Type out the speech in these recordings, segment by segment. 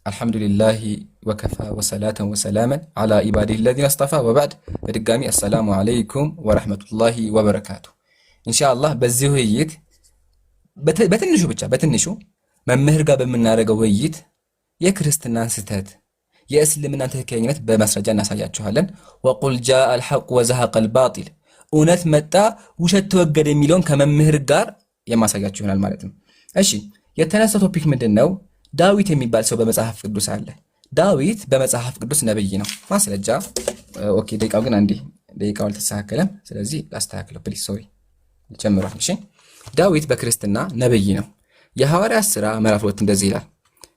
አልሐምዱሊላሂ ወከፋ ወሰላተን ወሰላመን አላ ኢባዲሂ ለዚነ አስጠፋ ወባዕድ። በድጋሚ አሰላሙ አለይኩም ወረሕመቱላሂ ወበረካቱ። ኢንሻአላህ በዚህ ውይይት በትንሹ መምህር ጋር በምናደርገው ውይይት የክርስትናን ስህተት የእስልምናን ትክክለኝነት በማስረጃ እናሳያችኋለን። ወቁል ጃአል ሐቅ ወዘሀቀል ባጢል፣ እውነት መጣ ውሸት ተወገደ የሚለውን ከመምህር ጋር የማሳያችሁ ይሆናል ማለት ነው። እሺ የተነሳው ቶፒክ ምንድን ነው? ዳዊት የሚባል ሰው በመጽሐፍ ቅዱስ አለ። ዳዊት በመጽሐፍ ቅዱስ ነብይ ነው። ማስረጃ ኦኬ። ደቂቃው ግን አንዴ ደቂቃው አልተስተካከለም። ስለዚህ ላስተካክለው ፕሊዝ። ሶሪ ጨምሯል። እሺ ዳዊት በክርስትና ነብይ ነው። የሐዋርያት ሥራ ምዕራፍ 2 እንደዚህ ይላል።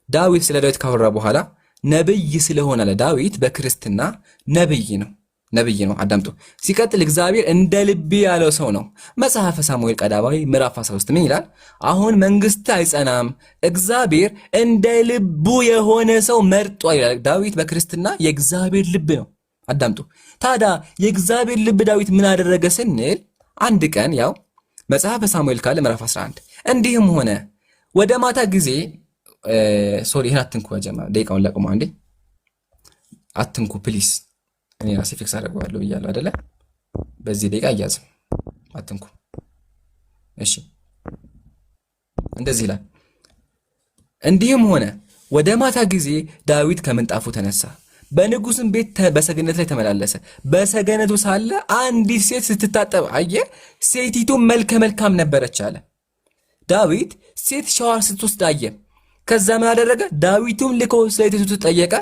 ዳዊት ስለ ዳዊት ካወራ በኋላ ነብይ ስለሆነ ለዳዊት በክርስትና ነብይ ነው። አዳምጡ። ሲቀጥል እግዚአብሔር እንደ ልብ ያለው ሰው ነው። መጽሐፈ ሳሙኤል ቀዳማዊ ምዕራፍ 13 ምን ይላል? አሁን መንግስት አይጸናም፣ እግዚአብሔር እንደ ልቡ የሆነ ሰው መርጧል ይላል። ዳዊት በክርስትና የእግዚአብሔር ልብ ነው። አዳምጡ። ታዲያ የእግዚአብሔር ልብ ዳዊት ምን አደረገ ስንል አንድ ቀን ያው መጽሐፈ ሳሙኤል ካለ ምዕራፍ 11 እንዲህም ሆነ ወደ ማታ ጊዜ ሶሪ ይሄን አትንኩ። ጀማ ደቂቃውን ለቅሙ አንዴ አትንኩ ፕሊስ። እኔ ራሴ ፊክስ አደርገዋለሁ ብያለሁ አይደለ? በዚህ ደቂቃ አያዝም፣ አትንኩ። እሺ እንደዚህ ይላል። እንዲህም ሆነ ወደ ማታ ጊዜ ዳዊት ከምንጣፉ ተነሳ፣ በንጉሥም ቤት በሰገነት ላይ ተመላለሰ። በሰገነቱ ሳለ አንዲት ሴት ስትታጠብ አየ። ሴቲቱ መልከ መልካም ነበረች አለ። ዳዊት ሴት ሻወር ስትወስድ አየ። ከዛ ምን አደረገ? ዳዊቱም ልኮ ሴቲቱ ጠየቀ።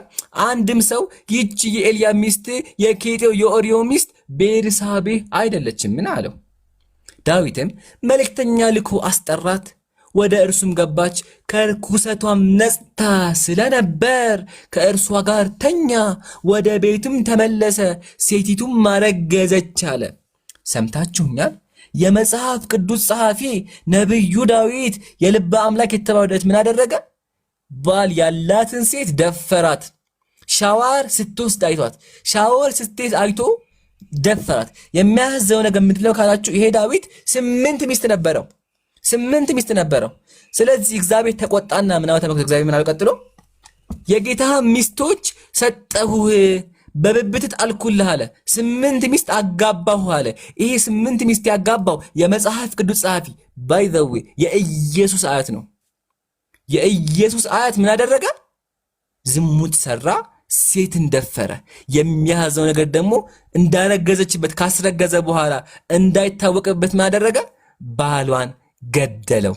አንድም ሰው ይህች የኤልያብ ሚስት የኬጤው የኦርዮ ሚስት ቤርሳቤህ አይደለችም? ምን አለው። ዳዊትም መልእክተኛ ልኮ አስጠራት። ወደ እርሱም ገባች። ከርኩሰቷም ነጽታ ስለነበር ከእርሷ ጋር ተኛ። ወደ ቤትም ተመለሰ። ሴቲቱም ማረገዘች አለ። ሰምታችሁኛል። የመጽሐፍ ቅዱስ ጸሐፊ ነብዩ ዳዊት የልበ አምላክ የተባለው ዳዊት ምን አደረገ? ባል ያላትን ሴት ደፈራት። ሻወር ስትወስድ አይቷት፣ ሻወር ስትይዝ አይቶ ደፈራት። የሚያዘው ነገር ምንድነው ካላችሁ ይሄ ዳዊት 8 ሚስት ነበረው። ስለዚህ እግዚአብሔር ተቆጣና ምናምን ተመክቶ እግዚአብሔር ምን አለው ቀጥሎ? የጌታ ሚስቶች ሰጠሁህ በብብት ጣልኩልህ አለ። 8 ሚስት አጋባሁ አለ። ይሄ 8 ሚስት ያጋባው የመጽሐፍ ቅዱስ ጸሐፊ ባይ ዘ ዌይ የኢየሱስ አያት ነው። የኢየሱስ አያት ምን አደረገ? ዝሙት ሰራ፣ ሴትን ደፈረ። የሚያዘው ነገር ደግሞ እንዳረገዘችበት ካስረገዘ በኋላ እንዳይታወቅበት ምን አደረገ? ባሏን ገደለው።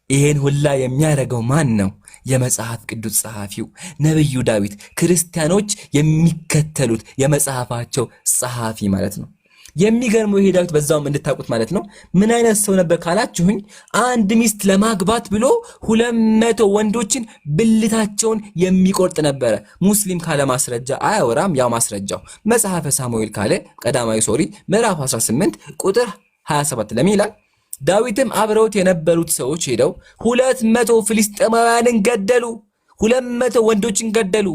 ይሄን ሁላ የሚያደርገው ማን ነው? የመጽሐፍ ቅዱስ ጸሐፊው ነብዩ ዳዊት፣ ክርስቲያኖች የሚከተሉት የመጽሐፋቸው ጸሐፊ ማለት ነው። የሚገርመው ይሄ ዳዊት በዛውም እንድታውቁት ማለት ነው ምን አይነት ሰው ነበር ካላችሁኝ፣ አንድ ሚስት ለማግባት ብሎ 200 ወንዶችን ብልታቸውን የሚቆርጥ ነበረ። ሙስሊም ካለ ማስረጃ አያወራም። ያው ማስረጃው መጽሐፈ ሳሙኤል ካለ ቀዳማዊ ምዕራፍ 18 ቁጥር 27 ለምን ይላል? ዳዊትም አብረውት የነበሩት ሰዎች ሄደው 200 ፍልስጤማውያንን ገደሉ። 200 ወንዶችን ገደሉ።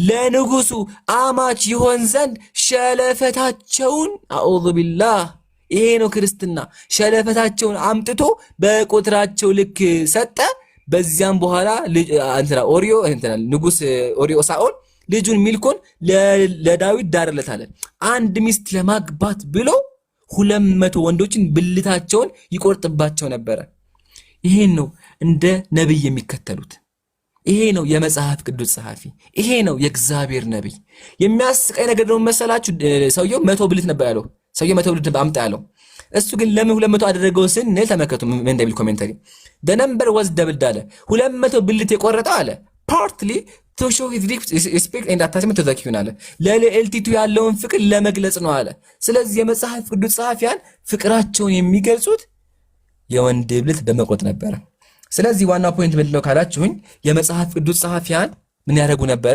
ለንጉሱ አማች ይሆን ዘንድ ሸለፈታቸውን አዑዙ ቢላህ፣ ይሄ ነው ክርስትና። ሸለፈታቸውን አምጥቶ በቁጥራቸው ልክ ሰጠ። በዚያም በኋላ ንጉስ ኦርዮ ሳኦል ልጁን ሚልኮን ለዳዊት ዳረለታለ። አንድ ሚስት ለማግባት ብሎ 200 ወንዶችን ብልታቸውን ይቆርጥባቸው ነበረ። ይሄን ነው እንደ ነብይ የሚከተሉት። ይሄ ነው የመጽሐፍ ቅዱስ ጸሐፊ። ይሄ ነው የእግዚአብሔር ነብይ። የሚያስቀኝ ነገር ደግሞ መሰላችሁ፣ ሰውየው 100 ብልት ነበር ያለው። ሰውየው 100 ብልት አምጣ ያለው። እሱ ግን ለምን 200 አደረገው ስንል ተመከቱ ምን እንደሚል ኮሜንታሪ። the number was doubled አለ። 200 ብልት የቆረጠው አለ partly to show his respect and attachment to the queen አለ። ለልዕልቲቱ ያለውን ፍቅር ለመግለጽ ነው አለ። ስለዚህ የመጽሐፍ ቅዱስ ጸሐፊያን ፍቅራቸውን የሚገልጹት የወንድ ብልት በመቆጥ ነበር። ስለዚህ ዋና ፖይንት ምንድነው ካላችሁኝ፣ የመጽሐፍ ቅዱስ ጸሐፊያን ምን ያደርጉ ነበረ?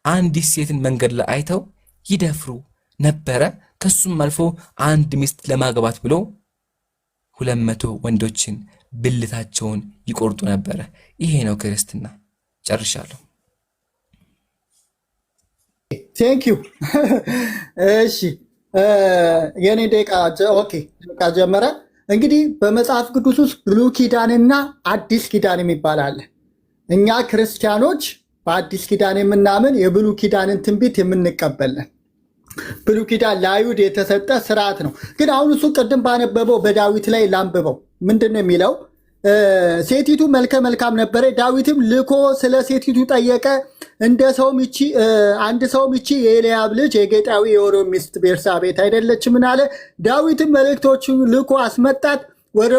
አንዲት ሴትን መንገድ ላይ አይተው ይደፍሩ ነበረ። ከሱም አልፎ አንድ ሚስት ለማግባት ብሎ 200 ወንዶችን ብልታቸውን ይቆርጡ ነበረ። ይሄ ነው ክርስትና። ጨርሻለሁ። ቴንክ ዩ። እሺ የኔ ደቂቃ ጀመረ። እንግዲህ በመጽሐፍ ቅዱስ ውስጥ ብሉይ ኪዳንና አዲስ ኪዳን የሚባል አለ። እኛ ክርስቲያኖች በአዲስ ኪዳን የምናምን የብሉይ ኪዳንን ትንቢት የምንቀበልን ብሉይ ኪዳን ለአይሁድ የተሰጠ ስርዓት ነው። ግን አሁን እሱ ቅድም ባነበበው በዳዊት ላይ ላንብበው። ምንድን ነው የሚለው? ሴቲቱ መልከ መልካም ነበረ፣ ዳዊትም ልኮ ስለ ሴቲቱ ጠየቀ። አንድ ሰውም ይቺ የኤልያብ ልጅ የጌጣዊ የኦሪዮ ሚስት ቤርሳቤት አይደለችምን አለ። ዳዊትም መልእክቶችን ልኮ አስመጣት፣ ወደ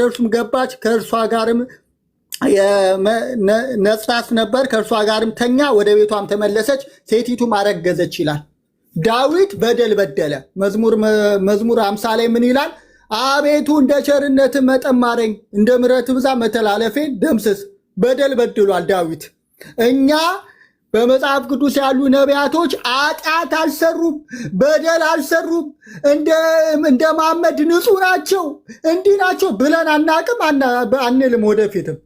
እርሱም ገባች፣ ከእርሷ ጋርም ነጽራስ ነበር፣ ከእርሷ ጋርም ተኛ፣ ወደ ቤቷም ተመለሰች፣ ሴቲቱም አረገዘች ይላል። ዳዊት በደል በደለ። መዝሙር 50 ላይ ምን ይላል? አቤቱ እንደ ቸርነት መጠን ማረኝ፣ እንደ ምሕረት ብዛት መተላለፌን ደምስስ። በደል በድሏል ዳዊት። እኛ በመጽሐፍ ቅዱስ ያሉ ነቢያቶች ኃጢአት አልሰሩም፣ በደል አልሰሩም፣ እንደ መሐመድ ንጹህ ናቸው፣ እንዲህ ናቸው ብለን አናቅም አንልም። ወደፊትም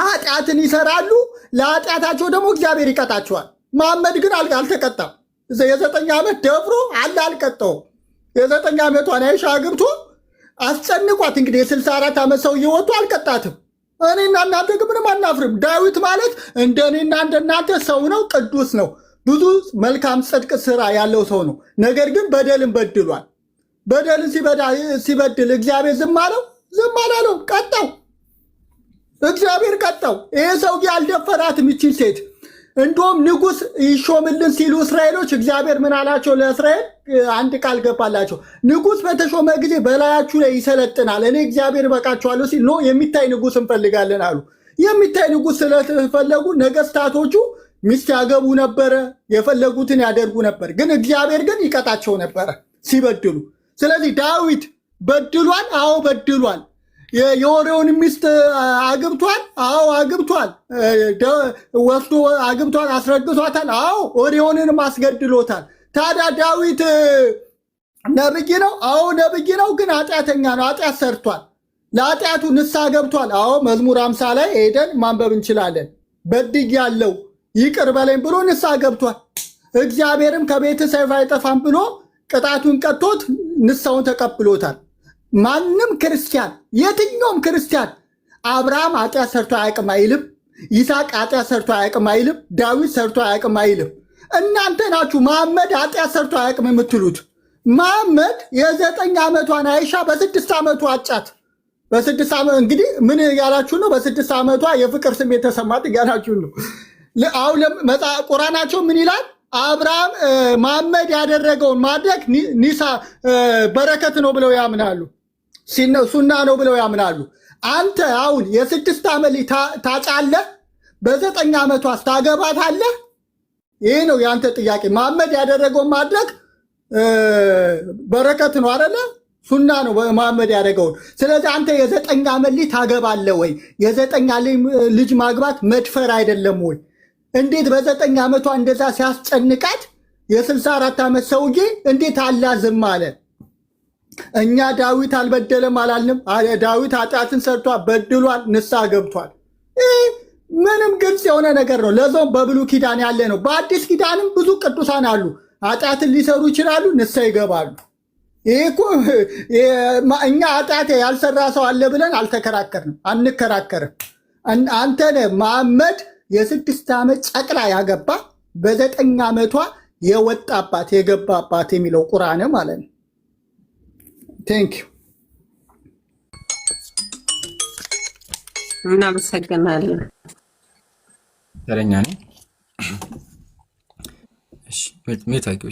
ኃጢአትን ይሰራሉ፣ ለኃጢአታቸው ደግሞ እግዚአብሔር ይቀጣቸዋል። መሐመድ ግን አልተቀጣም። የ9 ዓመት ደፍሮ አልቀጠውም። የ9 ዓመቷን አይሻ አግብቶ አስጨንቋት። እንግዲህ የ64 ዓመት ሰው እየወጡ አልቀጣትም። እኔና እናንተ ግን ምንም አናፍርም። ዳዊት ማለት እንደኔና እንደናንተ ሰው ነው፣ ቅዱስ ነው፣ ብዙ መልካም ጽድቅ ስራ ያለው ሰው ነው። ነገር ግን በደልን በድሏል። በደልን ሲበድል እግዚአብሔር ዝም አለው? ዝም አላለው፣ ቀጣው። እግዚአብሔር ቀጣው። ይሄ ሰው አልደፈራትም ይችን ሴት። እንዲሁም ንጉሥ ይሾምልን ሲሉ እስራኤሎች እግዚአብሔር ምን አላቸው? ለእስራኤል አንድ ቃል ገባላቸው። ንጉሥ በተሾመ ጊዜ በላያችሁ ላይ ይሰለጥናል፣ እኔ እግዚአብሔር በቃችኋለሁ ሲል ኖ የሚታይ ንጉሥ እንፈልጋለን አሉ። የሚታይ ንጉሥ ስለፈለጉ ነገስታቶቹ ሚስት ያገቡ ነበረ፣ የፈለጉትን ያደርጉ ነበር። ግን እግዚአብሔር ግን ይቀጣቸው ነበረ ሲበድሉ። ስለዚህ ዳዊት በድሏል። አዎ በድሏል። የኦሪዮን ሚስት አግብቷል። አዎ አግብቷል። ወስዶ አግብቷል፣ አስረግዟታል። አዎ ኦሪዮንንም አስገድሎታል። ታዲያ ዳዊት ነብይ ነው? አዎ ነብይ ነው። ግን ኃጢአተኛ ነው። ኃጢአት ሰርቷል። ለኃጢአቱ ንስሐ ገብቷል። አዎ መዝሙር 50 ላይ ሄደን ማንበብ እንችላለን። በድያለሁ ይቅር በለኝ ብሎ ንስሐ ገብቷል። እግዚአብሔርም ከቤት ሰይፍ አይጠፋም ብሎ ቅጣቱን ቀጥቶት ንስሐውን ተቀብሎታል። ማንም ክርስቲያን፣ የትኛውም ክርስቲያን አብርሃም ኃጢአት ሰርቶ አያውቅም አይልም። ይስሐቅ ኃጢአት ሰርቶ አያውቅም አይልም። ዳዊት ሰርቶ አያውቅም አይልም። እናንተ ናችሁ መሐመድ ኃጢአት ሰርቶ አያውቅም የምትሉት። መሐመድ የ9 ዓመቷን አይሻ በ6 ዓመቱ አጫት። በ6 ዓመት እንግዲህ ምን ያላችሁ ነው? በ6 ዓመቷ የፍቅር ስሜት ተሰማት ያላችሁ ነው። አሁን ቁራናቸው ምን ይላል? አብርሃም መሐመድ ያደረገውን ማድረግ ኒሳ በረከት ነው ብለው ያምናሉ። ሱና ነው ብለው ያምናሉ። አንተ አሁን የ6 ዓመት ታጫለህ፣ በ9 ዓመቷ ታገባታለህ? ይሄ ነው የአንተ ጥያቄ። መሐመድ ያደረገውን ማድረግ በረከት ነው አይደለ? ሱና ነው መሐመድ ያደረገውን። ስለዚህ አንተ የ9 ዓመት ልጅ ታገባለህ ወይ? የ9 ልጅ ማግባት መድፈር አይደለም ወይ? እንዴት በ9 ዓመቷ እንደዛ ሲያስጨንቃት የ64 ዓመት ሰውዬ እንዴት አላዝም አለ? እኛ ዳዊት አልበደለም አላልንም። ዳዊት ኃጢአትን ሰርቷል፣ በድሏል፣ ንስሐ ገብቷል። ምንም ግልጽ የሆነ ነገር ነው። ለዛውም በብሉይ ኪዳን ያለ ነው። በአዲስ ኪዳንም ብዙ ቅዱሳን አሉ። ኃጢአትን ሊሰሩ ይችላሉ፣ ንስሐ ይገባሉ። ይሄ እኮ እኛ ኃጢአት ያልሰራ ሰው አለ ብለን አልተከራከርንም፣ አንከራከርም። አንተ ነህ መሐመድ የ6 ዓመት ጨቅላ ያገባ በ9 ዓመቷ የወጣባት የገባባት የሚለው ቁርአን ማለት ነው። ቴንክ ዩ። እናመሰግናለን። ተረኛ ነኝ። እሺ ሜታቂው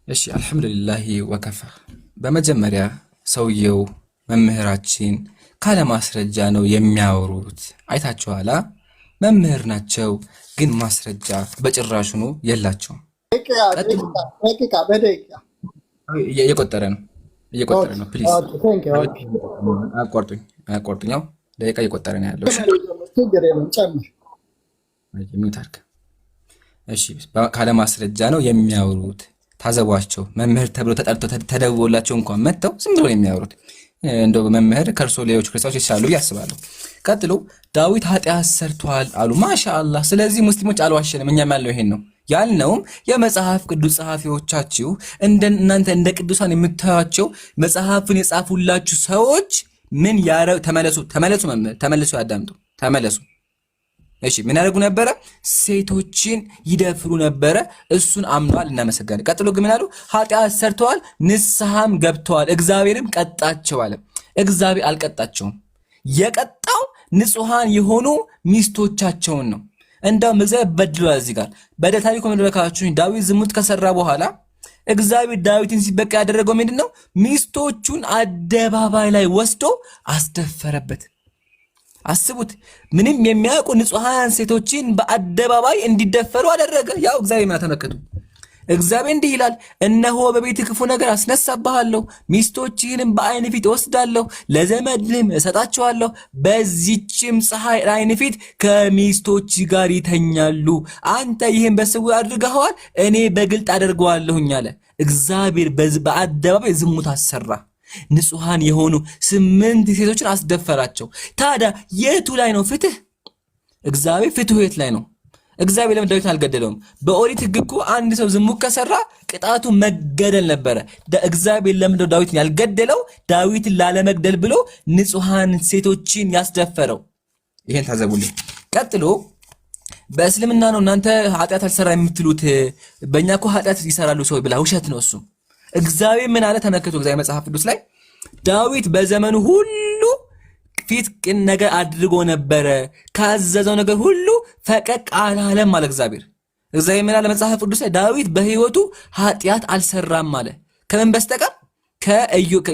እሺ አልሐምዱሊላህ ወከፋ። በመጀመሪያ ሰውየው መምህራችን ካለ ማስረጃ ነው የሚያወሩት። አይታችኋላ? መምህር ናቸው፣ ግን ማስረጃ በጭራሹ ነው የላቸውም። እየቆጠረ ነው ፕሊዝ አቋርጡኝ። ያው ደቂቃ እየቆጠረ ነው ያለው። እሺ ካለ ማስረጃ ነው የሚያወሩት። ታዘቧቸው። መምህር ተብሎ ተጠርቶ ተደውሎላቸው እንኳን መጥተው ዝም ብሎ የሚያወሩት እንደው መምህር ከእርሶ ሌሎች ክርስቲያኖች ይችላሉ ብዬ አስባለሁ። ቀጥሎ ዳዊት ኃጢአት ሰርቷል አሉ። ማሻአላህ። ስለዚህ ሙስሊሞች አልዋሸንም። እኛም ያለው ይሄን ነው ያልነውም። የመጽሐፍ ቅዱስ ጸሐፊዎቻችሁ እናንተ እንደ ቅዱሳን የምታዩቸው መጽሐፍን የጻፉላችሁ ሰዎች ምን ያረው? ተመለሱ መምህር፣ ተመለሱ፣ ያዳምጡ፣ ተመለሱ። እሺ ምን ያደርጉ ነበረ? ሴቶችን ይደፍሩ ነበረ። እሱን አምነዋል፣ እናመሰግናለን። ቀጥሎ ግን ምን አሉ? ኃጢአት ሰርተዋል፣ ንስሐም ገብተዋል፣ እግዚአብሔርም ቀጣቸው አለ። እግዚአብሔር አልቀጣቸውም። የቀጣው ንጹሐን የሆኑ ሚስቶቻቸውን ነው። እንደውም እግዚአብሔር በድሏል። እዚህ ጋር በታሪኩ መድረካችሁ ዳዊት ዝሙት ከሰራ በኋላ እግዚአብሔር ዳዊትን ሲበቃ ያደረገው ምንድነው? ሚስቶቹን አደባባይ ላይ ወስዶ አስደፈረበት። አስቡት፣ ምንም የሚያውቁ ንጹሐን ሴቶችን በአደባባይ እንዲደፈሩ አደረገ። ያው እግዚአብሔር ምን ተመለከቱ? እግዚአብሔር እንዲህ ይላል፣ እነሆ በቤት ክፉ ነገር አስነሳብሃለሁ፣ ሚስቶችህንም በዓይን ፊት እወስዳለሁ፣ ለዘመድህም እሰጣቸዋለሁ፣ በዚችም ፀሐይ ዓይን ፊት ከሚስቶች ጋር ይተኛሉ። አንተ ይህን በስውር አድርገኸዋል፣ እኔ በግልጥ አደርገዋለሁኝ አለ። እግዚአብሔር በአደባባይ ዝሙት አሰራ። ንጹሐን የሆኑ 8 ሴቶችን አስደፈራቸው። ታዲያ የቱ ላይ ነው ፍትህ? እግዚአብሔር ፍትሁ የት ላይ ነው? እግዚአብሔር ለምን ዳዊትን አልገደለውም? በኦሪት ሕግ እኮ አንድ ሰው ዝሙት ከሰራ ቅጣቱ መገደል ነበረ። እግዚአብሔር ለምን ዳዊትን ያልገደለው? ዳዊትን ላለመግደል ብሎ ንጹሐን ሴቶችን ያስደፈረው። ይሄን ታዘቡልኝ። ቀጥሎ በእስልምና ነው እናንተ ኃጢአት አልሰራ የምትሉት፣ በእኛ እኮ ኃጢአት ይሰራሉ ሰው ብላ ውሸት ነው እሱ። እግዚአብሔር ምን አለ ተመልከቱ። እግዚአብሔር መጽሐፍ ቅዱስ ላይ ዳዊት በዘመኑ ሁሉ ፊት ቅን ነገር አድርጎ ነበረ፣ ካዘዘው ነገር ሁሉ ፈቀቅ አላለም አለ እግዚአብሔር። እግዚአብሔር ምን አለ መጽሐፍ ቅዱስ ላይ? ዳዊት በሕይወቱ ኃጢአት አልሰራም አለ። ከምን በስተቀር?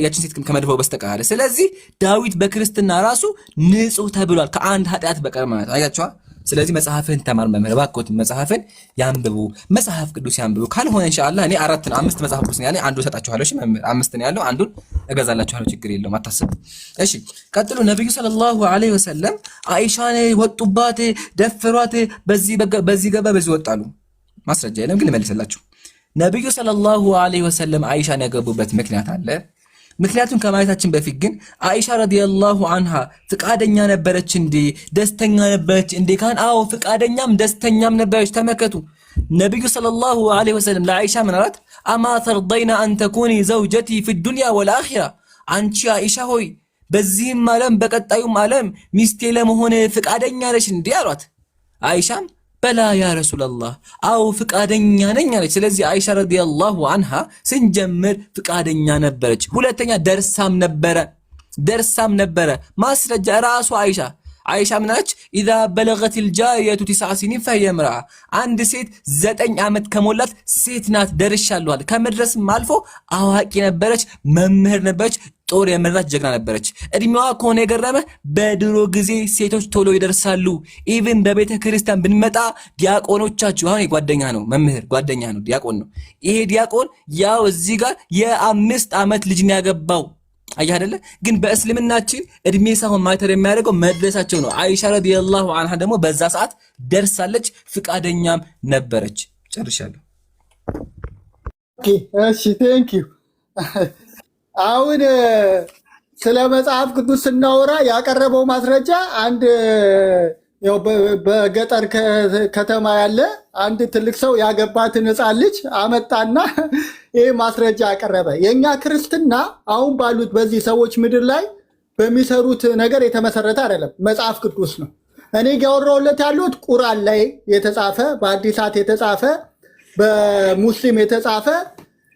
ያችን ሴት ከመድፈው በስተቀር አለ። ስለዚህ ዳዊት በክርስትና ራሱ ንጹህ ተብሏል፣ ከአንድ ኃጢአት በቀር ማለት አያችኋ። ስለዚህ መጽሐፍን ተማር መምህር፣ እባክዎት መጽሐፍን ያንብቡ፣ መጽሐፍ ቅዱስ ያንብቡ። ካልሆነ ኢንሻአላህ እኔ 5 መጽሐፍ ቅዱስ ነው ያለኝ፣ አንዱ እሰጣችኋለሁ። እሺ መምህር 5 ነው ያለው፣ አንዱን እገዛላችኋለሁ፣ ችግር የለውም አታስቡ። እሺ ቀጥሎ ነብዩ ሰለላሁ ዐለይሂ ወሰለም አይሻን ወጡባት፣ ደፈሯት፣ በዚህ ገባ በዚህ ወጣሉ። ማስረጃ የለም ግን ልመልስላችሁ። ነብዩ ሰለላሁ ዐለይሂ ወሰለም አይሻን ያገቡበት ምክንያት አለ። ምክንያቱም ከማየታችን በፊት ግን አይሻ ረዲየላሁ አንሃ ፍቃደኛ ነበረች እንዴ? ደስተኛ ነበረች እንዴ? ካን አዎ ፍቃደኛም ደስተኛም ነበረች። ተመከቱ ነብዩ ሰለላሁ ዐለይሂ ወሰለም ለአይሻ ምን አላት? አማ ተርضይና አን ተኩኒ ዘውጀቲ ፊ ዱንያ ወልአኺራ፣ አንቺ አይሻ ሆይ በዚህም ዓለም በቀጣዩም ዓለም ሚስቴ ለመሆን ፍቃደኛ ነሽ እንዴ አሏት። አይሻም በላ ያ ረሱላላህ አው ፍቃደኛ ነኝ አለች። ስለዚህ አይሻ ረዲየላሁ አንሃ ስንጀምር ፍቃደኛ ነበረች። ሁለተኛ ደርሳም ነበረ። ማስረጃ ራሱ አይሻ ምን አለች? ኢዛ በለገቲል ጃሪየቱ 9 ሲኒን ፈሂየ ምርአ፣ አንድ ሴት 9 ዓመት ከሞላት ሴት ናት ደርሻለሁ አለ። ከመድረስም አልፎ አዋቂ ነበረች፣ መምህር ነበረች፣ ጦር የመራች ጀግና ነበረች። እድሜዋ ከሆነ የገረመ በድሮ ጊዜ ሴቶች ቶሎ ይደርሳሉ። ኢቭን በቤተ ክርስቲያን ብንመጣ ዲያቆኖቻችሁ፣ አሁን የጓደኛ ነው መምህር ጓደኛ ነው ዲያቆን ነው። ይሄ ዲያቆን ያው እዚህ ጋር የ5 ዓመት ልጅ ነው ያገባው። አየህ አይደለ? ግን በእስልምናችን እድሜ ሳይሆን ማተር የሚያደርገው መድረሳቸው ነው። አይሻ ረዲየላሁ ዐንሃ ደግሞ በዛ ሰዓት ደርሳለች፣ ፍቃደኛም ነበረች። ጨርሻለሁ። እሺ ቴንክ ዩ። አሁን ስለ መጽሐፍ ቅዱስ ስናወራ ያቀረበው ማስረጃ አንድ ያው በገጠር ከተማ ያለ አንድ ትልቅ ሰው ያገባትን ሕፃን ልጅ አመጣና ይሄ ማስረጃ አቀረበ። የኛ ክርስትና አሁን ባሉት በዚህ ሰዎች ምድር ላይ በሚሰሩት ነገር የተመሰረተ አይደለም፣ መጽሐፍ ቅዱስ ነው። እኔ ያወራሁለት ያሉት ቁርአን ላይ የተጻፈ በአዲሳት የተጻፈ በሙስሊም የተጻፈ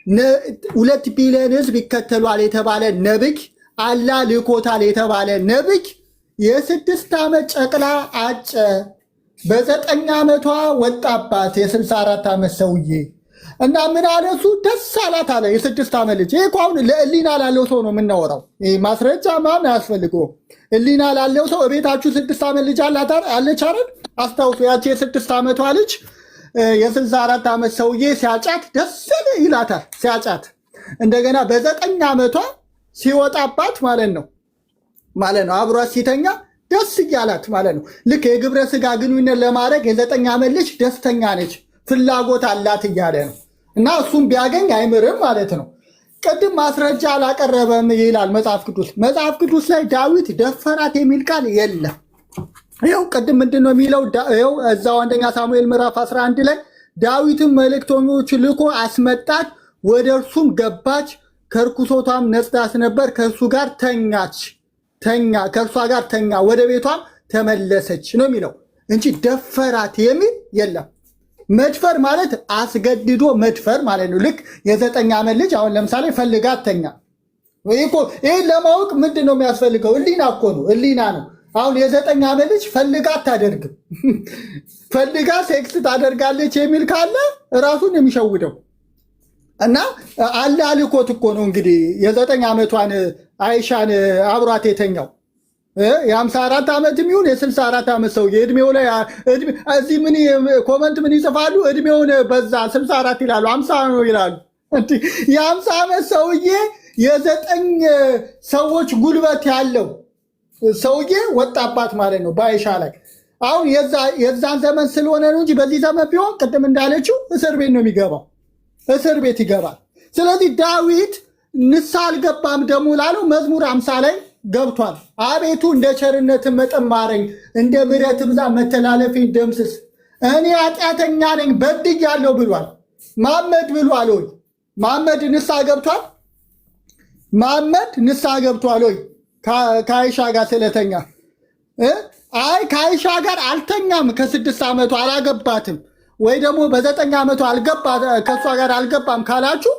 2 ቢሊዮን ህዝብ ይከተሏል የተባለ ነብይ፣ አላህ ልኮታል የተባለ ነብይ የ6 ዓመት ጨቅላ አጨ፣ በ9 ዓመቷ ወጣባት የ64 ዓመት ሰውዬ እና ምን አለ እሱ ደስ አላት አለ። የ6 ዓመት ልጅ። ይሄ እኮ አሁን ለህሊና ላለው ሰው ነው የምናወራው። ይሄ ማስረጃ ማን አያስፈልገውም። ህሊና ላለው ሰው እቤታችሁ 6 ዓመት ልጅ አለች አይደል? አስታውሱ። ያቺ የ6 ዓመቷ ልጅ የ64 ዓመት ሰውዬ ሲያጫት ደስ ይላታል። ሲያጫት እንደገና በ9 ዓመቷ ሲወጣባት ማለት ነው አብሯት ሲተኛ ደስ እያላት ማለት ነው። ልክ የግብረ ስጋ ግንኙነት ለማድረግ የ9 ዓመት ልጅ ደስተኛ ነች፣ ፍላጎት አላት እያለ ነው። እና እሱም ቢያገኝ አይምርም ማለት ነው። ቅድም ማስረጃ አላቀረበም ይላል መጽሐፍ ቅዱስ። መጽሐፍ ቅዱስ ላይ ዳዊት ደፈራት የሚል ቃል የለም። ይኸው ቅድም ምንድን ነው የሚለው? ይኸው እዛው 1 ሳሙኤል ምዕራፍ 11 ላይ ዳዊትም መልእክተኞች ልኮ አስመጣት፣ ወደ እርሱም ገባች፣ ከርኩሶቷም ነጽዳት ነበር፣ ከእርሱ ጋር ከእርሷ ጋር ተኛ፣ ወደ ቤቷም ተመለሰች ነው የሚለው። እንጂ ደፈራት የሚል የለም። መድፈር ማለት አስገድዶ መድፈር ማለት ነው። ልክ የ9 ዓመት ልጅ አሁን ለምሳሌ ፈልጋ አተኛ። ይህ ለማወቅ ምንድን ነው የሚያስፈልገው? ህሊና እኮ ነው፣ ህሊና ነው። አሁን የ9 ዓመት ልጅ ፈልጋ አታደርግም። ፈልጋ ሴክስ ታደርጋለች የሚል ካለ ራሱን የሚሸውደው እና አለ አልኮት እኮ ነው እንግዲህ የ9 ዓመቷን አይሻን አብሯት የተኛው የ54 ዓመት የሚሆን የ64 ዓመት ሰውዬ እድሜው ላይ እዚህ ምን ኮመንት ምን ይጽፋሉ? እድሜውን በዛ 64 ይላሉ፣ 50 ነው ይላሉ። የ50 ዓመት ሰውዬ የ9 ሰዎች ጉልበት ያለው ሰውዬ ወጣባት ማለት ነው በአይሻ ላይ። አሁን የዛን ዘመን ስለሆነ ነው እንጂ በዚህ ዘመን ቢሆን ቅድም እንዳለችው እስር ቤት ነው የሚገባው፣ እስር ቤት ይገባል። ስለዚህ ዳዊት ንስሐ አልገባም ደግሞ ላለው መዝሙር 50 ላይ ገብቷል። አቤቱ እንደ ቸርነት መጠን ማረኝ፣ እንደ ምሕረት ብዛት መተላለፌን ደምስስ፣ እኔ ኃጢአተኛ ነኝ በድያለሁ ብሏል። መሐመድ ብሏል ወይ? መሐመድ ንስሐ ገብቷል? መሐመድ ንስሐ ገብቷል ወይ? ከአይሻ ጋር ስለተኛ አይ ከአይሻ ጋር አልተኛም፣ ከ6 ዓመቱ አላገባትም ወይ ደግሞ በ9 ዓመቱ ከእሷ ጋር አልገባም ካላችሁ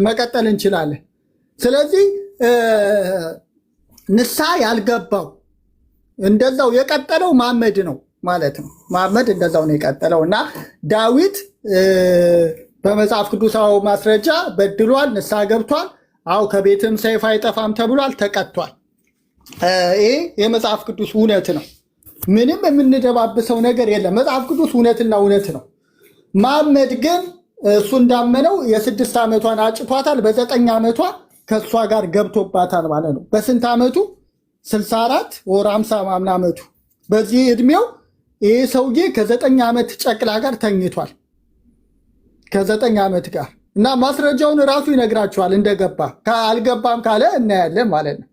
መቀጠል እንችላለን። ስለዚህ ንስሐ ያልገባው እንደዛው የቀጠለው መሐመድ ነው ማለት ነው። መሐመድ እንደዛው ነው የቀጠለው እና ዳዊት በመጽሐፍ ቅዱሳዊ ማስረጃ በድሏል፣ ንስሐ ገብቷል። አው ከቤትም ሰይፍ አይጠፋም ተብሏል፣ ተቀጥቷል። ይሄ የመጽሐፍ ቅዱስ እውነት ነው። ምንም የምንደባብሰው ነገር የለም። መጽሐፍ ቅዱስ እውነትና እውነት ነው። መሐመድ ግን እሱ እንዳመነው የ6 ዓመቷን አጭቷታል፣ በ9 ዓመቷ ከእሷ ጋር ገብቶባታል ማለት ነው። በስንት ዓመቱ? 64 ወር 50 ምናምን ዓመቱ። በዚህ ዕድሜው ይህ ሰውዬ ከ9 ዓመት ጨቅላ ጋር ተኝቷል፣ ከ9 ዓመት ጋር እና ማስረጃውን ራሱ ይነግራችኋል እንደገባ። አልገባም ካለ እናያለን ማለት ነው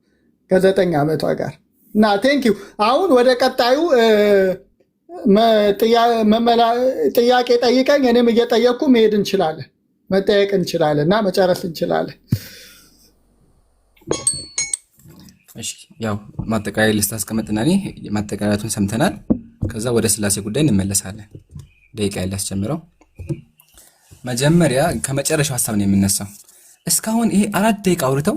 ከ9 ዓመቷ ጋር እና ቴንኪው። አሁን ወደ ቀጣዩ ጥያቄ ጠይቀኝ፣ እኔም እየጠየቅኩ መሄድ እንችላለን፣ መጠየቅ እንችላለን እና መጨረስ እንችላለን። እሺ ያው ማጠቃለያ ሊስት አስቀምጥና ማጠቃለያቱን ሰምተናል። ከዛ ወደ ስላሴ ጉዳይ እንመለሳለን። ደቂቃ ያላስጀምረው መጀመሪያ ከመጨረሻው ሀሳብ ነው የምነሳው። እስካሁን ይሄ 4 ደቂቃ አውርተው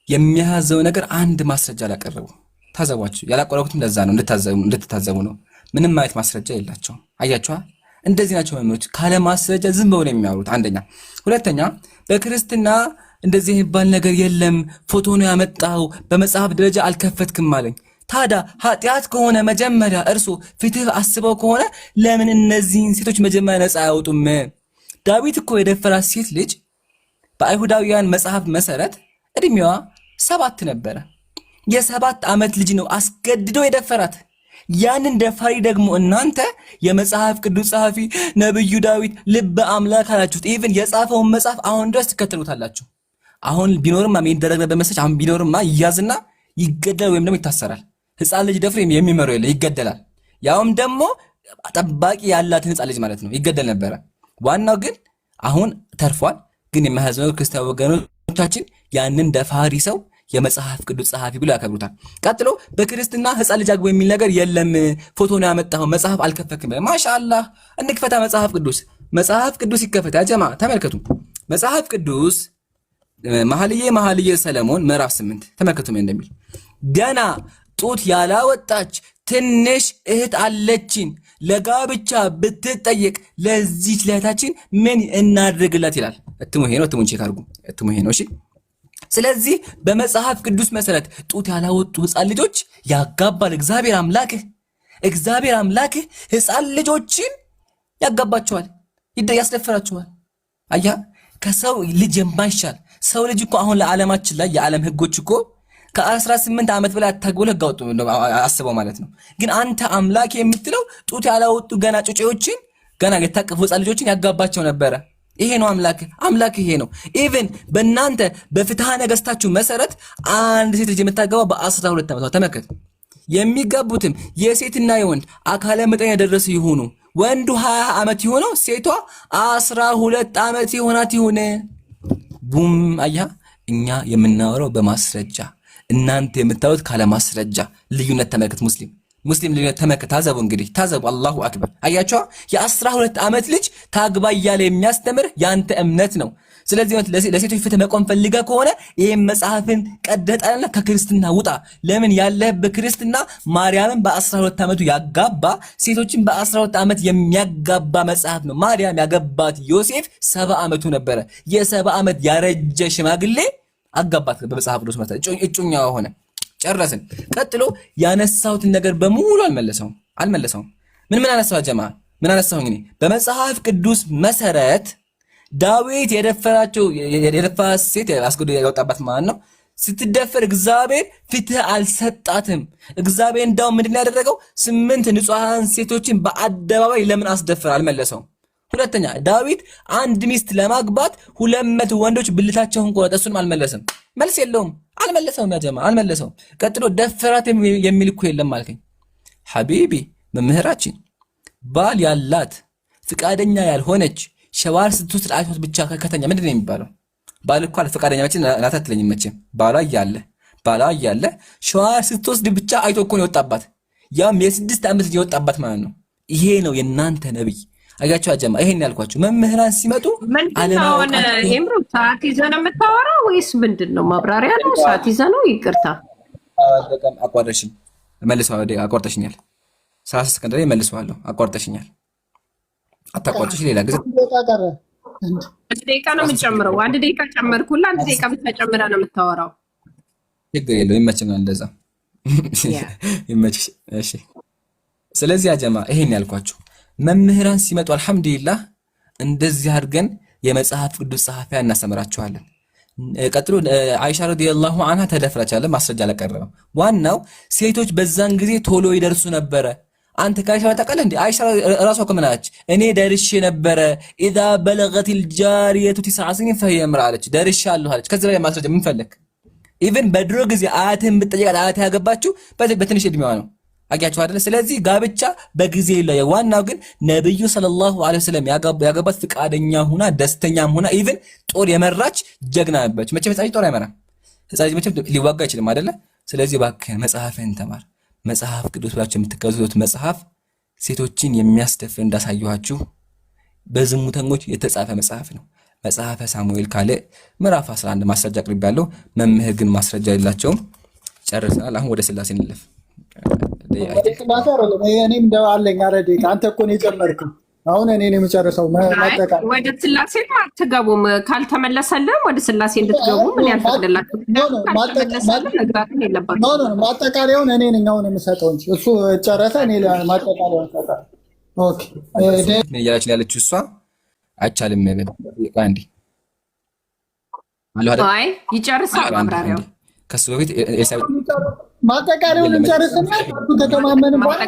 የሚያዘው ነገር አንድ ማስረጃ አላቀረቡ። ታዘቧቸው። ያላቀረቡትም ለዛ ነው እንድትታዘቡ ነው። ምንም አይነት ማስረጃ የላቸውም። አያችኋ? እንደዚህ ናቸው መምህሮች፣ ካለ ማስረጃ ዝም ብለው ነው የሚያወሩት። አንደኛ። ሁለተኛ በክርስትና እንደዚህ የሚባል ነገር የለም፣ ፎቶ ነው ያመጣው፣ በመጽሐፍ ደረጃ አልከፈትክም አለኝ። ታዲያ ኃጢአት ከሆነ መጀመሪያ እርሱ ፍትህ አስበው ከሆነ ለምን እነዚህን ሴቶች መጀመሪያ ነፃ አያወጡም? ዳዊት እኮ የደፈራት ሴት ልጅ በአይሁዳውያን መጽሐፍ መሰረት እድሜዋ 7 ነበረ። የ7 ዓመት ልጅ ነው አስገድዶ የደፈራት። ያንን ደፋሪ ደግሞ እናንተ የመጽሐፍ ቅዱስ ጸሐፊ ነብዩ ዳዊት ልበ አምላክ አላችሁት። ኢቭን የጻፈውን መጽሐፍ አሁን ድረስ ትከተሉታላችሁ። አሁን ቢኖርማ የሚደረግ በመሰች አሁን ቢኖርማ ይያዝና ይገደል ወይም ደግሞ ይታሰራል። ህፃን ልጅ ደፍሮ የሚመረው የለ ይገደላል። ያውም ደግሞ ጠባቂ ያላትን ህፃን ልጅ ማለት ነው ይገደል ነበረ። ዋናው ግን አሁን ተርፏል። ግን የማያዝነው ክርስቲያን ወገኖቻችን ያንን ደፋሪ ሰው የመጽሐፍ ቅዱስ ጸሐፊ ብሎ ያከብሩታል። ቀጥሎ በክርስትና ህፃን ልጅ አግቦ የሚል ነገር የለም፣ ፎቶ ነው ያመጣው፣ መጽሐፍ አልከፈክም። ማሻአላህ እንክፈታ መጽሐፍ ቅዱስ ይከፈታ። ጀማ ተመልከቱ። መጽሐፍ ቅዱስ መኃልየ ሰለሞን ምዕራፍ 8 ተመልከቱ ምን እንደሚል። ገና ጡት ያላወጣች ትንሽ እህት አለችን፣ ለጋብቻ ብትጠየቅ ለዚች ለእህታችን ምን እናድርግላት ይላል። እትሙ ይሄ ነው። እትሙን ቼክ አድርጉ። እትሙ ይሄ ነው። እሺ ስለዚህ በመጽሐፍ ቅዱስ መሰረት ጡት ያላወጡ ህፃን ልጆች ያጋባል እግዚአብሔር አምላክህ ህፃን ልጆችን ያጋባቸዋል፣ ያስደፍራቸዋል። አያ ከሰው ልጅ የማይሻል ሰው ልጅ እኮ አሁን ለዓለማችን ላይ የዓለም ህጎች እኮ ከ18 ዓመት በላይ አታግቡ ህግ አወጡ አስበው ማለት ነው። ግን አንተ አምላክ የምትለው ጡት ያላወጡ ገና ጩጬዎችን ገና የታቀፉ ህፃን ልጆችን ያጋባቸው ነበረ። ይሄ ነው አምላክ ይሄ ነው። ኢቭን በእናንተ በፍትሐ ነገስታችሁ መሰረት አንድ ሴት ልጅ የምታገባው በ12 ዓመቷ ተመከተ። የሚጋቡትም የሴትና የወንድ አካለ መጠን ያደረሱ ይሁኑ። ወንዱ 20 ዓመት ይሆነው፣ ሴቷ 12 ዓመት ይሆናት ይሁን። ቡም አያ እኛ የምናወራው በማስረጃ፣ እናንተ የምታዩት ካለ ማስረጃ። ልዩነት ተመልከት። ሙስሊም ሙስሊም ልጅ ታዘቡ እንግዲህ ታዘቡ። አላሁ አክበር። አያቸዋ የ12 ዓመት ልጅ ታግባ እያለ የሚያስተምር ያንተ እምነት ነው። ስለዚህ ለሴቶች ፍትህ መቆም ፈልገ ከሆነ ይሄን መጽሐፍን ቀደጣልና ከክርስትና ውጣ። ለምን ያለህበት ክርስትና ማርያምን በ12 ዓመቱ ያጋባ ሴቶችን በ12 ዓመት የሚያጋባ መጽሐፍ ነው። ማርያም ያገባት ዮሴፍ 70 ዓመቱ ነበረ። የ70 ዓመት ያረጀ ሽማግሌ አጋባት በመጽሐፍ ቅዱስ መሰረት እጩኛ ሆነ። ጨረስን። ቀጥሎ ያነሳሁትን ነገር በሙሉ አልመለሰውም። ምን አነሳው ጀማ? ምን አነሳሁኝ እኔ? በመጽሐፍ ቅዱስ መሰረት ዳዊት የደፈራት ሴት አስገዶ ያወጣባት ማለት ነው። ስትደፈር እግዚአብሔር ፍትህ አልሰጣትም። እግዚአብሔር እንዳውም ምንድን ያደረገው 8 ንጹሃን ሴቶችን በአደባባይ ለምን አስደፈረ? አልመለሰውም። ሁለተኛ ዳዊት አንድ ሚስት ለማግባት 200 ወንዶች ብልታቸውን ቆረጠ። እሱንም አልመለሰም። መልስ የለውም። አልመለሰውም። ያጀማ አልመለሰውም። ቀጥሎ ደፈራት የሚል እኮ የለም አልከኝ። ሐቢቢ መምህራችን ባል ያላት ፍቃደኛ ያልሆነች ሸዋር ስትወስድ አይቶት ብቻ ከተኛ ምንድን ነው የሚባለው? ባል እኮ ፈቃደኛ መቼም ናት አትለኝም መቼም። ባሏ እያለ ሸዋር ስትወስድ ብቻ አይቶ እኮ ነው የወጣባት። ያም የ6 ዓመት ልጅ የወጣባት ማለት ነው። ይሄ ነው የእናንተ ነብይ። አያችሁ አጀማ፣ ይሄን ያልኳችሁ መምህራን ሲመጡ አለማወቅ ኤምሩ ሰዓት ይዘህ ነው የምታወራው ወይስ ምንድን ነው? ማብራሪያ ነው? ሰዓት ይዘህ ነው? ይቅርታ አቋርጠሽኝ፣ መልሰዋለሁ። አቋርጠሽኛል። 30 ሰከንድ ላይ መልሰዋለሁ። አቋርጠሽኛል። አታቋርጭሽ። ሌላ ጊዜ አንድ ደቂቃ ነው የምጨምረው። 1 ደቂቃ ጨመርኩላ። 1 ደቂቃ ብቻ ጨምረህ ነው የምታወራው። ችግር የለውም። ይመችናል። እንደዛ ይመችሽ። እሺ። ስለዚህ አጀማ ይሄን ያልኳችሁ መምህራን ሲመጡ አልሐምዱሊላህ እንደዚህ አድርገን የመጽሐፍ ቅዱስ ጸሐፊያን እናስተምራቸዋለን። ቀጥሎ አይሻ ረዲየላሁ ዐንሃ ተደፍራቻለ። ማስረጃ አላቀረበም። ዋናው ሴቶች በዛን ጊዜ ቶሎ ይደርሱ ነበረ። አንተ ከአይሻ ታውቃለህ እንዴ? አይሻ ራሷ ከመናች እኔ ደርሼ ነበረ። ኢዛ በለገቲል ጃሪየቱ 9 ሲኒን ፈሂየ እምራ አለች። ደርሻለሁ አለች። ከዚህ ላይ ማስረጃ ምን ፈለክ? ኢቭን በድሮ ጊዜ አያትህን ብትጠይቃት አያትህ ያገባችው በትንሽ እድሜዋ ነው። አያችሁ አይደለ? ስለዚህ ጋብቻ በጊዜ ላይ ዋናው ግን ነብዩ ሰለላሁ ዐለይሂ ወሰለም ያገባት ፍቃደኛ ሆና ደስተኛም ሆና ኢቭን ጦር የመራች ጀግና ነበረች። መቼም ህፃን ጦር አይመራም። ህፃን መቼም ሊዋጋ አይችልም አይደለ? ስለዚህ እባክህን መጽሐፍህን ተማር። መጽሐፍ ቅዱስ ብላችሁ የምትከዙት መጽሐፍ ሴቶችን የሚያስደፍር እንዳሳየኋችሁ በዝሙተኞች የተጻፈ መጽሐፍ ነው። መጽሐፈ ሳሙኤል ካልዕ ምዕራፍ 11 ማስረጃ አቅርቤያለሁ። መምህር ግን ማስረጃ የላቸውም። ጨርሰናል። አሁን ወደ ስላሴ እንለፍ። እኔም እንደው አለኝ። ኧረ ደቂቃ አንተ እኮ ነው የጀመርከው። አሁን እኔ ነው የምጨርሰው። ወደ ስላሴ አትገቡም። ካልተመለሰልህም ወደ ስላሴ እንድትገቡ ምን ያልፈቅድላችሁ? ማጠቃለያውን እኔ ነኝ አሁን የምሰጠው እንጂ እሱ ጨረሰ። እኔ ማጠቃለያውን ሰጠው። ኦኬ ምን እያለች ያለችው እሷ? አይቻልም። አንዴ አይ ይጨርሳል ማብራሪያው ከሱ በፊት ማጠቃለያውን እንጨርስና ከተማመን በኋላ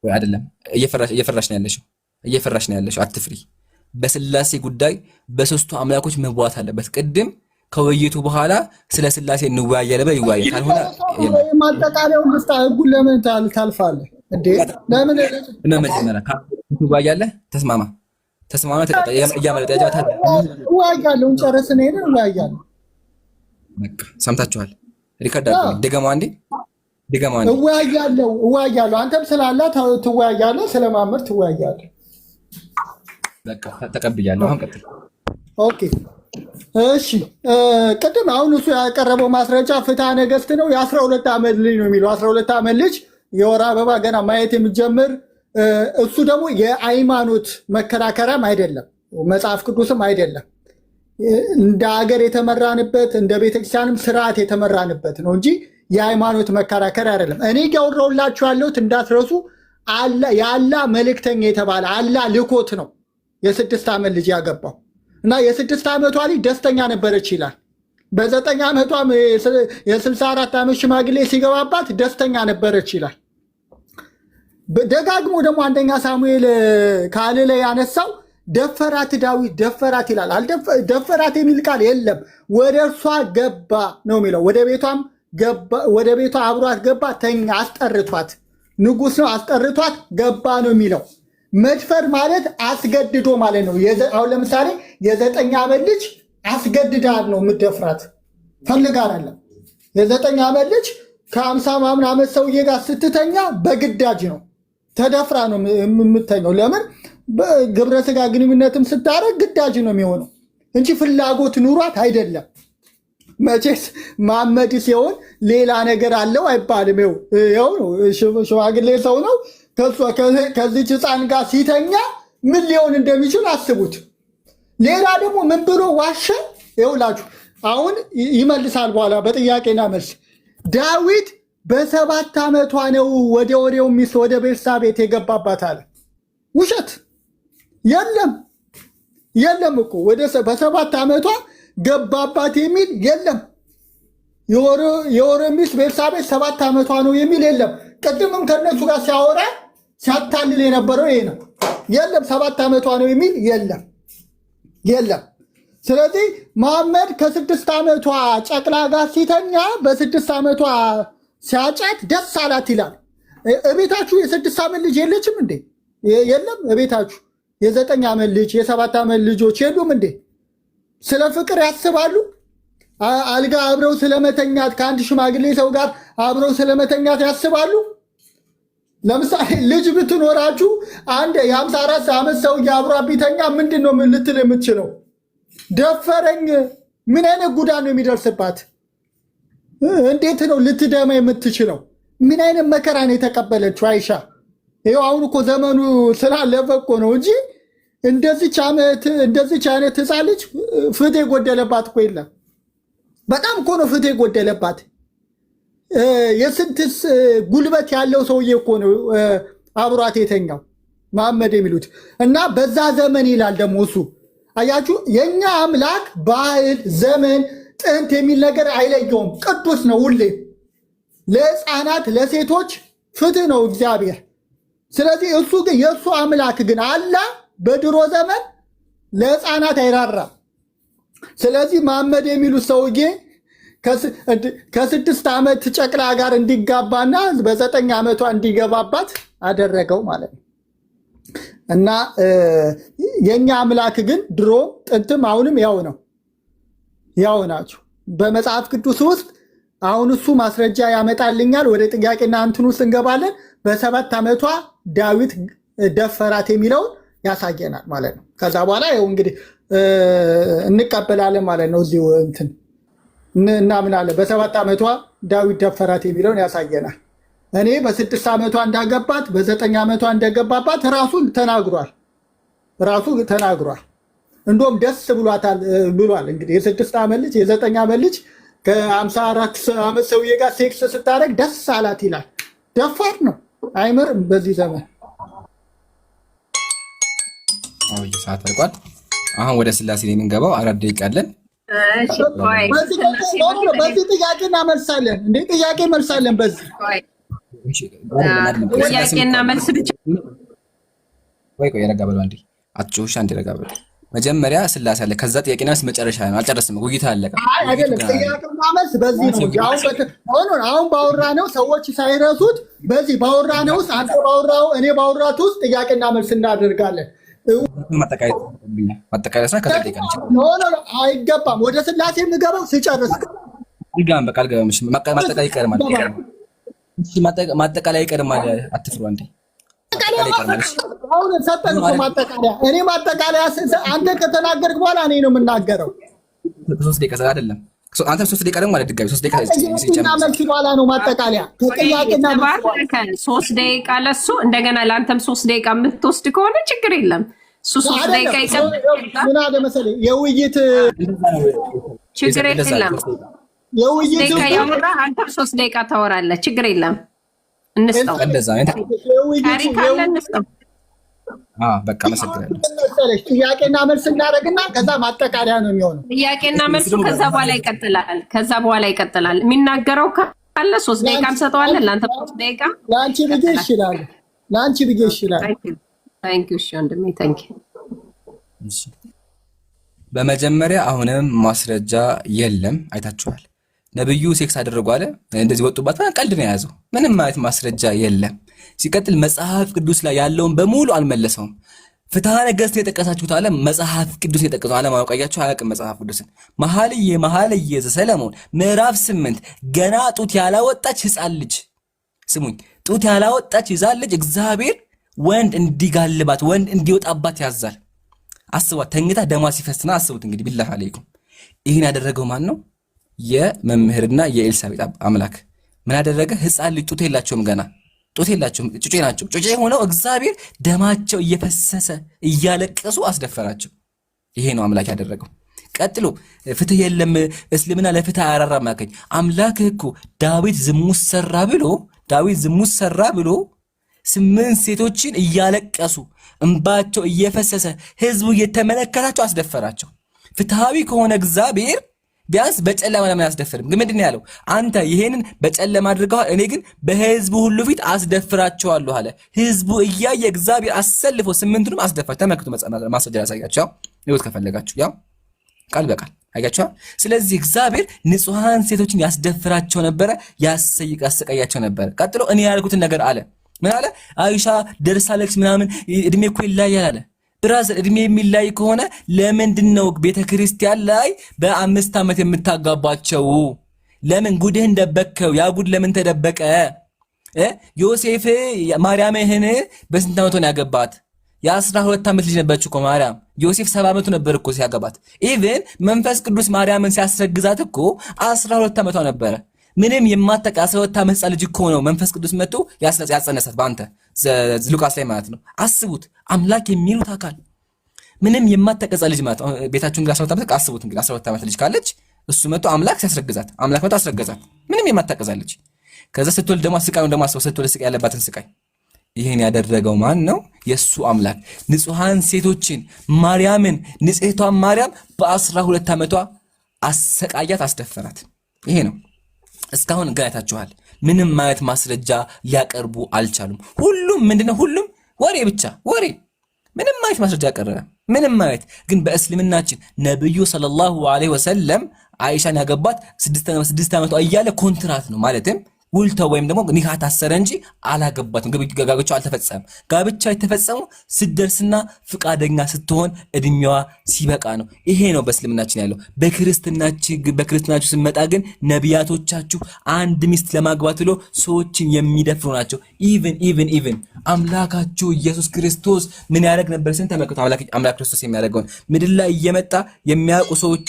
አይደለም። እየፈራሽ ነው ያለሽው። አትፍሪ። በስላሴ ጉዳይ በሶስቱ አምላኮች መዋት አለበት። ቅድም ከውይይቱ በኋላ ስለ ስላሴ እንወያያለን ብለህ ይወያይ። ካልሆነ ማጠቃለያውን ልስታ። ህጉን ለምን ታልፋለህ እንዴ? ለምን መጀመሪያ ትወያያለህ? ተስማማ እያመለጠ እወያያለሁ። እንጨርስን ሄደን እወያያለሁ። በቃ ሰምታችኋል። ሪከርድ አድርጉ። ድገማው አንዴ። እወያያለሁ። አንተም ስላለ ትወያያለህ፣ ስለማመር ትወያያለህ። በቃ ተቀብያለሁ። አሁን ቀጥል። ኦኬ እሺ። ቅድም አሁን እሱ ያቀረበው ማስረጃ ፍትሐ ነገሥት ነው። የ12 ዓመት ልጅ ነው የሚለው። 12 ዓመት ልጅ የወር አበባ ገና ማየት የሚጀምር እሱ ደግሞ የሃይማኖት መከራከሪያም አይደለም፣ መጽሐፍ ቅዱስም አይደለም። እንደ ሀገር የተመራንበት እንደ ቤተክርስቲያንም ስርዓት የተመራንበት ነው እንጂ የሃይማኖት መከራከሪያ አይደለም። እኔ ያወራሁላችሁ ያለሁት እንዳትረሱ የአላ መልእክተኛ የተባለ አላ ልኮት ነው የ6 ዓመት ልጅ ያገባው እና የ6 ዓመቷ ልጅ ደስተኛ ነበረች ይላል። በ9 ዓመቷም የ64 ዓመት ሽማግሌ ሲገባባት ደስተኛ ነበረች ይላል። ደጋግሞ ደግሞ አንደኛ ሳሙኤል ካልዕ ላይ ያነሳው ደፈራት ዳዊት ደፈራት ይላል። ደፈራት የሚል ቃል የለም። ወደ እርሷ ገባ ነው የሚለው። ወደ ቤቷ አብሯት ገባ፣ ተኛ፣ አስጠርቷት። ንጉሥ ነው አስጠርቷት ገባ ነው የሚለው። መድፈር ማለት አስገድዶ ማለት ነው። አሁን ለምሳሌ የ9 ዓመት ልጅ አስገድዳት ነው የምትደፍራት፣ ፈልጋ አይደለም። የ9 ዓመት ልጅ ከ50 ምናምን ዓመት ሰውዬ ጋር ስትተኛ በግዳጅ ነው፣ ተደፍራ ነው የምተኘው። ለምን ግብረ ስጋ ግንኙነትም ስታረግ ግዳጅ ነው የሚሆነው እንጂ ፍላጎት ኑሯት አይደለም። መቼስ መሐመድ ሲሆን ሌላ ነገር አለው አይባልም። ይኸው ነው ሽማግሌ ሰው ነው። ከዚች ህፃን ጋር ሲተኛ ምን ሊሆን እንደሚችል አስቡት። ሌላ ደግሞ ምን ብሎ ዋሸ? ይኸውላችሁ አሁን ይመልሳል በኋላ በጥያቄና መልስ። ዳዊት በ7 ዓመቷ ነው ወደ ኦሪዮ ሚስት ወደ ቤርሳቤት የገባባት አለ። ውሸት የለም እኮ በ7 ዓመቷ ገባባት የሚል የለም። የኦሪዮ ሚስት ቤርሳቤት 7 ዓመቷ ነው የሚል የለም። ቅድምም ከነሱ ጋር ሲያወራ ሲያታልል የነበረው ይሄ ነው። የለም 7 ዓመቷ ነው የሚል የለም። ስለዚህ መሐመድ ከ6 ዓመቷ ጨቅላ ጋር ሲተኛ በ6 ዓመቷ ሲያጫት ደስ አላት ይላል። እቤታችሁ የ6 ዓመት ልጅ የለችም እንዴ? የለም። እቤታችሁ የ9 ዓመት ልጅ የ7 ዓመት ልጆች የሉም እንዴ? ስለ ፍቅር ያስባሉ? አልጋ አብረው ስለመተኛት ከአንድ ሽማግሌ ሰው ጋር አብረው ስለመተኛት ያስባሉ? ለምሳሌ ልጅ ብትኖራችሁ አንድ የ54 ዓመት ሰው አብሮ ቢተኛ ምንድን ነው ልትል የምትችለው? ደፈረኝ። ምን አይነት ጉዳት ነው የሚደርስባት? እንዴት ነው ልትደማ የምትችለው? ምን አይነት መከራ ነው የተቀበለችው አይሻ? ይኸው አሁን እኮ ዘመኑ ስላለፈ እኮ ነው እንጂ እንደዚች አይነት ህፃን ልጅ ፍትህ የጎደለባት እኮ የለም። በጣም እኮ ነው ፍትህ የጎደለባት። የስንትስ ጉልበት ያለው ሰውዬ እኮ ነው አብሯት የተኛው መሐመድ የሚሉት እና በዛ ዘመን ይላል ደግሞ እሱ። አያችሁ የኛ አምላክ ባህል፣ ዘመን፣ ጥንት የሚል ነገር አይለየውም። ቅዱስ ነው ሁሌ። ለህፃናት ለሴቶች ፍትህ ነው እግዚአብሔር። ስለዚህ እሱ ግን የእሱ አምላክ ግን አላ በድሮ ዘመን ለህፃናት አይራራም። ስለዚህ መሐመድ የሚሉት ሰውዬ ከ6 ዓመት ጨቅላ ጋር እንዲጋባና በ9 ዓመቷ እንዲገባባት አደረገው ማለት ነው። እና የኛ አምላክ ግን ድሮ ጥንትም አሁንም ያው ናቸው። በመጽሐፍ ቅዱስ ውስጥ አሁን እሱ ማስረጃ ያመጣልኛል። ወደ ጥያቄና እንትን ውስጥ እንገባለን። በ7 ዓመቷ ዳዊት ደፈራት የሚለውን ያሳየናል ማለት ነው። ከዛ በኋላ ያው እንግዲህ እንቀበላለን ማለት ነው። እዚሁ እንትን እናምናለን። በ7 ዓመቷ ዳዊት ደፈራት የሚለውን ያሳየናል። እኔ በ6 ዓመቷ እንዳገባት በ9 ዓመቷ እንደገባባት ራሱ ተናግሯል። እንደውም ደስ ብሏታል ብሏል። እንግዲህ የ6 ዓመት ልጅ የ9 ዓመት ልጅ ከ54 ዓመት ሰውዬ ጋር ሴክስ ስታደርግ ደስ አላት ይላል። ደፋር ነው አይምርም በዚህ ዘመን። ሰዓት አልቋል። አሁን ወደ ስላሴ የምንገባው 4 ደቂቃ አለን። በዚህ ጥያቄ እናመልሳለን። እንዴ ጥያቄ መልሳለን። በዚህ ጥያቄና መልስ ብቻ። ቆይ ረጋ በሉ አንዴ፣ አትጮሽ። አንዴ ረጋ በሉ። መጀመሪያ ስላሴ አለ፣ ከዛ ጥያቄና መልስ መጨረሻ ነው። አልጨረስም፣ ውይይት አለቀ። አይደለም ጥያቄና መልስ በዚህ ነው። አሁን ባወራነው ሰዎች ሳይረሱት በዚህ ባወራነው ውስጥ አንተ ባወራው እኔ ባወራሁት ውስጥ ጥያቄና መልስ እናደርጋለን። አይገባም። ወደ ስላሴ የምገባው ሲጨርስ ማጠቃለያ ይቀርማል። አትፍሩ። አንዴ አሁን ሰጠን እኮ ማጠቃለያ። እኔ ማጠቃለያ አንተ ከተናገርክ በኋላ እኔ ነው የምናገረው። 3 ደቂቃ አይደለም አንተ 3 ደቂቃ ደግሞ ማለት ድጋሚ 3 ደቂቃ መልስ በኋላ ነው ማጠቃለያ። ከጥያቄና 3 ደቂቃ ለሱ እንደገና ለአንተም 3 ደቂቃ የምትወስድ ከሆነ ችግር የለም። 3 ደቂቃ ይቀጥላል። ምን አለ መሰለኝ የውይይት ችግር የለም። የውይይት ደቂቃ ያወራ አንተ 3 ደቂቃ ታወራለህ። ችግር የለም። እንስጠው። ታሪክ አለ እንስጠው። በቃ መሰግናለሁ። ጥያቄና መልስ እናደርግና ከዛ ማጠቃለያ ነው የሚሆነው። ጥያቄና መልሱ ከዛ በኋላ ይቀጥላል። የሚናገረው ካለ 3 ደቂቃ እንሰጠዋለን። ለአንተ 3 ደቂቃ ለአንቺ ብዬ ይችላል። ታንክ ዩ ወንድሜ፣ ታንክ ዩ። በመጀመሪያ አሁንም ማስረጃ የለም። አይታችኋል። ነብዩ ሴክስ አደረጉ አለ፣ እንደዚህ ወጡባት። ቀልድ ነው የያዘው። ምንም ማለት ማስረጃ የለም። ሲቀጥል መጽሐፍ ቅዱስ ላይ ያለውን በሙሉ አልመለሰውም። ፍትሐ ነገሥት የጠቀሳችሁት አለ መጽሐፍ ቅዱስ የጠቀሰው አለ ማውቃያችሁ አያውቅም መጽሐፍ ቅዱስን። መኃልየ ዘሰሎሞን ምዕራፍ 8 ገና ጡት ያላወጣች ሕፃን ልጅ ስሙኝ፣ ጡት ያላወጣች ሕፃን ልጅ እግዚአብሔር ወንድ እንዲጋልባት ወንድ እንዲወጣባት ያዛል። አስቧት፣ ተኝታ ደሟ ሲፈስና አስቡት እንግዲህ ቢላህ አለይኩም። ይህን ያደረገው ማን ነው? የመምህርና የኤልሳቤጥ አምላክ። ምን ያደረገ? ሕፃን ልጅ ጡት የላቸውም ገና ጡት የላቸውም፣ ጩጬ ናቸው። ጩጬ ሆነው እግዚአብሔር ደማቸው እየፈሰሰ እያለቀሱ አስደፈራቸው። ይሄ ነው አምላክ ያደረገው። ቀጥሎ ፍትህ የለም እስልምና ለፍትህ አያራራም ያከኝ አምላክ እኮ ዳዊት ዝሙት ሰራ ብሎ 8 ሴቶችን እያለቀሱ እንባቸው እየፈሰሰ ህዝቡ እየተመለከታቸው አስደፈራቸው። ፍትሃዊ ከሆነ እግዚአብሔር ቢያንስ በጨለማ ለምን አስደፍርም? ግን ምንድን ነው ያለው? አንተ ይሄንን በጨለማ አድርገዋል፣ እኔ ግን በህዝቡ ሁሉ ፊት አስደፍራቸዋለሁ አለ። ህዝቡ እያየ እግዚአብሔር አሰልፎ 8ቱንም አስደፋቸው። ተመልክቱ፣ ማስረጃ ያሳያችሁ። ይሁት ከፈለጋችሁ ያው ቃል በቃል አያችሁ። ስለዚህ እግዚአብሔር ንጹሃን ሴቶችን ያስደፍራቸው ነበረ፣ ያሰቃያቸው ነበረ። ቀጥሎ እኔ ያልኩትን ነገር አለ። ምን አለ? አይሻ ደርሳለች ምናምን እድሜ እኮ ይለያያል አለ። ብራዘር እድሜ የሚላይ ከሆነ ለምንድነው ቤተክርስቲያን ላይ በ5 ዓመት የምታጋባቸው? ለምን ጉድህን ደበከው? ያ ጉድ ለምን ተደበቀ? ዮሴፍ ማርያምህን በስንት ዓመቱ ነው ያገባት? የ12 ዓመት ልጅ ነበረች እኮ ማርያም። ዮሴፍ 70 ዓመቱ ነበር እኮ ሲያገባት። ኢቭን መንፈስ ቅዱስ ማርያምን ሲያስረግዛት እኮ 12 ዓመቷ ነበረ። ምንም የማታውቅ 12 ዓመት ሕፃን ልጅ እኮ ነው መንፈስ ቅዱስ መጥቶ ያጸነሳት በአንተ ሉቃስ ላይ ማለት ነው። አስቡት፣ አምላክ የሚሉት አካል ምንም የማታውቅ ሕፃን ልጅ ማለት ቤታችሁ እንግዲህ 12 ዓመት አስቡት። እንግዲህ 12 ዓመት ልጅ ካለች እሱ መጥቶ አምላክ ሲያስረግዛት አምላክ መጥቶ አስረገዛት። ምንም የማታውቅ ሕፃን ልጅ። ከዛ ስትወልድ ደግሞ ስቃዩን ደግሞ አስበው፣ ስትወልድ ስቃይ ያለባትን ስቃይ። ይሄን ያደረገው ማን ነው? የሱ አምላክ። ንጹሃን ሴቶችን ማርያምን፣ ንጽሕቷን ማርያም በ12 ዓመቷ አሰቃያት፣ አስደፈራት። ይሄ ነው። እስካሁን ጋያታችኋል። ምንም ማለት ማስረጃ ሊያቀርቡ አልቻሉም። ሁሉም ምንድነው? ሁሉም ወሬ ብቻ ወሬ። ምንም ማለት ማስረጃ ያቀረበ ምንም ማለት ግን በእስልምናችን ነብዩ ሰለላሁ ዐለይሂ ወሰለም አይሻን ያገባት 6 ዓመቷ እያለ ኮንትራት ነው ማለትም ውልተው ወይም ደግሞ ኒካህ ታሰረ እንጂ አላገባትም። ጋብቻው አልተፈጸመም። ጋብቻ የተፈጸመው ስትደርስና ፍቃደኛ ስትሆን እድሜዋ ሲበቃ ነው። ይሄ ነው በእስልምናችን ያለው። በክርስትናችሁ ስንመጣ ግን ነቢያቶቻችሁ አንድ ሚስት ለማግባት ብሎ ሰዎችን የሚደፍሩ ናቸው። ኢቭን አምላካችሁ ኢየሱስ ክርስቶስ ምን ያደርግ ነበር? ስንት ተመልከቱ። አምላክ ክርስቶስ የሚያደርገውን ምድር ላይ እየመጣ የሚያውቁ ሰዎች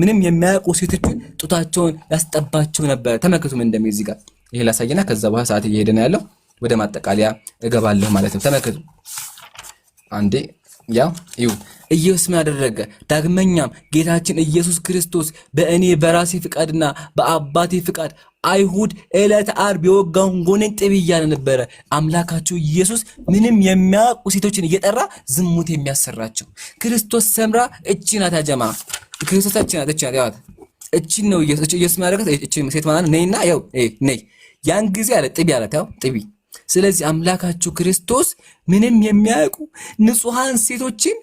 ምንም የሚያውቁ ሴቶችን ጡታቸውን ያስጠባቸው ነበር። ተመልከቱ ምን እዚህ ጋር ይሄ ላሳየና ከዛ በኋላ ሰዓት እየሄደ ነው ያለው። ወደ ማጠቃለያ እገባለሁ ማለት ነው። ተመልከቱ አንዴ ያው ኢየሱስ ምን አደረገ? ዳግመኛም ጌታችን ኢየሱስ ክርስቶስ በእኔ በራሴ ፍቃድና በአባቴ ፍቃድ አይሁድ ዕለተ ዓርብ የወጋውን ጎኔን ጥብ እያለ ነበረ። አምላካችሁ ኢየሱስ ምንም የሚያውቁ ሴቶችን እየጠራ ዝሙት የሚያሰራቸው ክርስቶስ ሰምራ እቺ ናት። ያጀማ ክርስቶስ እቺ ናት። እቺን ነው ኢየሱስ ማድረጋት። እቺ ሴት ማለት ነይና ያው ነይ ያን ጊዜ አለ ጥቢ አለ ታው ጥቢ። ስለዚህ አምላካችሁ ክርስቶስ ምንም የሚያውቁ ንጹሃን ሴቶችን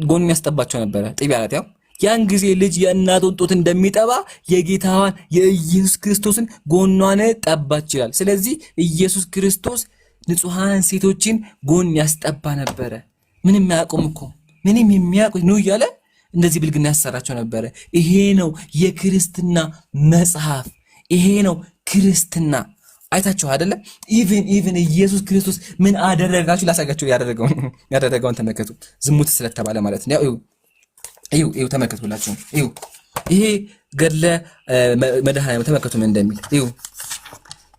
ጎን ያስጠባቸው ነበረ። ጥቢ አለ ታው ያን ጊዜ ልጅ የእናቱን ጡት እንደሚጠባ የጌታዋን የኢየሱስ ክርስቶስን ጎኗን ጠባች ይላል። ስለዚህ ኢየሱስ ክርስቶስ ንጹሃን ሴቶችን ጎን ያስጠባ ነበረ። ምንም ያውቁም እኮ ምንም የሚያውቁ ነው እያለ እንደዚህ ብልግና ያሰራቸው ነበረ። ይሄ ነው የክርስትና መጽሐፍ። ይሄ ነው ክርስትና። አይታችሁ አይደለ? ኢቭን ኢየሱስ ክርስቶስ ምን አደረጋችሁ? ላሳጋችሁ ያደረገውን ተመልከቱ። ዝሙት ስለተባለ ማለት ነው። ይኸው ተመልከቱላችሁ። ይሄ ገድለ መድኃኔዓለም ተመልከቱ ምን እንደሚል።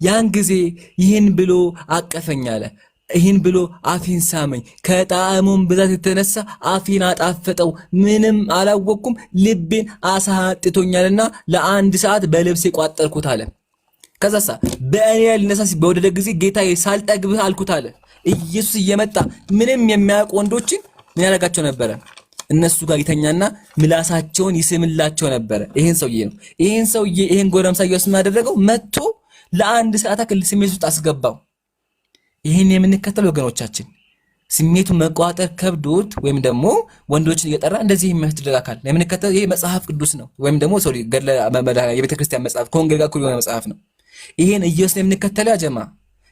ያን ጊዜ ይህን ብሎ አቀፈኝ አለ። ይህን ብሎ አፌን ሳመኝ፣ ከጣዕሙም ብዛት የተነሳ አፌን አጣፈጠው። ምንም አላወቅኩም፣ ልቤን አሳጥቶኛልና ለ1 ሰዓት በልብሴ ቋጠርኩት አለ። ከዛሳ በእኔ ላይ ሊነሳ በወደደ ጊዜ ጌታዬ ሳልጠግብህ አልኩት አለ። ኢየሱስ እየመጣ ምንም የሚያውቁ ወንዶችን ምን ያደርጋቸው ነበረ? እነሱ ጋር ይተኛና ምላሳቸውን ይስምላቸው ነበረ። ይሄን ጎረምሳ ኢየሱስ ያደረገው መጥቶ ለ1 ሰዓት አክል ስሜት ውስጥ አስገባው። ይሄን የምንከተል ወገኖቻችን ስሜቱን መቋጠር ከብዶት ወይም ደግሞ ወንዶችን እየጠራ እንደዚህ የሚያስደርግ አካል የምንከተል ይሄ መጽሐፍ ቅዱስ ነው ወይም ደግሞ የቤተክርስቲያን መጽሐፍ ከወንጌል ጋር እኩል የሆነ መጽሐፍ ነው። ይሄን ኢየሱስ የምንከተለው ያጀማ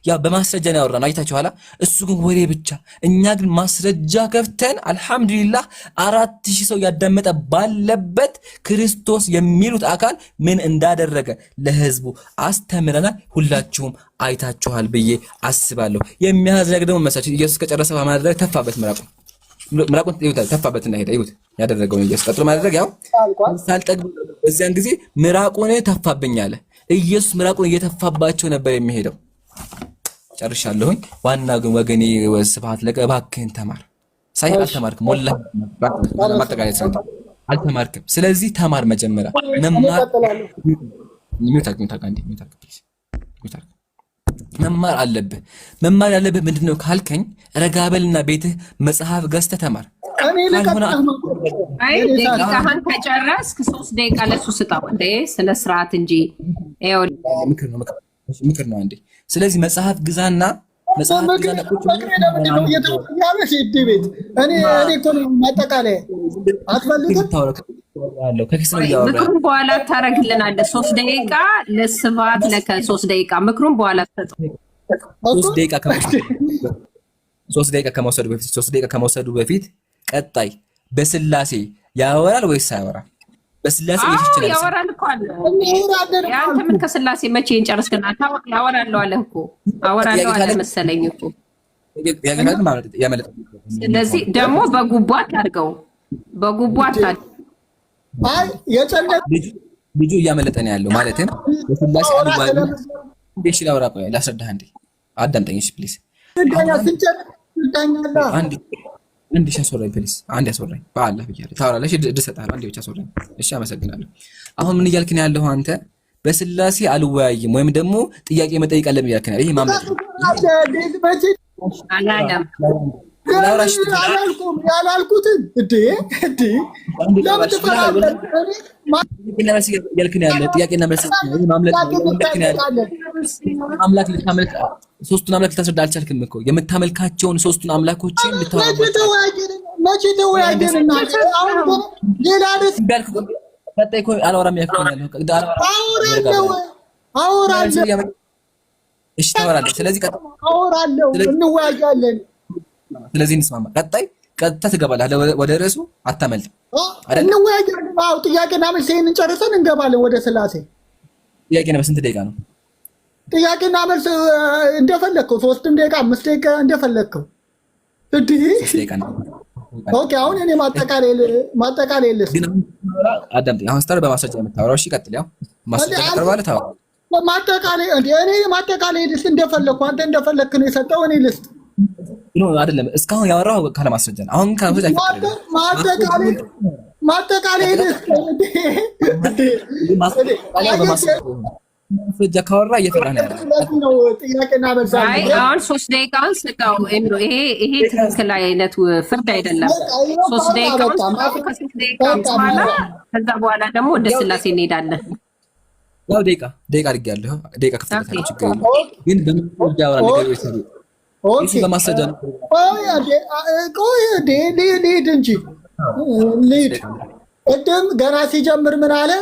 ያ በማስረጃ ነው ያወራነው። አይታችሁ ኋላ እሱ ግን ወሬ ብቻ። እኛ ግን ማስረጃ ከፍተን አልሐምዱሊላህ 4000 ሰው ያዳመጠ ባለበት ክርስቶስ የሚሉት አካል ምን እንዳደረገ ለህዝቡ አስተምረናል። ሁላችሁም አይታችኋል ብዬ አስባለሁ። የሚያዝነግ ደግሞ መሳችሁ ኢየሱስ ከጨረሰ በማድረግ ተፋበት ምራቁን ይውጣ ተፋበትና ሄደ ይውት ያደረገው ኢየሱስ ቀጥሎ ማድረግ ያው ሳልጠግብ በዚያን ጊዜ ምራቁን ተፋብኝ አለ። ኢየሱስ ምራቁን እየተፋባቸው ነበር የሚሄደው። ጨርሻለሁኝ። ዋና ግን ወገኔ ስብሐት ለቀ እባክህን ተማር። ሳይ አልተማርክም፣ ወላሂ ማጠቃለያ ሰው አልተማርክም። ስለዚህ ተማር። መጀመሪያ መማር አለብህ። መማር ያለብህ ምንድነው ካልከኝ ረጋበልና ቤትህ መጽሐፍ ገዝተህ ተማር። አይ ደቂቃህን ከጨረስክ 3 ደቂቃ ለሱ ስጣው እንዴ፣ ስለ ስርዓት እንጂ ምክር ነው አንዴ። ስለዚህ መጽሐፍ ግዛና ቁጭ ምክሩን በኋላ ታረግልናለህ። 3 ደቂቃ ለስብሐት ለከ 3 ደቂቃ ምክሩን በኋላ ተሰጠው። 3 ደቂቃ ከመውሰዱ በፊት ቀጣይ በስላሴ ያወራል ወይስ አያወራም? በስላሴ ያወራል እኮ አለ። ያንተ ምን ከስላሴ መቼ እንጨርስከና ያወራል አለ እኮ አወራለሁ አለ መሰለኝ እኮ። ስለዚህ ደግሞ በጉቦ አታድርገው፣ በጉቦ አታድርገው። አይ የጨነቀ ልጁ እያመለጠ ነው ያለው ማለት ነው። በስላሴ አልባሉ እንዴሽ ላውራ ቆይ ላስረዳህ እንዴ፣ አዳምጠኝ እሺ ፕሊዝ። አንድ ሻሶራይ ፕሊዝ፣ አንድ ያሶራይ በአላህ ብያለሁ። ታወራለሽ እድሰጣለሁ። አንድ ብቻ አሶራይ። እሺ አመሰግናለሁ። አሁን ምን እያልክ ነው ያለው አንተ? በስላሴ አልወያይም ወይም ደግሞ ጥያቄ መጠየቅ አለብኝ እያልክ ነው። ይሄ ማምለጥ ነው። አላለም ያላልኩትን እንዴ ለምን ትፈራለህ? ጥያቄና መልስ ማምለጥ ነው። አምላክ ልታመልክ ሶስቱን አምላክ ልታስረዳ አልቻልክም እኮ። የምታመልካቸውን ሶስቱን አምላኮችን መቼ ተወያየንና አሁን ሌላ ደስ ቀጣይ እኮ አላወራም ያልኩኝ አወራለሁ። እሺ ታወራለህ። ስለዚህ አወራለሁ፣ እንወያያለን። ስለዚህ እንስማማ። ቀጥታ ትገባለህ ወደ ርዕሱ፣ አታመልጥም። እንወያያለን። አዎ ጥያቄና መልስ ይሄንን ጨርሰን እንገባለን ወደ ስላሴ። ጥያቄና መልስ ስንት ደቂቃ ነው? ጥያቄና መልስ እንደፈለግከው 3 ደቂቃ 5 ደቂቃ እንደፈለግከው። ኦኬ አሁን እኔ ማጠቃለያ ልስ ግን አዳምጥ። አሁን ስታር በማስረጃ የምታወራው እሺ፣ ቀጥል። ያው ማስረጃ ተቀርባለ ታው ማጠቃለያ እንዴ እኔ ማጠቃለያ ልስ እንደፈለግኩ አንተ እንደፈለግክ ነው የሰጠው። እኔ ልስ ነው አይደለም። እስካሁን ያወራው ካለ ማስረጃ ነው። አሁን ካለ ማጠቃለያ ልስ ማስረጃ ካወራ እየፈራህ ነው ያለው። ጥያቄና መልስ አሁን 3 ደቂቃውን ስጠው ኤምሮ። ይሄ ትክክል አይነት ፍርድ አይደለም። 3 ደቂቃውን ከ3 ደቂቃ በኋላ ከዛ በኋላ ደግሞ ወደ ስላሴ እንሄዳለን። ያው ደቂቃ አድርጌያለሁ። ደቂቃ ከፍተኛ ችግር የለም። ግን በማስረጃ ያወራ ነገር ይሰሩ እሱ በማስረጃ ነው። ቆይ ልሂድ እንጂ ልሂድ። ቅድም ገና ሲጀምር ምን አለ?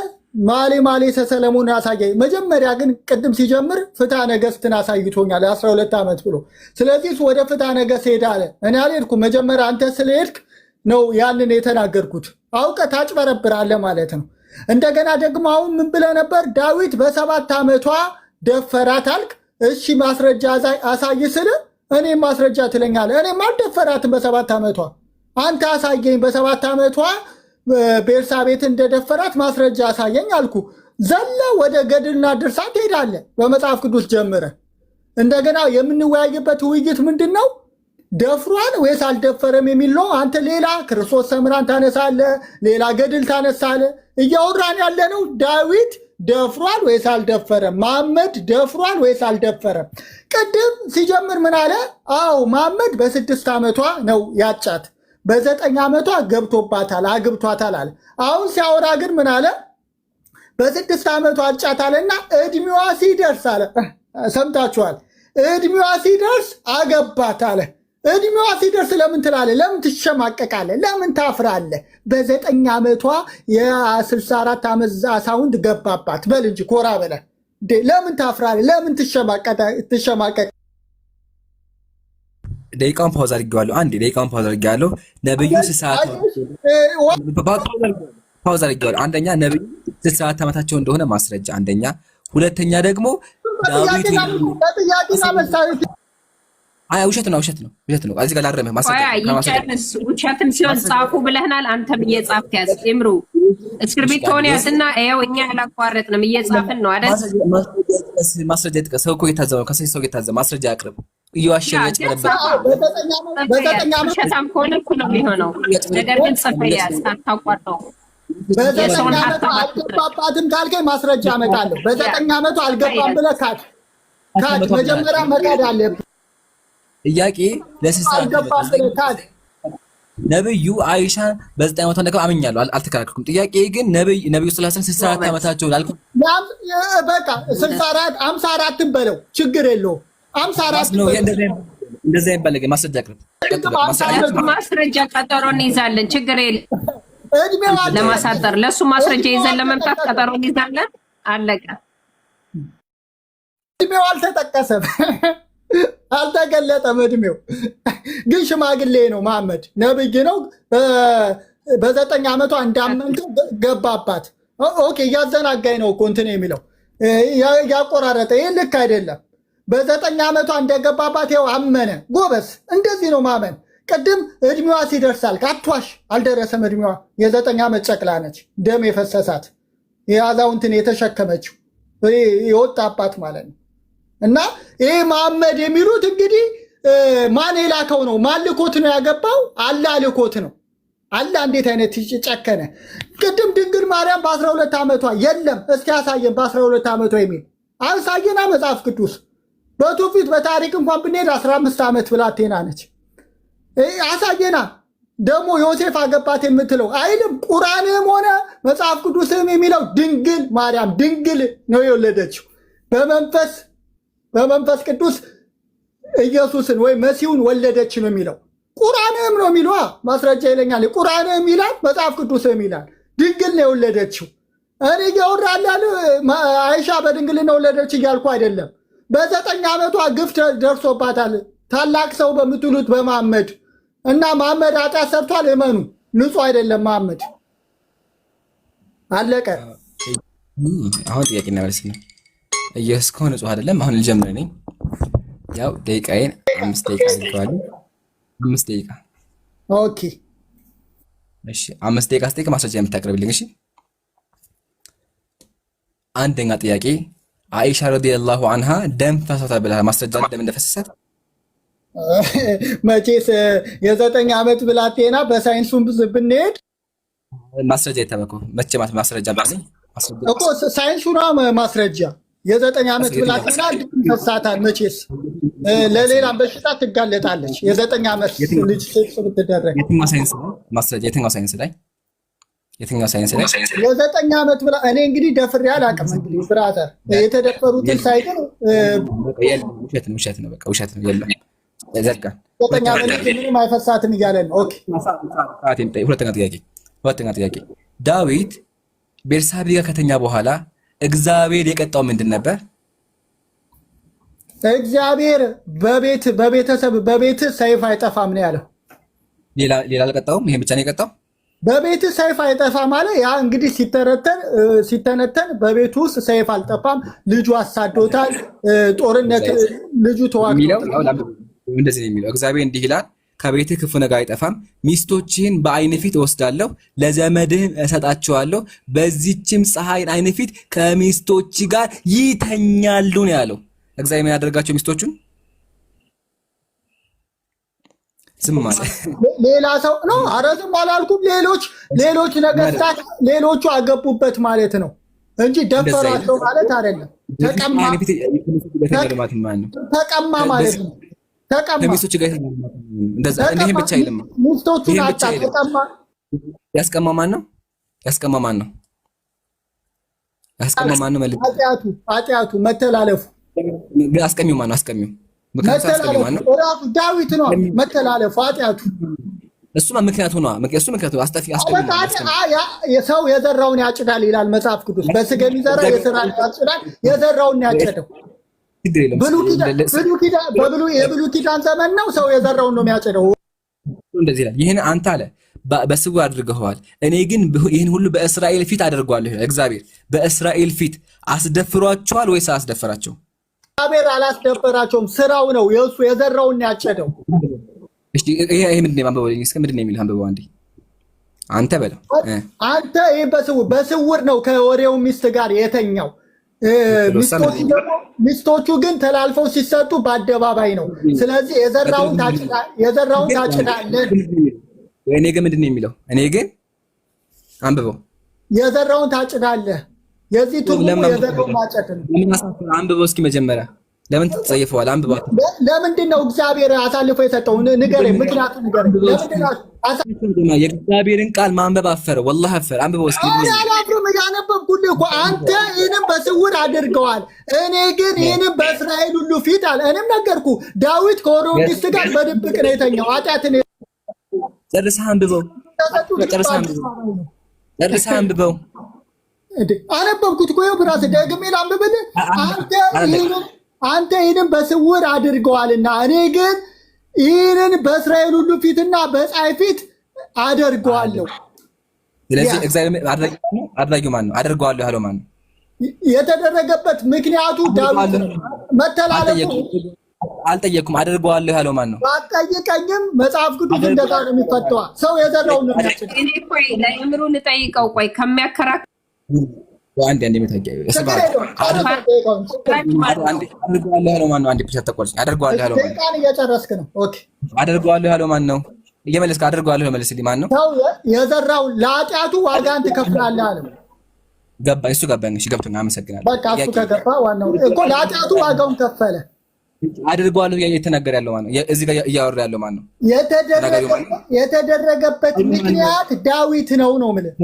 ማሌ ሰለሞን አሳየኝ። መጀመሪያ ግን ቅድም ሲጀምር ፍትሐ ነገሥትን አሳይቶኛል 12 ዓመት ብሎ። ስለዚህ ወደ ፍትሐ ነገሥት ሄዳ አለ። እኔ አልሄድኩም። መጀመሪያ አንተ ስለሄድክ ነው ያንን የተናገርኩት። አውቀህ ታጭበረብራለህ ማለት ነው። እንደገና ደግሞ አሁን ምን ብለህ ነበር? ዳዊት በ7 ዓመቷ ደፈራት አልክ። እሺ ማስረጃ አሳይ ስል እኔ ማስረጃ ትለኛለህ። እኔም አልደፈራትም በ7 ዓመቷ። አንተ አሳየኝ በ7 ዓመቷ ቤርሳቤት እንደደፈራት ማስረጃ አሳየኝ አልኩ። ዘለ ወደ ገድልና ድርሳት ትሄዳለህ። በመጽሐፍ ቅዱስ ጀምረ እንደገና የምንወያይበት ውይይት ምንድን ነው? ደፍሯል ወይስ አልደፈረም የሚል ነው። አንተ ሌላ ክርስቶስ ሰምራን ታነሳለህ፣ ሌላ ገድል ታነሳለህ። እያወራን ያለ ነው ዳዊት ደፍሯል ወይስ አልደፈረም? መሐመድ ደፍሯል ወይስ አልደፈረም? ቅድም ሲጀምር ምን አለ? አዎ መሐመድ በ6 ዓመቷ ነው ያጫት፣ በ9 ዓመቷ ገብቶባታል አግብቷታል አለ። አሁን ሲያወራ ግን ምን አለ? በ6 ዓመቷ አጫታልና እድሜዋ ሲደርስ አለ። ሰምታችኋል? እድሜዋ ሲደርስ አገባት አለ። እድሜዋ ሲደርስ ለምን ትላለህ? ለምን ትሸማቀቃለህ? ለምን ታፍራለህ? በ9 ዓመቷ የ64 ዓመት አዛውንት ገባባት በል እንጂ ኮራ በለ። ለምን ታፍራለህ? ለምን ትሸማቀቅ ደቂቃውን ፓውዝ አድርጌዋለሁ። አንዴ ደቂቃውን ፓውዝ አድርጌዋለሁ። ነብዩ ፓውዝ አድርጌዋለሁ። አንደኛ ነብዩ 60 ዓመታቸው እንደሆነ ማስረጃ አንደኛ፣ ሁለተኛ ደግሞ ዳዊት ውሸት ነው። እዚህ ጋር ላረመህ ማስረጃ ውሸትም ሲሆን ጻፉ ብለህናል። አንተም እየጻፍክ ያዝ። እምሩ እስክርቢቶን ያዝና ይኸው እኛ ያላቋረጥንም እየጻፍን ነው አይደል? ማስረጃ ይጥቀስ። ሰው እኮ እየታዘበ ነው። ከሰው እየታዘበ ማስረጃ አቅርብ። እየዋሸ ውሸታም ከሆነ እኮ ነው የሚሆነው። ነገር ግን ጽፈህ ያዝ፣ አታቋርጠው። አልገባባትም ካልከኝ ማስረጃ አመጣለሁ። በ9 ዓመቱ አልገባም ብለህ ካድ መጀመሪያ መካድ አለብህ። ጥያቄ ነብዩ አይሻን በ9 ዓመቷ እንደገባ አምኛለሁ፣ አልተከራከርኩም። ጥያቄ ግን ነብዩ ሰለላሁ ዐለይሂ ወሰለም 64 ዓመታቸው ላልኩ በቃ 64 54 በለው ችግር የለውም። 54 ነው እንደዛ ይባላል። ማስረጃ አቅርብ። ማስረጃ ቀጠሮ እንይዛለን፣ ችግር የለም። ለማሳጠር ለሱ ማስረጃ ይዘን ለመምጣት ቀጠሮ እንይዛለን። አለቀ። እድሜው አልተጠቀሰም፣ አልተገለጠም። እድሜው ግን ሽማግሌ ነው። መሐመድ ነብይ ነው። በ9 ዓመቷ እንዳመንከው ገባባት። ኦኬ እያዘናጋኝ ነው እኮ እንትን የሚለው ያቆራረጠ። ይህ ልክ አይደለም። በ9 ዓመቷ እንደገባባት ይኸው አመነ። ጎበዝ፣ እንደዚህ ነው ማመን። ቅድም እድሜዋ ሲደርሳል አትዋሽ፣ አልደረሰም እድሜዋ። የ9 ዓመት ጨቅላ ነች፣ ደም የፈሰሳት የአዛውንትን የተሸከመችው የወጣባት ማለት ነው። እና ይሄ መሐመድ የሚሉት እንግዲህ ማን የላከው ነው? ማን ልኮት ነው ያገባው? አላህ ልኮት ነው። አላህ እንዴት አይነት ጨከነ! ቅድም ድንግል ማርያም በ12 ዓመቷ የለም። እስኪ ያሳየን በ12 ዓመቷ የሚል አሳየና መጽሐፍ ቅዱስ። በትውፊት በታሪክ እንኳን ብንሄድ 15 ዓመት ብላቴና ነች። አሳየና ደግሞ ዮሴፍ አገባት የምትለው አይልም። ቁርአንም ሆነ መጽሐፍ ቅዱስም የሚለው ድንግል ማርያም ድንግል ነው የወለደችው በመንፈስ ቅዱስ ኢየሱስን ወይ መሲሁን ወለደች ነው የሚለው። ቁርአንም ነው የሚለው። ማስረጃ ይለኛል። ቁርአንም ይላል፣ መጽሐፍ ቅዱስም ይላል። ድንግል ነው የወለደችው። እኔ እያወራለሁ አይሻ በድንግልና ወለደች እያልኩ አይደለም። በ9 ዓመቷ ግፍ ደርሶባታል። ታላቅ ሰው በምትሉት በመሐመድ እና መሐመድ ኃጢአት ሰርቷል። እመኑ፣ ንጹህ አይደለም መሐመድ። አለቀ። አሁን ጥያቄ እና መልስ ነው። ኢየሱስ ከሆነ ንጹህ አይደለም። አሁን ልጀምር ነኝ። ያው ደቂቃዬን 5 ደቂቃ አድርገዋለሁ። 5 ደቂቃ ኦኬ። እሺ 5 ደቂቃ ስጠይቅ ማስረጃ የምታቀርብልኝ። እሺ አንደኛ ጥያቄ አይሻ ረዲየላሁ ዐንሃ ደም ፈሰሳት ብለህ ማስረጃ ደም እንደፈሰሳት መቼስ የ9 ዓመት ብላቴና በሳይንሱም ብንሄድ ማስረጃ የተበከው መቼ ማስረጃ ባለኝ እኮ ሳይንሱ ነው ማስረጃ። የ9 ዓመት ብላቴና ደም ፈሳታል። መቼስ ለሌላም በሽታ ትጋለጣለች። የ9 ዓመት ልጅ ብትደረግ የትኛው ሳይንስ ላይ ማስረጃ? የትኛው ሳይንስ ላይ የ9 ዓመት ብላ እኔ እንግዲህ ደፍሬ አላውቅም። እንግዲህ ብራዘር የተደፈሩትን ሳይቀር ውሸት ነው። በቃ ውሸት ነው። የለም ዘጋ። 9 ዓመት ምንም አይፈሳትም እያለን ነው። ኦኬ ሁለተኛ ጥያቄ ዳዊት ቤርሳቤ ጋር ከተኛ በኋላ እግዚአብሔር የቀጣው ምንድን ነበር? እግዚአብሔር በቤተሰብ በቤት ሰይፍ አይጠፋም ነው ያለው። ሌላ አልቀጣውም። ይሄን ብቻ ነው የቀጣው። በቤት ሰይፍ አይጠፋም አለ። ያ እንግዲህ ሲተነተን በቤቱ ውስጥ ሰይፍ አልጠፋም። ልጁ አሳዶታል። ጦርነት ልጁ ተዋግቷል። እንደዚህ ነው የሚለው። እግዚአብሔር እንዲህ ይላል፣ ከቤትህ ክፉ ነገር አይጠፋም፣ ሚስቶችህን በዓይን ፊት እወስዳለሁ፣ ለዘመድህም እሰጣቸዋለሁ፣ በዚህችም ፀሐይን ዓይን ፊት ከሚስቶች ጋር ይተኛሉ ነው ያለው። እግዚአብሔር ምን ያደርጋቸው ሚስቶቹን? ዝም ማለት ሌላ ሰው ነው። ኧረ ዝም አላልኩም። ሌሎች ነገስታት ሌሎቹ አገቡበት ማለት ነው እንጂ ደፈሯቸው ማለት አይደለም። ተቀማ ማለት ነው። ከሚስቶች ጋር እንደዛ ይሄን ብቻ አይደለም። ሚስቶቹን አጣ ተቀማ። ያስቀማ ማን ነው? ያስቀማ ማን ነው? ማለት ኃጢአቱ መተላለፉ አስቀሚው ማን ነው? አስቀሚው ራሱ ዳዊት ነው። መተላለፉ ኃጢአቱ እሱማ ምክንያቱ ነው። አስጠፊ ሰው የዘራውን ያጭዳል ይላል መጽሐፍ ቅዱስ። በስጋ የሚዘራ የስራን ያጭዳል። የዘራውን ያጨደው የብሉይ ኪዳን ዘመን ነው። ሰው የዘራውን ነው የሚያጭደው። እንደዚህ ይላል። ይህን አንተ አለ በስውር አድርገዋል፣ እኔ ግን ይህን ሁሉ በእስራኤል ፊት አደርገዋለሁ። እግዚአብሔር በእስራኤል ፊት አስደፍሯቸዋል ወይስ አስደፈራቸው? እግዚአብሔር አላስደፈራቸውም። ስራው ነው የእሱ የዘራውን ያጨደው። እሺ ይሄ ምንድነው? አንበበው እስከ ምንድነው የሚል አንበበው አንዴ አንተ በለው። አንተ ይሄ በስውር ነው ከወሬው ሚስት ጋር የተኛው። ሚስቶቹ ግን ተላልፈው ሲሰጡ በአደባባይ ነው። ስለዚህ የዘራውን ታጭዳለህ። እኔ ግን ምንድን ነው የሚለው? እኔ ግን አንብበው የዘራውን ታጭዳለህ። የዚህ ትርጉሙ የዘራውን ማጨድ ነው። አንብበው እስኪ መጀመሪያ ለምን ትጸየፈዋል? አንብባት። ለምንድን ነው እግዚአብሔር አሳልፎ የሰጠው? ንገረኝ፣ ምክንያቱም ንገረኝ። ለምንድን ነው የእግዚአብሔርን ቃል ማንበብ አፈረ? ወላሂ አፈረ። አንብበው እስኪ። አላፍርም፣ ያነበብኩልህ እኮ። አንተ ይህንም በስውር አድርገዋል፣ እኔ ግን ይህንም በእስራኤል ሁሉ ፊት አለ። እኔም ነገርኩ። ዳዊት ከወሮ ሚስት ጋር በድብቅ ነው የተኛው። ኃጢአትን ጨርሰህ አንብበው። ጨርሰህ አንብበው። አነበብኩት እኮ። ብራስ ደግሜ ላንብብልህ። አንተ ይህንን በስውር አድርገዋልና እኔ ግን ይህንን በእስራኤል ሁሉ ፊትና በፀሐይ ፊት አደርገዋለሁ። ስለዚህ እግዚአብሔር አድራጊው ማን ነው? አደርገዋለሁ ያለው ማን ነው? የተደረገበት ምክንያቱ ዳዊት ነው። መተላለፉ አልጠየኩም። አደርገዋለሁ ያለው ማን ነው? አልጠየቀኝም። መጽሐፍ ቅዱስ እንደዛ ነው የሚፈተዋ። ሰው የዘራውን ነው የሚያጭድ። እኔ ቆይ ለእምሩ ልጠይቀው። ቆይ ከሚያከራክር አንዴ መታገያ አደርገዋለሁ ያለው ማን ነው? አንዴ ብቻ ተቆርጭ። አደርገዋለሁ ያለው ማን ነው? እየጨረስክ ነው። ኦኬ። አደርገዋለሁ ያለው ማን ነው? እየመለስክ አደርገዋለሁ መልስልኝ። ማን ነው? ሰው የዘራው ለኃጢአቱ ዋጋን ትከፍላለህ አለ። ገባኝ። እሱ ገባኝ። እሺ ገብቶኛል። አመሰግናለሁ። በቃ እሱ ከገባ ዋናው እኮ ለኃጢአቱ ዋጋውን ከፈለ። አደርገዋለሁ እየተናገረ ያለው ማን ነው? እዚህ ጋር እያወራ ያለው ማን ነው? የተደረገበት ምክንያት ዳዊት ነው የምልህ።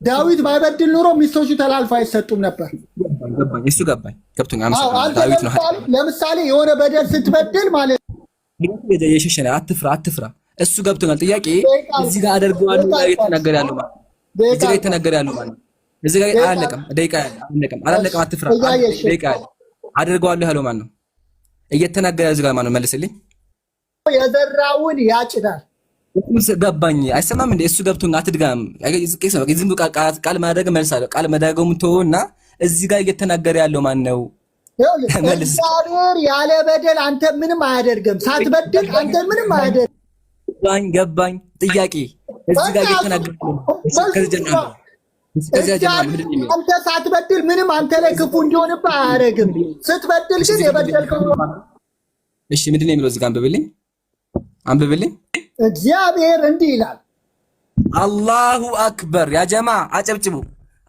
ዳዊት ባይበድል ኑሮ ሚስቶቹ ተላልፈው አይሰጡም ነበር። እሱ ገባኝ። ገብቶኛል። አመሰግናለሁ። ዳዊት ነው። ለምሳሌ የሆነ በደል ስትበድል ማለት የሸሸነ አትፍራ። እሱ ገብቶኛል። ጥያቄ እዚህ ጋር አደርገዋለሁ እየተናገረ ያለው ማን ነው? እዚህ ጋር እየተናገረ ያለው ማን ነው? እዚህ ጋር አላለቀም። ደቂቃ አላለቀም። አትፍራ። ደቂቃ አደርገዋለሁ ያለው ማን ነው? እየተናገረ እዚህ ጋር ማን ነው? መልስልኝ። የዘራውን ያጭዳል። ገባኝ። አይሰማም እንዴ? እሱ ገብቶኛል። አትድጋም። ዝም ቃል ማድረግ መልሳለሁ። ቃል መዳገሙን ተወውና እዚህ ጋር እየተናገረ ያለው ማን ነው? እግዚአብሔር ያለ በደል አንተ ምንም አያደርግም። ሳትበድል አንተ ምንም አያደርግም። ገባኝ። ጥያቄ እዚህ ጋር እየተናገረ አንተ ሳትበድል ምንም አንተ ላይ ክፉ እንዲሆንብህ አያደርግም። ስትበድል ግን የበደልከው። እሺ ምንድን ነው የሚለው? እዚህ ጋር አንብብልኝ። እግዚአብሔር እንዲህ ይላል። አላሁ አክበር። ያ ጀማ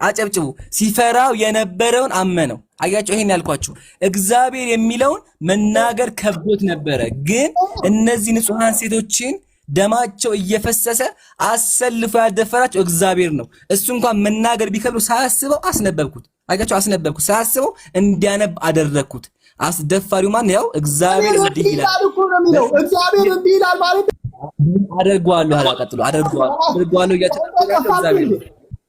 አጨብጭቡ። ሲፈራው የነበረውን አመነው። አያቸው። ይሄን ያልኳችሁ እግዚአብሔር የሚለውን መናገር ከብዶት ነበረ፣ ግን እነዚህ ንጹሃን ሴቶችን ደማቸው እየፈሰሰ አሰልፎ ያደፈራቸው እግዚአብሔር ነው። እሱ እንኳን መናገር ቢከብዱ ሳያስበው አስነበብኩት። አያቸው። አስነበብኩት፣ ሳያስበው እንዲያነብ አደረግኩት። አስደፋሪው ማን? ያው እግዚአብሔር እንዲህ ይላል እኮ ነው የሚለው። እግዚአብሔር እንዲህ ይላል ማለት አደርገዋለሁ። ቀጥሎ አደርገዋለሁ እየተናገረ እግዚአብሔር ነው።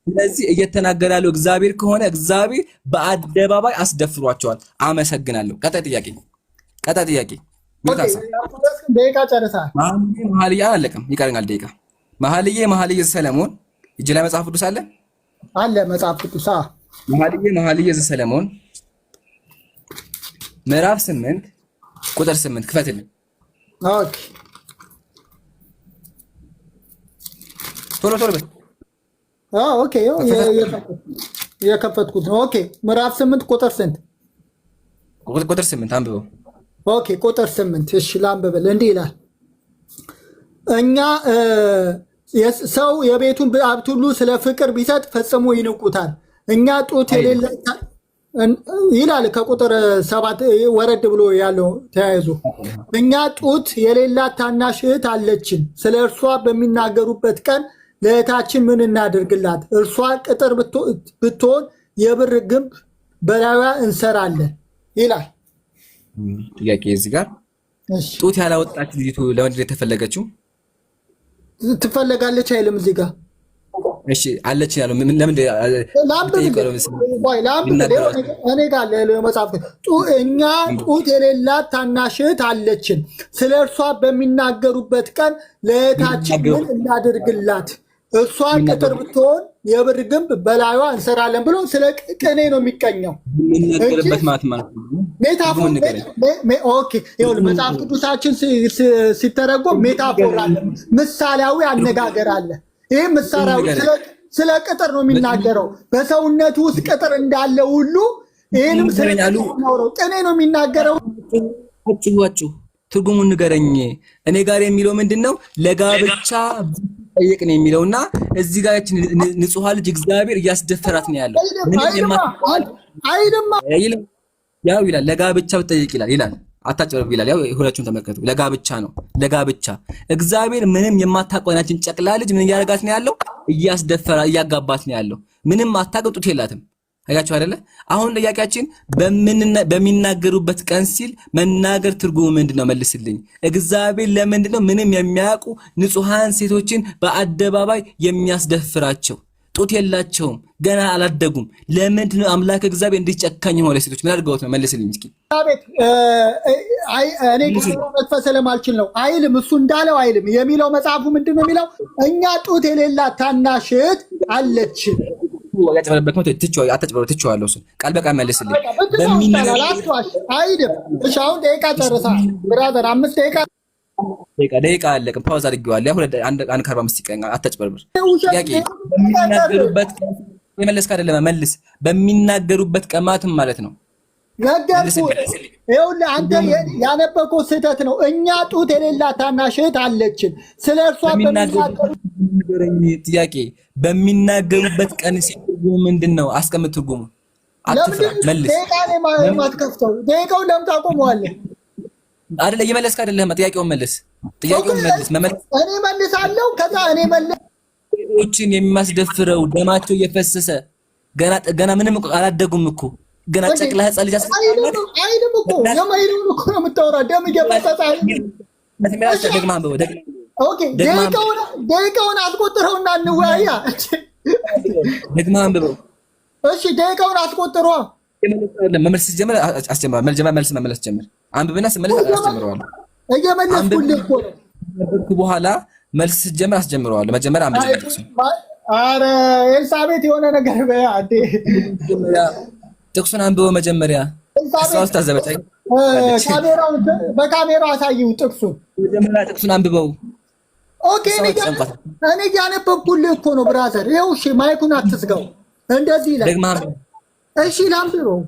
ስለዚህ እየተናገረ ያለው እግዚአብሔር ከሆነ እግዚአብሔር በአደባባይ አስደፍሯቸዋል። አመሰግናለሁ። ቀጣይ ጥያቄ ደቂቃ ጨርሰሃል። መኃልየ አላለቀም፣ ይቀረኛል ደቂቃ። መኃልየ ዘሰሎሞን እጅ ላይ መጽሐፍ ቅዱስ አለ። መጽሐፍ ቅዱስ መኃልየ ዘሰሎሞን ምዕራፍ 8 ቁጥር 8 ክፈትልኝ። ኦኬ ቶሎ በል። ኦኬ የከፈትኩት ነው። ኦኬ ምዕራፍ 8 ቁጥር ስንት? ቁጥር 8 አንብበው። ኦኬ ቁጥር 8 እሺ ላንብብል። እንዲህ ይላል፣ እኛ ሰው የቤቱን ሀብት ሁሉ ስለ ፍቅር ቢሰጥ ፈጽሞ ይንቁታል። እኛ ጡት የሌለ ይላል። ከቁጥር 7 ወረድ ብሎ ያለው ተያይዞ እኛ ጡት የሌላት ታናሽ እህት አለችን። ስለ እርሷ በሚናገሩበት ቀን ለእህታችን ምን እናደርግላት? እርሷ ቅጥር ብትሆን የብር ግንብ በላዩዋ እንሰራለን ይላል። ጥያቄ እዚህ ጋር ጡት ያላወጣች ልጅቱ ለምንድን ነው የተፈለገችው? ትፈለጋለች አይልም እዚህ ጋር እሺ አለች ያለው ለምን እኔ ጋር ያለው መጽሐፍ እኛ ጡት የሌላት ታናሽ እህት አለችን፣ ስለ እርሷ በሚናገሩበት ቀን ለእህታችን ምን እናድርግላት? እርሷ ቅጥር ብትሆን የብር ግንብ በላዩዋ እንሰራለን ብሎ ስለ ቅኔ ነው የሚቀኘው። መጽሐፍ ቅዱሳችን ሲተረጎም ሜታፎር አለ፣ ምሳሌያዊ አነጋገር አለ። ይህ ምሳሌያዊ ስለ ቅጥር ነው የሚናገረው። በሰውነቱ ውስጥ ቅጥር እንዳለ ሁሉ ይህንም ቅኔ ነው የሚናገረው። ትርጉሙን ንገረኝ። እኔ ጋር የሚለው ምንድን ነው? ለጋብቻ ጠየቅ ነው የሚለውና እዚህ ጋር ንጹሃ ልጅ እግዚአብሔር እያስደፈራት ነው ያለው። ያው ይላል ለጋብቻ ብትጠይቅ ይላል አታጭበርብ ይላል። ያው ሁላችሁም ተመልከቱ። ለጋብቻ ነው ለጋብቻ እግዚአብሔር ምንም የማታቆናችን ጨቅላ ልጅ ምን እያደረጋት ነው ያለው? እያስደፈራ እያጋባት ነው ያለው። ምንም አታቀጡት የላትም። አያችሁ አይደለ? አሁን ጥያቄያችን በሚናገሩበት ቀን ሲል መናገር ትርጉሙ ምንድነው? መልስልኝ። እግዚአብሔር ለምንድነው ምንም የሚያውቁ ንጹሃን ሴቶችን በአደባባይ የሚያስደፍራቸው? ጡት የላቸውም፣ ገና አላደጉም። ለምንድነው አምላክ እግዚአብሔር እንዲጨካኝ ሆነ? ሴቶች ምን አድርገውት ነው? መልስልኝ እስኪ። አቤት እኔ መጥፈስ ስለማልችል ነው አይልም። እሱ እንዳለው አይልም። የሚለው መጽሐፉ ምንድነው የሚለው? እኛ ጡት የሌላት ታናሽ እህት አለችን። ያጨበረበት ነው ትቼዋለሁ። እሱን ቃል በቃል መልስልኝ። አይልም። እሺ አሁን ደቂቃ ጨርሰሃል ብራዘር። 5 ደቂቃ አለቀ። ፓውዝ አድርጌዋለሁ። አንድ 45 ይቀኛል። አታጭበርብር። ጥያቄ በሚናገሩበት ቀን የመለስክ አይደለም፣ መልስ። በሚናገሩበት ቀማትም ማለት ነው ነገርኩህ። ይኸውልህ አንተ ያነበብከው ስህተት ነው። እኛ ጡት የሌላት ታናሽ እህት አለችን፣ ስለ እርሷ ጥያቄ በሚናገሩበት ቀን ሲሉ ምንድን ነው? አስቀምጥ ትርጉሙ። አትፍራ፣ መልስ። ደቂቃውን ለምን ታቆመዋለህ? አይደለ እየመለስክ አይደለም። ጥያቄውን መልስ። እኔ መልሳለሁ። ከዛ እኔ ሴቶችን የሚያስደፍረው ደማቸው እየፈሰሰ ገና ምንም አላደጉም እኮ ገና ጨቅላ ህፃን ልጅ አይልም እኮ የማይልም እኮ ነው የምታወራው። ደም እየፈሰሰ ደቂቃውን አስቆጥረውና እንወያያ። ደግማ አንብበው። እሺ ደቂቃውን አስቆጥረዋ። መመለስ ጀምር። መመለስ ጀምር። አንብብና ስመለስ አስጀምረዋለሁ። እየመለስኩልህ እኮ ነው። በኋላ መልስ ጀምር አስጀምረዋለሁ። መጀመሪያ አንብብ። ኧረ ኤልሳቤት የሆነ ነገር በያ እንዴ። ጥቅሱን አንብበው መጀመሪያ። እሷስ ታዘበጨኝ። በካሜራው አሳይው ጥቅሱን። መጀመሪያ ጥቅሱን አንብበው። ኦኬ እኔ እያነበብኩልህ እኮ ነው ብራዘር። ይኸው እሺ ማይኩን አትዝጋው። እንደዚህ ይላል። እሺ ላንብበው።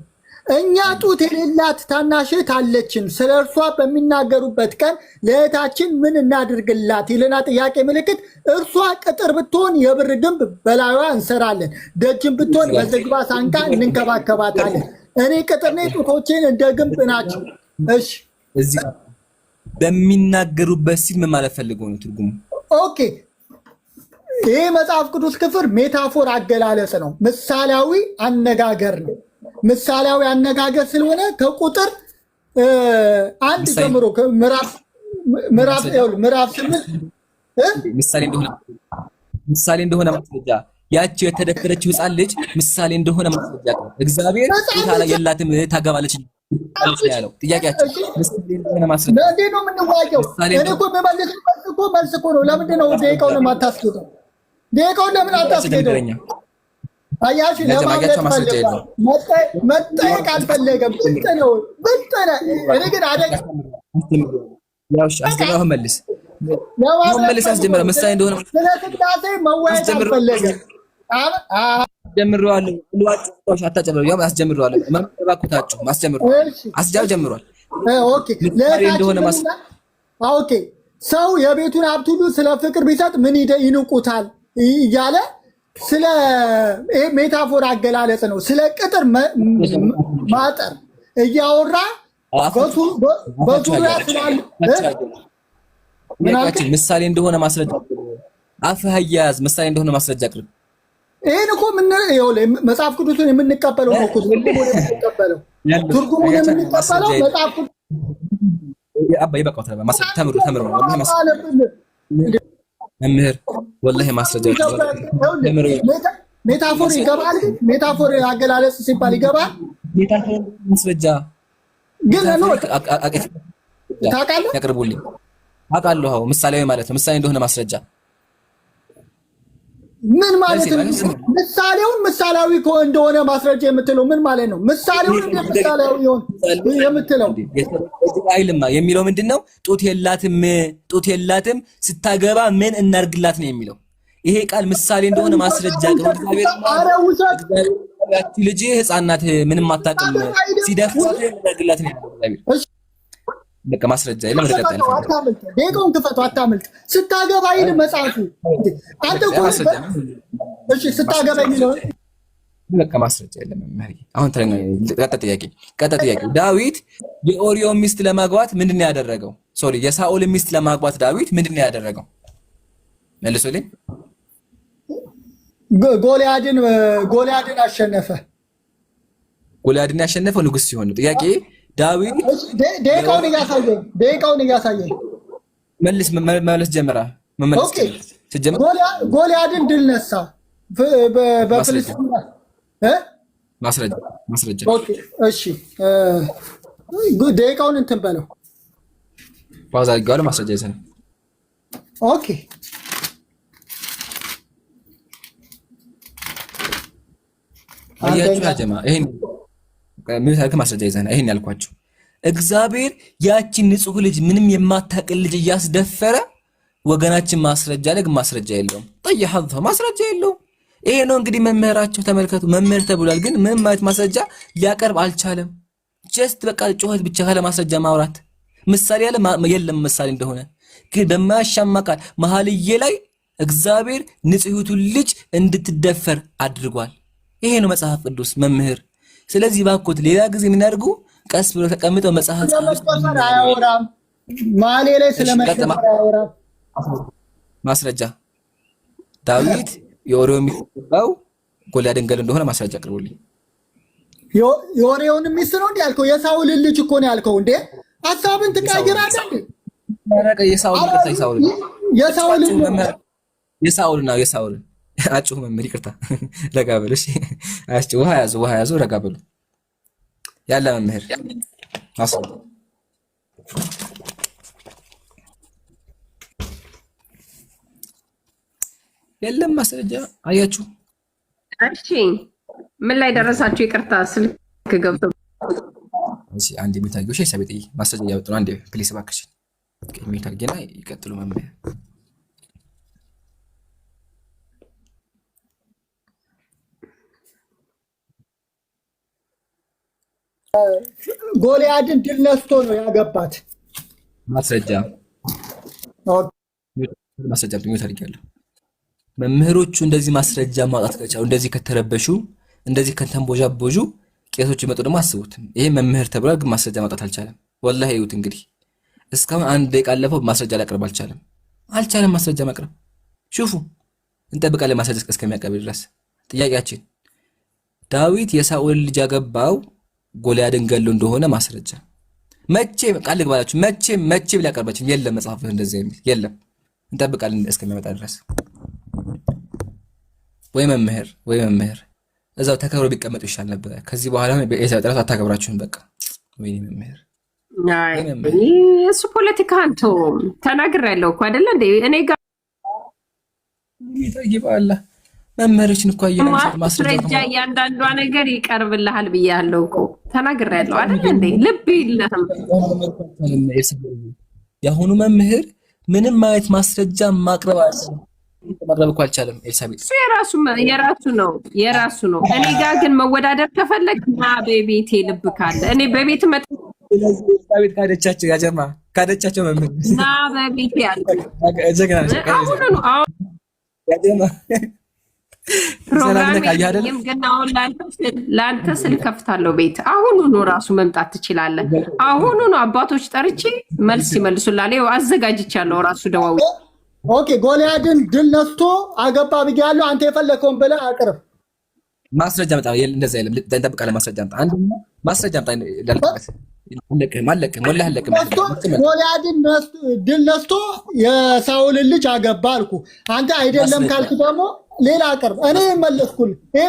እኛ ጡት የሌላት ታናሽ እህት አለችን፣ ስለ እርሷ በሚናገሩበት ቀን ለእህታችን ምን እናድርግላት ይልና ጥያቄ ምልክት። እርሷ ቅጥር ብትሆን የብር ግንብ በላዩዋ እንሰራለን፣ ደጅም ብትሆን በዝግባ ሳንቃ እንንከባከባታለን። እኔ ቅጥር ነኝ፣ ጡቶቼን እንደ ግንብ ናቸው። እሺ እዚህ በሚናገሩበት ሲል ምን ማለት ፈልገው ነው ትርጉሙ? ኦኬ ይሄ መጽሐፍ ቅዱስ ክፍል ሜታፎር አገላለጽ ነው፣ ምሳሌያዊ አነጋገር ነው። ምሳሌያዊ አነጋገር ስለሆነ ከቁጥር 1 ጀምሮ ምዕራፍ 8 ምሳሌ እንደሆነ ማስረጃ ያቺ የተደፈረችው ሕፃን ልጅ ምሳሌ እንደሆነ ማስረጃ ነው። እግዚአብሔር ታላ የላትም ታገባለች ያለው ጥያቄያችን ምሳሌ እንደሆነ ማስረጃ እንዴ ነው የምንዋየው? እኔ እኮ መልስ እኮ ነው። ለምንድን ነው ደቂቃውን የማታስኬደው? ደቂቃውን ለምን አታስኬደው? አያሽ ለማለት መጠየቅ አልፈለገም። ብልጥ ነው ብልጥ ነው። እኔ ግን አደግ አስጀምረው መልስ አስጀምረው ምሳሌ እንደሆነ ስለ ስላሴ መወያየት አልፈለገም። አስጀምረዋለሁ ልዋጭ አታጨምረው። ያው አስጀምረዋለሁ ማባኩታችሁ አስጀምረዋል። ኦኬ እንደሆነ ኦኬ ሰው የቤቱን ሀብት ሁሉ ስለ ፍቅር ቢሰጥ ምን ይንቁታል እያለ ስለ ሜታፎር አገላለጽ ነው። ስለ ቅጥር ማጠር እያወራ በዙሪያ ስላለ ምሳሌ እንደሆነ ማስረጃ አፍህ አያያዝ ምሳሌ እንደሆነ ማስረጃ አቅርብ። ይሄን እኮ መጽሐፍ ቅዱስን የምንቀበለው ነው እኮ ትርጉሙን የምንቀበለው መጽሐፍ ቅዱስ አባ ይበቃው ተምሩ መምህር ወላሂ ማስረጃ ሜታፎር ይገባል። ሜታፎር አገላለጽ ሲባል ይገባል። ሜታፎር ማስረጃ ግን ነው ታውቃለህ? ያቀርቡልኝ አውቃለሁ። አዎ ምሳሌያዊ ማለት ነው። ምሳሌ እንደሆነ ማስረጃ ምን ማለት ነው? ምሳሌውን ምሳሌያዊ እንደሆነ ማስረጃ የምትለው ምን ማለት ነው? ምሳሌውን እንደ ምሳሌያዊ የምትለው አይልማ የሚለው ምንድነው? ጡት የላትም ስታገባ ምን እናርግላት ነው የሚለው። ይሄ ቃል ምሳሌ እንደሆነ ማስረጃ ነው። ያቺ ልጅ ሕፃን ናት፣ ምንም አታውቅም፣ ሲደፍራት እናርግላት ነው የሚለው። በቃ ማስረጃ የለም። ተቀጣለ ደቂቃውን ክፈቱ፣ አታምልጥ። ስታገባ ይል መጽሐፉ አንተ እኮ እሺ፣ ስታገባ የሚለው በቃ ማስረጃ የለም። አሁን ቀጣ ጥያቄ ዳዊት የኦሪዮን ሚስት ለማግባት ምንድን ነው ያደረገው? ሶሪ የሳኦልን ሚስት ለማግባት ዳዊት ምንድን ነው ያደረገው? መልሶልኝ። ጎልያድን አሸነፈ። ጎልያድን ያሸነፈው ንጉስ ሲሆን ነው። ጥያቄ ዳዊት ደቂቃውን እያሳየኝ መመለስ ጀመራ። ጎልያድን ድል ነሳ በፍልስጤም። ማስረጃ እሺ፣ ደቂቃውን እንትን በለው። ፓውዝ አድርጌዋለሁ። ማስረጃ ይዘን ኦኬ። አያችሁ ያጀማ ይሄን ምን ታሪክ ማስረጃ ይዘን ይሄን ያልኳችሁ እግዚአብሔር ያቺን ንጹህ ልጅ ምንም የማታውቅ ልጅ እያስደፈረ ወገናችን ማስረጃ ለግ ማስረጃ የለውም። ጠይሐዘ ማስረጃ የለውም። ይሄ ነው እንግዲህ መምህራቸው። ተመልከቱ፣ መምህር ተብሏል፣ ግን ምንም ማለት ማስረጃ ሊያቀርብ አልቻለም። ጀስት በቃ ጩኸት ብቻ ካለ ማስረጃ ማውራት። ምሳሌ ያለ የለም ምሳሌ እንደሆነ ግን በማያሻማ ቃል መኃልየ ላይ እግዚአብሔር ንጹህቱን ልጅ እንድትደፈር አድርጓል። ይሄ ነው መጽሐፍ ቅዱስ መምህር። ስለዚህ ባኮት ሌላ ጊዜ ምን ያድርጉ? ቀስ ብሎ ተቀምጠው መጽሐፍ ቅዱስ አያወራም። መኃልየ ላይ ስለመደፈር አያወራም። ማስረጃ ዳዊት የኦሪዮን ሚስት ጎልያድን ገል እንደሆነ ማስረጃ አቅርቡልኝ። የኦሪዮን ሚስት ነው እንዴ ያልከው? የሳውል ልጅ እኮ ነው ያልከው እንዴ? ሐሳብን ትቀይራለህ እንዴ? ማረቀ የሳውል አጭሁ መምህር ይቅርታ፣ ረጋ በሉ እሺ። አያችሁ ውሃ ያዙ፣ ረጋ በሉ ያለ መምህር ማስረጃ የለም ማስረጃ። አያችሁ እሺ፣ ምን ላይ ደረሳችሁ? ይቅርታ ስልክ ገብቶ እሺ። አንዴ የሚታየው እሺ፣ ሰቤት ማስረጃ እያወጡ ነው። አንዴ ፕሊስ እባክሽ የሚታየና ይቀጥሉ መምህር። ጎልያድን ድል ነስቶ ነው ያገባት። ማስረጃ ታሪካለሁ። መምህሮቹ እንደዚህ ማስረጃ ማውጣት ከቻሉ፣ እንደዚህ ከተረበሹ፣ እንደዚህ ከተንቦዣቦዡ ቄሶቹ ይመጡ ደግሞ አስቡት። ይሄ መምህር ተብሏል፣ ግን ማስረጃ ማውጣት አልቻለም። ወላሂ ይሁት እንግዲህ እስካሁን አንድ ደቂቃ አለፈው፣ ማስረጃ ሊያቀርብ አልቻለም። ማስረጃ ማቅረብ ሹፉ፣ እንጠብቃለን ማስረጃ እስከሚያቀርብ ድረስ። ጥያቄያችን ዳዊት የሳኦልን ልጅ ያገባው ጎልያድን ገሎ እንደሆነ ማስረጃ መቼም ቃል ልግባላችሁ፣ መቼም ሊያቀርባችሁ የለም። መጽሐፍ እንደዚህ የሚል የለም። እንጠብቃለን እስከሚመጣ ድረስ። ወይ መምህር እዛው ተከብሮ ቢቀመጡ ይሻል ነበር። ከዚህ በኋላ በኤሳ ጥራት አታከብራችሁን። በቃ ወይ መምህር እሱ ፖለቲካ አንተ ተናግሬያለሁ እኮ አይደለ እንዴ? እኔ ጋር ይጠይባላ መምህሮችን እኮ ማስረጃ እያንዳንዷ ነገር ይቀርብልሃል ብያለሁ እኮ ተናግሬያለሁ አይደል እንዴ? ልብ ይልህም የአሁኑ መምህር ምንም አይነት ማስረጃ ማቅረብ እኮ አልቻለም። ኤልሳቤጥ የራሱ ነው። እኔ ጋር ግን መወዳደር ከፈለግ ና በቤቴ ልብ ካለ እኔ በቤት ኤልሳቤጥ ካደቻቸው መምህር ና በቤቴ ያለ ፕሮግራም ግን አሁን ለአንተ ስል ከፍታለሁ ቤት አሁኑኑ ራሱ መምጣት ትችላለህ። አሁኑኑ አባቶች ጠርቼ መልስ ይመልሱላል። ይኸው አዘጋጅቻለሁ ራሱ ደዋዊ። ኦኬ ጎልያድን ድል ነስቶ አገባ ብያለሁ። አንተ የፈለከውን ብለህ አቅርብ። ማስረጃ መጣ። እንደዛ የለም። እንጠብቃለን። ማስረጃ መጣ። አንደኛ ማስረጃ አምጣ እንዳልክበት አለቅህም ወላሂ አለቅህም። ጎልያድን ድል ነስቶ የሳኦልን ልጅ አገባ አልኩ። አንተ አይደለም ካልክ ደግሞ ሌላ አቅርብ። እኔ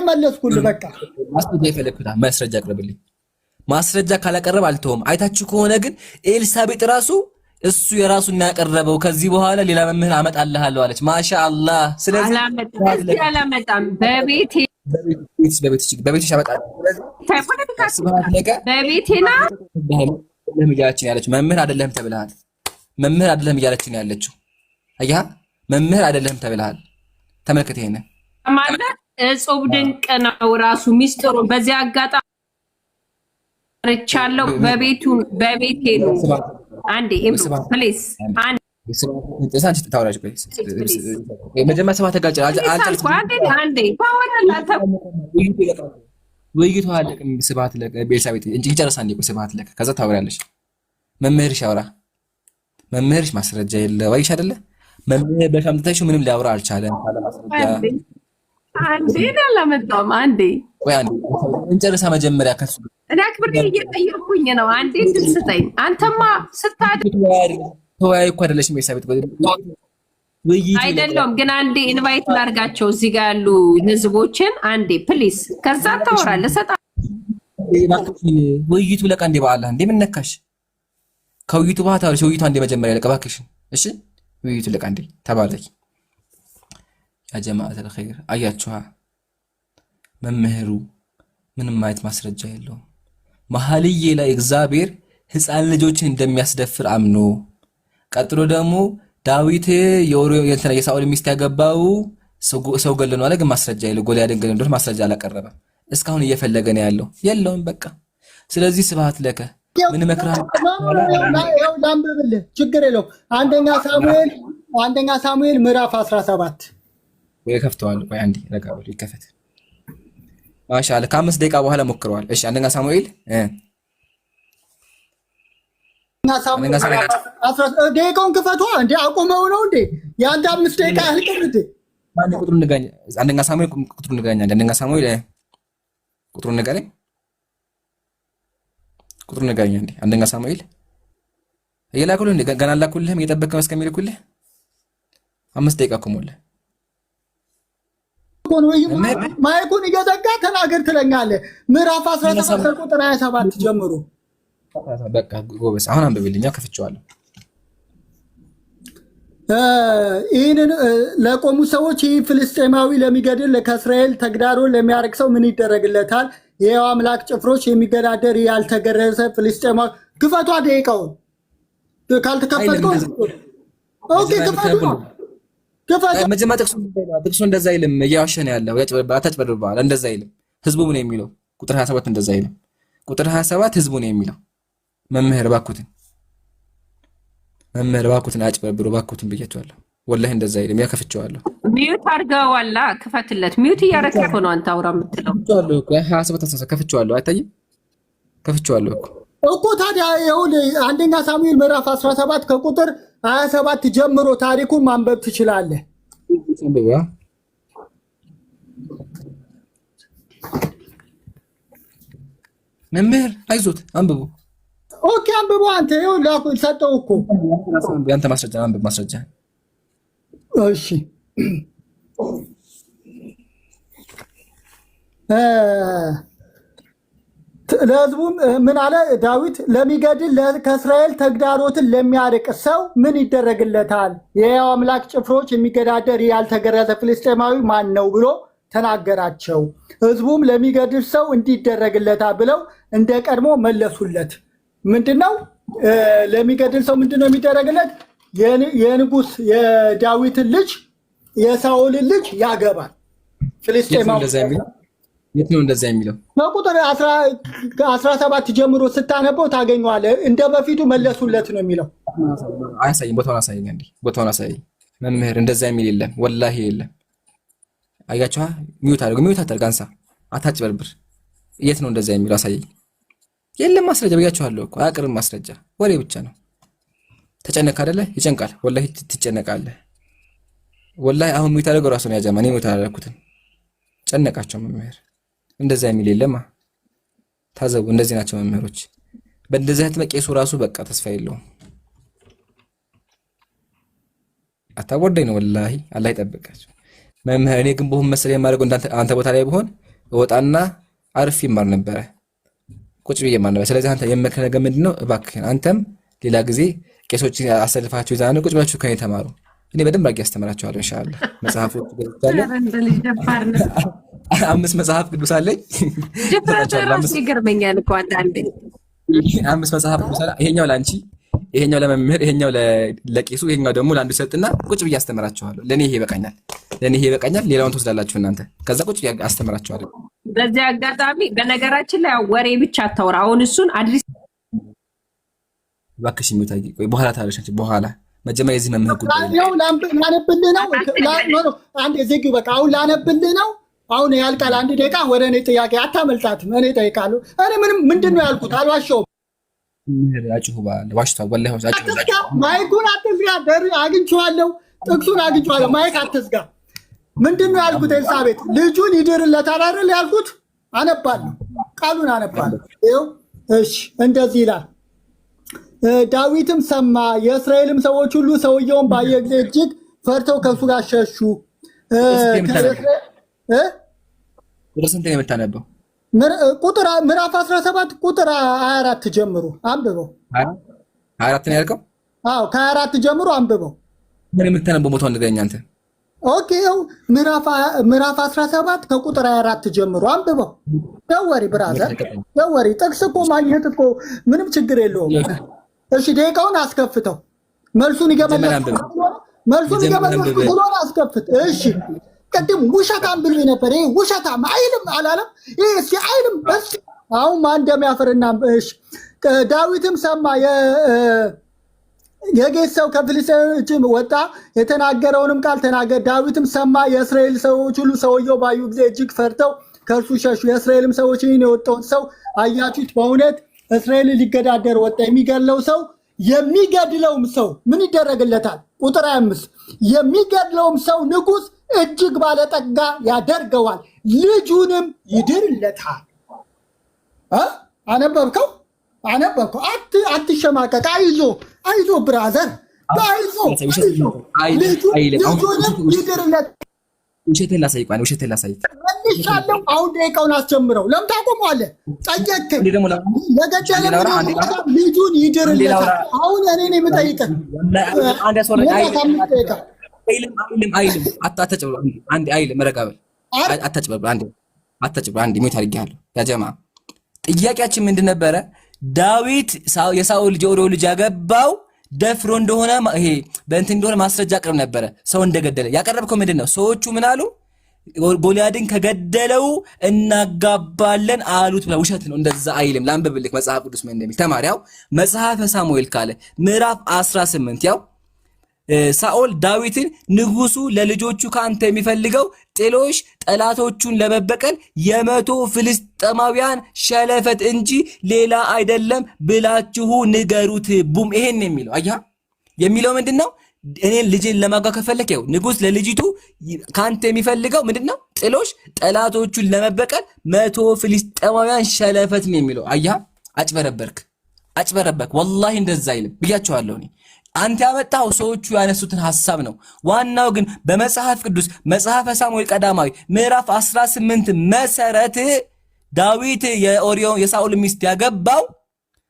መለስኩልህ። በቃ ማስረጃ ይፈልግታ ማስረጃ አቅርብልኝ። ማስረጃ ካላቀረብ አልተውም። አይታችሁ ከሆነ ግን ኤልሳቤጥ ራሱ እሱ የራሱን ያቀረበው ከዚህ በኋላ ሌላ መምህር አመጣልሃለሁ አለች። ማሻአላህ። ስለዚህ አላመጣም በቤትሽ አመጣለሁ። በቤቴና እያለችን ያለችው መምህር አይደለህም ተብለሃል። መምህር አይደለህም እያለችን ያለችው አያ መምህር አይደለህም ተብለሃል። ተመልከት ይሄን ማለት እጹብ ድንቅ ነው ራሱ ሚስጥሩ። በዚህ አጋጣሚ ርቻለሁ በቤቴ ነው። አንዴ ፕሊዝ አንዴ አንቺ ታወራሽ ቆይ መጀመሪያ ሰባት ጋር አንዴ ታወራላታ ውይይቱ አለቅም። ስብሐት ለቀ ቤልሳቤት እንጂ ይጨርሳ እንዴ ስብሐት ለቀ ከዛ ታወራለሽ። መምህርሽ አውራ። መምህርሽ ማስረጃ የለ ወይሽ አይደለ? መምህር በሻምጥተሽ ምንም ሊያወራ አልቻለም ካለ ማስረጃ አንዴ አላመጣም። አንዴ ወይ አንዴ እንጨርሳ መጀመሪያ ከሱ እኔ አክብሬ እየጠየቅኩኝ ነው። አንዴ ስጠኝ። አንተማ ስታድግ ተወያይ እኮ አይደለሽም ቤልሳቤት አይደለም ግን አንዴ ኢንቫይት ላርጋቸው እዚህ ጋር ያሉ ህዝቦችን አንዴ ፕሊስ። ከዛ ታወራለህ። ውይይቱ ለቃ እንዴ በአላህ እንዴ ምን ነካሽ? ከውይይቱ በኋላ ታወራሽ። ውይይቱ አንዴ መጀመሪያ ለቃ እባክሽን። እሺ ውይይቱ ለቃ እንዴ ተባረኪ ያ ጀማዓት الخير። አያችኋ መምህሩ ምንም አይነት ማስረጃ የለውም። መሐልዬ ላይ እግዚአብሔር ህፃን ልጆችን እንደሚያስደፍር አምኖ ቀጥሎ ደግሞ ዳዊት የሳኦል ሚስት ያገባው ሰው ገለኑ አለ። ግን ማስረጃ የለው። ጎልያድን ገለኑ እንደሆነ ማስረጃ አላቀረበም። እስካሁን እየፈለገ ነው ያለው የለውም በቃ። ስለዚህ ስብሐት ለከ ምን መክራህ ያው ላምብልህ ችግር የለውም። አንደኛ ሳሙኤል ምዕራፍ 17 ወይ ከፍተዋል። ቆይ አንዴ ረጋ ብሎ ይከፈት። ማሻአላ ከ5 ደቂቃ በኋላ ሞክረዋል። እሺ አንደኛ ሳሙኤል ደቂቃውን ክፈቷ እንዴ አቁመው ነው እንዴ የአንተ 5 ደቂቃ ያልቀር እንዴ ማን ቁጥሩን ንገረኝ። አንደኛ ሳሙኤል ቁጥሩን ንገረኝ። አንደኛ ሳሙኤል ቁጥሩን ንገረኝ። ቁጥሩን ንገረኝ እንዴ አንደኛ ሳሙኤል እየላኩልህ እንዴ ገና ላኩልህም እየጠበቅህ እስከሚልኩልህ 5 ደቂቃ ቆሞልህ ማይኩን እየዘጋ ተናገር ትለኛለህ። ምዕራፍ 17 ቁጥር 27 ጀምሮ በቃ ጎበስ አሁን አንብብልኛ ከፍቼዋለሁ። ይህንን ለቆሙ ሰዎች ይህ ፍልስጤማዊ ለሚገድል ከእስራኤል ተግዳሮን ለሚያርቅ ሰው ምን ይደረግለታል? የሕያው አምላክ ጭፍሮች የሚገዳደር ያልተገረዘ ፍልስጤማዊ ክፈቷ። ደቂቃውን ካልተከፈትከው ኦኬ ክፈቱ። መጀመሪያ ጥቅሱ እንደዛ አይልም። እያዋሸን ያለው አታጭበርብረዋል። እንደዛ አይልም። ህዝቡ ምን የሚለው ቁጥር 27 እንደዛ አይልም። ቁጥር 27 ህዝቡ ነው የሚለው። መምህር ባኩትን አጭበርብሩ ባኩትን ብያቸዋለሁ። ወላሂ እንደዛ አይልም። ያከፍቸዋለሁ። ሚዩት አድርገዋላ። ክፈትለት። ሚዩት እያረከፈ ነው አንተ አውራ የምትለው ከፍቸዋለሁ እኮ 27 ከፍቸዋለሁ። አይታይም? ከፍቸዋለሁ እኮ ታዲያ ይኸውልህ አንደኛ ሳሙኤል ምዕራፍ 17 ከቁጥር 27 ጀምሮ ታሪኩን ማንበብ ትችላለህ። መምህር አይዞት አንብቡ። ኦኬ አንብቡ። አንተ ይኸውልህ ሰጠው እኮ ያንተ ማስረጃ አንብብ። ማስረጃ እሺ ለሕዝቡም ምን አለ ዳዊት? ለሚገድል ከእስራኤል ተግዳሮትን ለሚያርቅ ሰው ምን ይደረግለታል? የሕያው አምላክ ጭፍሮች የሚገዳደር ያልተገረዘ ፍልስጤማዊ ማን ነው ብሎ ተናገራቸው። ሕዝቡም ለሚገድል ሰው እንዲደረግለታል ብለው እንደ ቀድሞ መለሱለት። ምንድነው ለሚገድል ሰው ምንድነው የሚደረግለት? የንጉስ የዳዊትን ልጅ የሳኦልን ልጅ ያገባል። ፍልስጤማዊ የት ነው እንደዛ የሚለው? በቁጥር 17 ጀምሮ ስታነበው ታገኘዋለህ። እንደ በፊቱ መለሱለት ነው የሚለው። አያሳይም። ቦታውን አሳየኝ እንዴ! ቦታውን አሳየኝ መምህር። እንደዛ የሚል የለም፣ ወላሂ የለም። አያችኋ? ሚውት አድርግ፣ አንሳ፣ አታጭበርብር። የት ነው እንደዛ የሚለው? አሳየኝ። የለም ማስረጃ ብያችኋለሁ እኮ። አያቅርም ማስረጃ፣ ወሬ ብቻ ነው። ተጨነቅ አይደለ? ይጨንቃል። ወላሂ ትጨነቃለህ። ወላሂ አሁን ሚውት አድርገው ራሱን ያጀማ። እኔ ሚውት አላደረኩትም። ጨነቃቸው መምህር። እንደዛ የሚል የለማ። ታዘቡ። እንደዚህ ናቸው መምህሮች። በእንደዚህ አይነት መቄሱ ራሱ በቃ ተስፋ የለውም። አታወርደኝ ነው ወላሂ። አላህ ይጠብቃችሁ መምህር። እኔ ግን በሆን መሰለኝ የማደርገው አንተ ቦታ ላይ ብሆን እወጣና አርፍ ይማር ነበረ፣ ቁጭ ብዬ ይማር ነበር። ስለዚህ አንተ የመከረ ነገር ምንድነው? እባክህ አንተም ሌላ ጊዜ ቄሶችን አሰልፋቸው ይዛና ቁጭ ብላችሁ ከኔ ተማሩ። እኔ በደንብ አድርጌ አስተምራችኋለሁ ኢንሻአላህ። መጽሐፎች ገዝቻለሁ። 5 መጽሐፍ ቅዱስ አለኝ። ይገርመኛል እኮ አንዳንዴ 5 መጽሐፍ ቅዱስ አለ። ይሄኛው ላንቺ፣ ይሄኛው ለመምህር፣ ይሄኛው ለቄሱ፣ ይሄኛው ደግሞ ለአንዱ ሰጥና ቁጭ ብዬ አስተምራችኋለሁ። ለኔ ይሄ ይበቃኛል። ሌላውን ትወስዳላችሁ እናንተ። ከዛ ቁጭ ብዬ አስተምራችኋለሁ። በዚህ አጋጣሚ በነገራችን ላይ ወሬ ብቻ አታውራ። አሁን እሱን አድርስ እባክሽ ሚውታይ። ቆይ በኋላ ታለሽ በኋላ መጀመሪያ የዚህ መምህር ጉዳይ ነው። ላነብልህ ነው። አንድ እዚህ በቃ አሁን ላነብልህ ነው። አሁን ያልቃል። 1 ደቂቃ ወደ እኔ ጥያቄ አታመልጣትም። እኔ እጠይቃለሁ። እኔ ምንድነው ያልኩት? አልዋሸሁም። ዋሽቷል ወላሂ። ማይኩን አትዝጋ። አግኝቼዋለሁ፣ ጥቅሱን አግኝቼዋለሁ። ማይክ አትዝጋ። ምንድነው ያልኩት? ኤልሳቤጥ ልጁን ይድርለታል አይደል ያልኩት? አነባለሁ፣ ቃሉን አነባለሁ። ይኸው እሺ፣ እንደዚህ ይላል። ዳዊትም ሰማ፣ የእስራኤልም ሰዎች ሁሉ ሰውየውን ባየ ጊዜ እጅግ ፈርተው ከእሱ ጋር ሸሹ። ወደ ስንት ነው የምታነበው? ምዕራፍ 17 ቁጥር 24 ጀምሮ አንብበው። 24 ነው ያልከው? አዎ ከ24 ጀምሮ አንብበው። ምን የምታነበው ቦታውን ንገረኝ አንተ። ኦኬ ይኸው ምዕራፍ 17 ከቁጥር 24 ጀምሮ አንብበው። ደወሪ ብራዘር ደወሪ። ጥቅስ እኮ ማግኘት እኮ ምንም ችግር የለውም። እሺ ደቂቃውን አስከፍተው። መልሱን ይገመላል። ብሎ አስከፍት። እሺ ቅድም ውሸታም ብሎ ነበር። ይሄ ውሸታም አይልም አላለም? ይሄ እስኪ አይልም። እሺ አሁን ማን እንደሚያፈርና እሺ ዳዊትም ሰማ፣ የጌት ሰው ከፍልስጤሞች ወጣ፣ የተናገረውንም ቃል ተናገረ። ዳዊትም ሰማ፣ የእስራኤል ሰዎች ሁሉ ሰውየው ባዩ ጊዜ እጅግ ፈርተው ከእርሱ ሸሹ። የእስራኤልም ሰዎች ይህን የወጣውን ሰው አያችሁት? በእውነት እስራኤል ሊገዳደር ወጣ። የሚገድለውም ሰው ምን ይደረግለታል? ቁጥር 5 የሚገድለውም ሰው ንጉሥ እጅግ ባለጠጋ ያደርገዋል፣ ልጁንም ይድርለታል። አነበብከው? አትሸማቀቅ። አይዞ ብራዘር፣ ልጁንም ይድርለታል። ውሸቴን ላሳይቅ። መልሻለሁ። አሁን ደቂቃውን አስጀምረው። ለምን ታቆመዋለህ? ጠየቅኝ። የገደለ ልጁን ይድርለታል። አሁን እኔ ነው የምጠይቅህ። ጥያቄያችን ምንድን ነበረ? ዳዊት የሳኦል ልጅ የኦሪዮ ልጅ ያገባው ደፍሮ እንደሆነ ይሄ በእንትን እንደሆነ ማስረጃ አቅርብ ነበረ። ሰው እንደገደለ ያቀረብከው ምንድን ነው? ሰዎቹ ምን አሉ? ጎልያድን ከገደለው እናጋባለን አሉት ብላ። ውሸት ነው፣ እንደዛ አይልም። ላንብብልህ መጽሐፍ ቅዱስ ምን እንደሚል ተማሪያው። መጽሐፈ ሳሙኤል ካለ ምዕራፍ 18 ያው ሳኦል ዳዊትን ንጉሱ ለልጆቹ ካንተ የሚፈልገው ጥሎሽ ጠላቶቹን ለመበቀል 100 ፍልስጤማውያን ሸለፈት እንጂ ሌላ አይደለም ብላችሁ ንገሩት። ቡም ይሄን የሚለው አያ የሚለው ምንድነው? እኔን ልጅን ለማጋ ከፈለክ ያው ንጉስ ለልጅቱ ካንተ የሚፈልገው ምንድነው? ጥሎሽ ጠላቶቹን ለመበቀል 100 ፍልስጤማውያን ሸለፈት ነው የሚለው። አያ አጭበረበርክ። ወላሂ እንደዛ አይልም ብያቸዋለሁ እኔ። አንተ ያመጣው ሰዎቹ ያነሱትን ሐሳብ ነው። ዋናው ግን በመጽሐፍ ቅዱስ መጽሐፈ ሳሙኤል ቀዳማዊ ምዕራፍ 18 መሰረት ዳዊት የሳኦል ሚስት ያገባው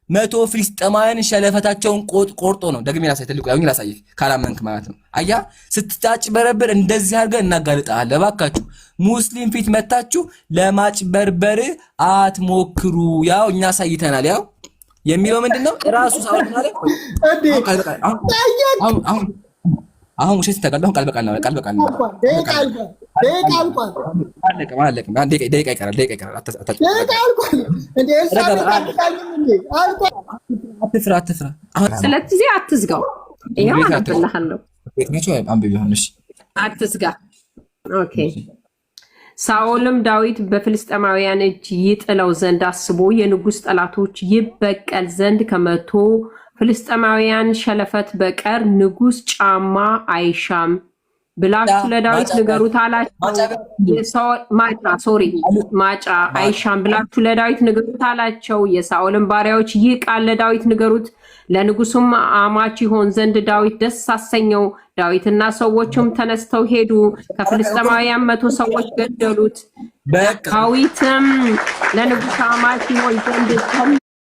100 ፍልስጤማውያን ሸለፈታቸውን ቆርጦ ነው። ደግሜ ላሳይ፣ ትልቁ ያውኝ ላሳይ ካላመንክ ማለት ነው። አያ ስትታጭበረበር እንደዚህ አድርገን እናጋልጣለን። እባካችሁ ሙስሊም ፊት መታችሁ ለማጭበርበር አትሞክሩ። ያው እኛ ሳይተናል። ያው የሚለው ምንድነው? ራሱ ሳኦል ማለት አሁን ውሸት ተጋለሁ። ቃል በቃል ነው። ደቂቃ ይቀራል። አትፍራ። ስለዚህ አትዝጋው። ይሄው አነብልሃለሁ። አትዝጋ። ኦኬ። ሳኦልም ዳዊት በፍልስጤማውያን እጅ ይጥለው ዘንድ አስቦ የንጉሥ ጠላቶች ይበቀል ዘንድ 100 ፍልስጤማውያን ሸለፈት በቀር ንጉሥ ጫማ አይሻም። ብላችሁ ለዳዊት ንገሩት አላቸው። ማጫ አይሻም ብላችሁ ለዳዊት ንገሩት አላቸው። የሳኦልን ባሪያዎች ይህ ቃል ለዳዊት ንገሩት፣ ለንጉሱም አማች ይሆን ዘንድ ዳዊት ደስ አሰኘው። ዳዊትና ሰዎቹም ተነስተው ሄዱ፣ ከፍልስጥኤማውያን 100 ሰዎች ገደሉት። ዳዊትም ለንጉሱ አማች ይሆን ዘንድ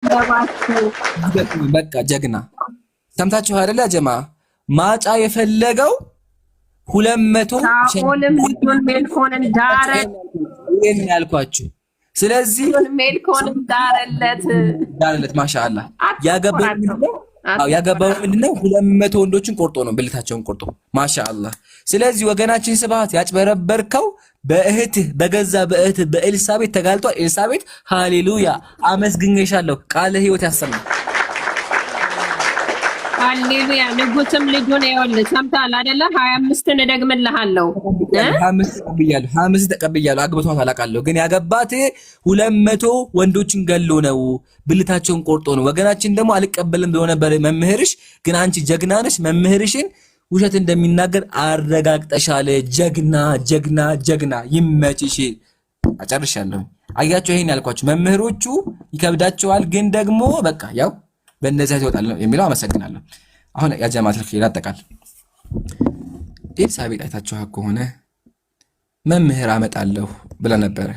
ተለባቸው። በቃ ጀግና ሰምታችሁ አይደለ ጀማ? ማጫ የፈለገው 200 ሳኦልም ልጁን ሜልኮልን ዳረ። ይሄን ያልኳችሁ። ስለዚህ ሜልኮልን ዳረለት። ማሻአላ ያገባው ምንድነው? 200 ወንዶችን ቆርጦ ነው፣ ብልታቸውን ቆርጦ። ማሻአላ። ስለዚህ ወገናችን ስብሐት ያጭበረበርከው በገዛ በእህትህ በኤልሳቤት ተጋልጧል። ኤልሳቤት ሃሌሉያ አመስግኜሻለሁ፣ ቃለ ሕይወት ያሰማል። ሃሌሉያ። ንጉስም ልጁን ይወልድ። ሰምተሃል አይደለ? 25ን እደግምልሃለሁ። 25 ተቀብያለሁ። አግብቷት አላውቃለሁ፣ ግን ያገባት 200 ወንዶችን ገሎ ነው፣ ብልታቸውን ቆርጦ ነው። ወገናችን ደግሞ አልቀበልም ብሎ ነበር መምህርሽ። ግን አንቺ ጀግና ነሽ። መምህርሽን ውሸት እንደሚናገር አረጋግጠሻል። ጀግና ጀግና ጀግና። ይመችሽ። አጨርሻለሁ። አያቸው፣ ይሄን ያልኳችሁ መምህሮቹ ይከብዳቸዋል፣ ግን ደግሞ በቃ ያው በእነዚያ ይወጣል የሚለው። አመሰግናለሁ። አሁን ያጀማት ለከለ አጠቃል ኤልሳቤጥ አይታችሁ ከሆነ መምህር አመጣለሁ ብላ ነበር።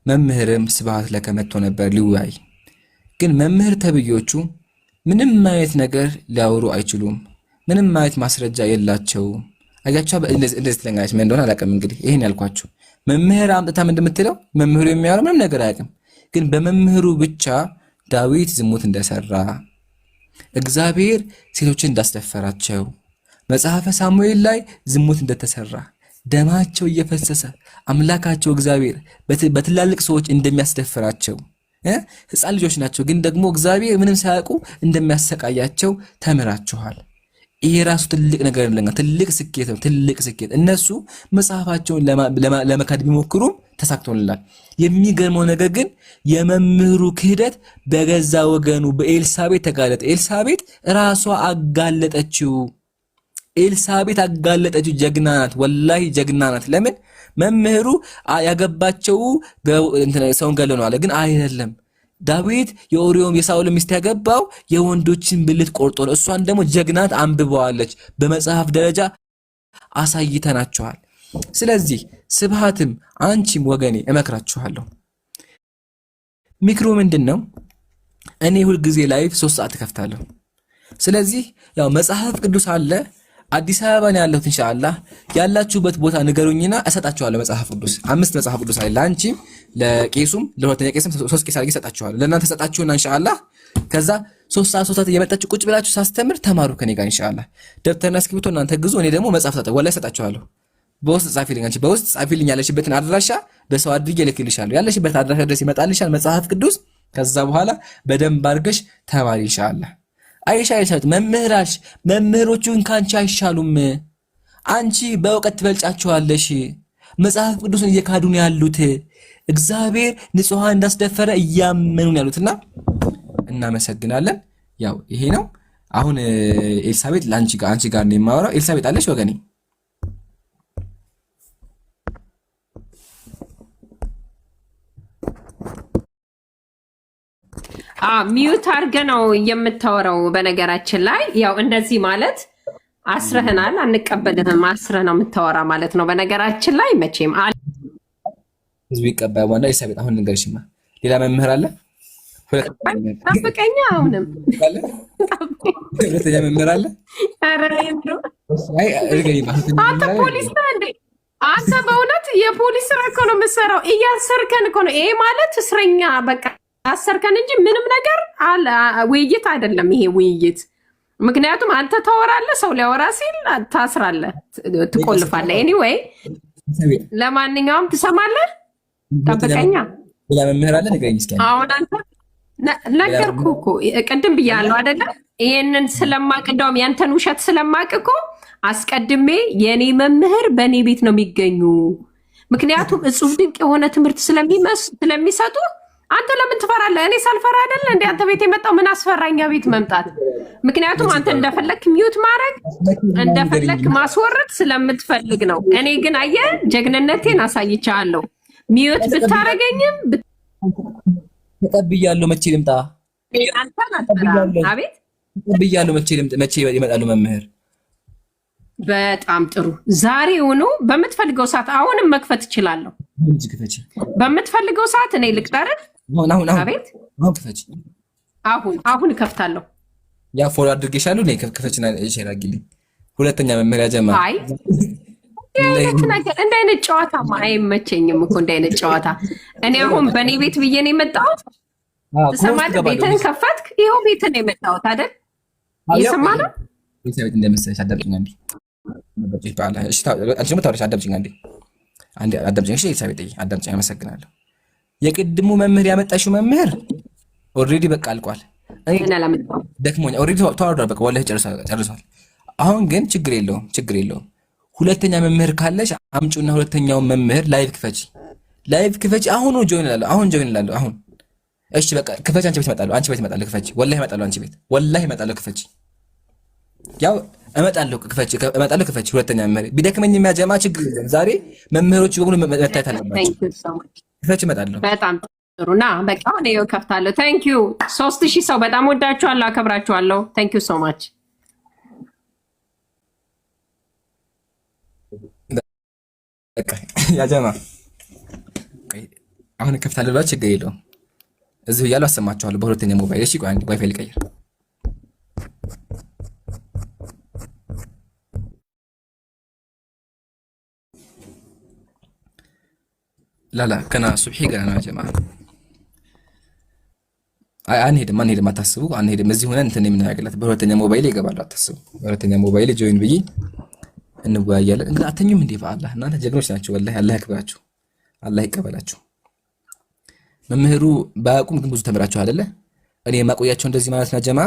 መምህርም ስብሐት ለከመቶ ነበር ሊወያይ። ግን መምህር ተብዮቹ ምንም አይነት ነገር ሊያወሩ አይችሉም። ምንም አይነት ማስረጃ የላቸውም። አያችሁ እንደዚህ ትለኛለች። ምን እንደሆነ አላውቅም። እንግዲህ ይሄን ያልኳችሁ መምህር አምጥታም እንደምትለው መምህሩ የሚያወራው ምንም ነገር አያውቅም። ግን በመምህሩ ብቻ ዳዊት ዝሙት እንደሰራ፣ እግዚአብሔር ሴቶችን እንዳስደፈራቸው፣ መጽሐፈ ሳሙኤል ላይ ዝሙት እንደተሰራ፣ ደማቸው እየፈሰሰ አምላካቸው እግዚአብሔር በትላልቅ ሰዎች እንደሚያስደፍራቸው፣ ሕፃን ልጆች ናቸው ግን ደግሞ እግዚአብሔር ምንም ሳያውቁ እንደሚያሰቃያቸው ተምራችኋል። ይሄ ራሱ ትልቅ ነገር ነው፣ ትልቅ ስኬት ነው። ትልቅ ስኬት። እነሱ መጽሐፋቸውን ለመካድ ቢሞክሩም ተሳክቶልናል። የሚገርመው ነገር ግን የመምህሩ ክህደት በገዛ ወገኑ በኤልሳቤጥ ተጋለጠ። ኤልሳቤጥ ራሷ አጋለጠችው። ኤልሳቤጥ አጋለጠችው። ጀግና ናት፣ ወላሂ ጀግና ናት። ለምን? መምህሩ ያገባቸው ሰውን ገለው ነው አለ፣ ግን አይደለም። ዳዊት የኦሪዮም የሳኦል ሚስት ያገባው የወንዶችን ብልት ቆርጦ ነው። እሷን ደግሞ ጀግናት አንብበዋለች። በመጽሐፍ ደረጃ አሳይተናችኋል። ስለዚህ ስብሐትም አንቺም ወገኔ እመክራችኋለሁ። ሚክሮ ምንድነው? እኔ ሁልጊዜ ላይቭ 3 ሰዓት እከፍታለሁ። ስለዚህ ያው መጽሐፍ ቅዱስ አለ አዲስ አበባ ነው ያለሁት። ኢንሻአላህ ያላችሁበት ቦታ ንገሩኝና እሰጣችኋለሁ። መጽሐፍ ቅዱስ 5 መጽሐፍ ቅዱስ አለ። ለአንቺም ለቄሱም ለሁለተኛ ቄስም 3 ቄስ አድርጌ እሰጣችኋለሁ። ለእናንተ ሰጣችሁና ኢንሻአላህ ከዛ 3 ሰዓት እየመጣችሁ ቁጭ ብላችሁ ሳስተምር ተማሩ ከኔ ጋር ኢንሻአላህ። ደብተርና እስክሪብቶ እናንተ ግዙ፣ እኔ ደግሞ መጽሐፍ ወላሂ እሰጣችኋለሁ። በውስጥ ጻፊልኝ፣ አንቺ በውስጥ ጻፊልኝ ያለሽበትን አድራሻ በሰው አድርጌ እልክልሻለሁ። ያለሽበት አድራሻ ድረስ ይመጣልሻል መጽሐፍ ቅዱስ። ከዛ በኋላ በደንብ አድርገሽ ተማሪ ኢንሻአላህ። አይሻ አይሻት መምህሮቹን ካንቺ አይሻሉም። አንቺ በእውቀት ትበልጫቸዋለሽ። መጽሐፍ ቅዱስን እየካዱ ነው ያሉት። እግዚአብሔር ንጹሃን እንዳስደፈረ እያመኑ ነው ያሉትና እናመሰግናለን። ያው ይሄ ነው። አሁን ኤልሳቤጥ አንቺ ጋር ነው የማወራው። ኤልሳቤጥ አለሽ ወገኔ? ሚዩት አድርገህ ነው የምታወራው። በነገራችን ላይ ያው እንደዚህ ማለት አስረህናል፣ አንቀበልህም። አስረህ ነው የምታወራ ማለት ነው። በነገራችን ላይ መቼም ህዝቡ ይቀበል ዋና ኤልሳቤጥ። አሁን ንገርሽማ፣ ሌላ መምህር አለ? ጠብቀኛ። አሁንም ሁለተኛ መምህር አለ? አንተ ፖሊስ ነህ እንዴ? አንተ በእውነት የፖሊስ ስራ እኮ ነው የምትሰራው። እያሰርከን እኮ ነው። ይሄ ማለት እስረኛ በቃ አሰርከን እንጂ ምንም ነገር ውይይት አይደለም ይሄ ውይይት። ምክንያቱም አንተ ታወራለህ፣ ሰው ሊያወራ ሲል ታስራለህ፣ ትቆልፋለህ። ኤኒዌይ ለማንኛውም ትሰማለህ። ጠብቀኛ። ለመምህር አለ ንገረኝ እስኪ። አሁን አንተ ነገርኩህ እኮ ቅድም ብያለሁ አይደለ? ይሄንን ስለማቅ እንደውም ያንተን ውሸት ስለማቅ እኮ አስቀድሜ የኔ መምህር በእኔ ቤት ነው የሚገኙ። ምክንያቱም እጹብ ድንቅ የሆነ ትምህርት ስለሚሰጡ አንተ ለምን ትፈራለህ? እኔ ሳልፈራ አይደል እንዴ አንተ ቤት የመጣው? ምን አስፈራኛ ቤት መምጣት? ምክንያቱም አንተ እንደፈለክ ሚውት ማድረግ እንደፈለክ ማስወረድ ስለምትፈልግ ነው። እኔ ግን አየህ ጀግንነቴን አሳይቻለሁ። ሚውት ብታረገኝም ተቀብያለሁ። መቼ ልምጣ? አቤት ተቀብያለሁ። መቼ ይመጣሉ መምህር? በጣም ጥሩ። ዛሬ ሆኖ በምትፈልገው ሰዓት አሁንም መክፈት እችላለሁ። በምትፈልገው ሰዓት እኔ ልቅጠርህ። አቤት አሁን እከፍታለሁ። ያ ፎሎ አድርጌሻለሁ። እኔ ክፈችና ሼር አድርጊልኝ። ሁለተኛ መመሪያ ጀማ አይ እንደ አይነት ጨዋታ አይመቸኝም እኮ እንደ አይነት ጨዋታ። እኔ አሁን በእኔ ቤት ብዬ ነው የመጣሁት። ትሰማለህ? ቤትህን ከፈትክ። ይኸው ቤትህ ነው የመጣሁት አይደል? እየሰማ ነው። ቤት እንደመሰለሽ አዳምጪኝ አንዴ። አንቺ ደግሞ ታወሪሽ። አዳምጪኝ አንዴ አዳምጪኝ። እሺ ቤተሰብ አዳምጪኝ። አመሰግናለሁ። የቅድሙ መምህር ያመጣሽው መምህር ኦልሬዲ በቃ አልቋል። ደክሞኛል። ኦልሬዲ ተዋርዷል። በቃ ወላሂ ጨርሷል። አሁን ግን ችግር የለውም። ሁለተኛ መምህር ካለሽ አምጪውና ሁለተኛውን መምህር ላይቭ ክፈቺ። አሁን ጆይን እላለሁ። አሁን እሺ በቃ ክፈቺ። አንቺ ቤት እመጣለሁ። ክፈቺ። ወላሂ እመጣለሁ። ክፈቺ። ያው እመጣለሁ። ክፈቺ። ሁለተኛ መምህር ቢደክመኝ የሚያጀማ ችግር የለም። ዛሬ መምህሮች በሙሉ መታየት አለባቸው። ክፈቺ። እመጣለሁ። በጣም ጥሩ ና በቃ እኔ ከፍታለሁ። ታንክ ዩ 3000 ሰው በጣም ወዳችኋለሁ፣ አከብራችኋለሁ። ታንክ ዩ ሶ ማች። በቃ ያጀማ አሁን ከፍታለሁ ብላ ችግር የለውም። እዚሁ እያለሁ አሰማችኋለሁ በሁለተኛ ሞባይል። እሺ ቆይ አንዴ ዋይፋይ ልቀይር። ላላ ከና ሱብሒ ገና ነው ያጀማ። አንሄድም፣ አታስቡ። አንሄድም። እዚህ ሆነን እንትን የምናገላት በሁለተኛ ሞባይል ይገባሉ። አታስቡ። በሁለተኛ ሞባይል ጆይን ብዬ እንወያያለን። እንግዲህ አተኙም እንዴ? በአላህ እናንተ ጀግኖች ናቸው። ወላሂ አላህ ያክብራችሁ፣ አላህ ይቀበላችሁ። መምህሩ ባያውቁም ግን ብዙ ተምራችሁ አይደለ? እኔ የማቆያቸው እንደዚህ ማለት ነው ጀማ።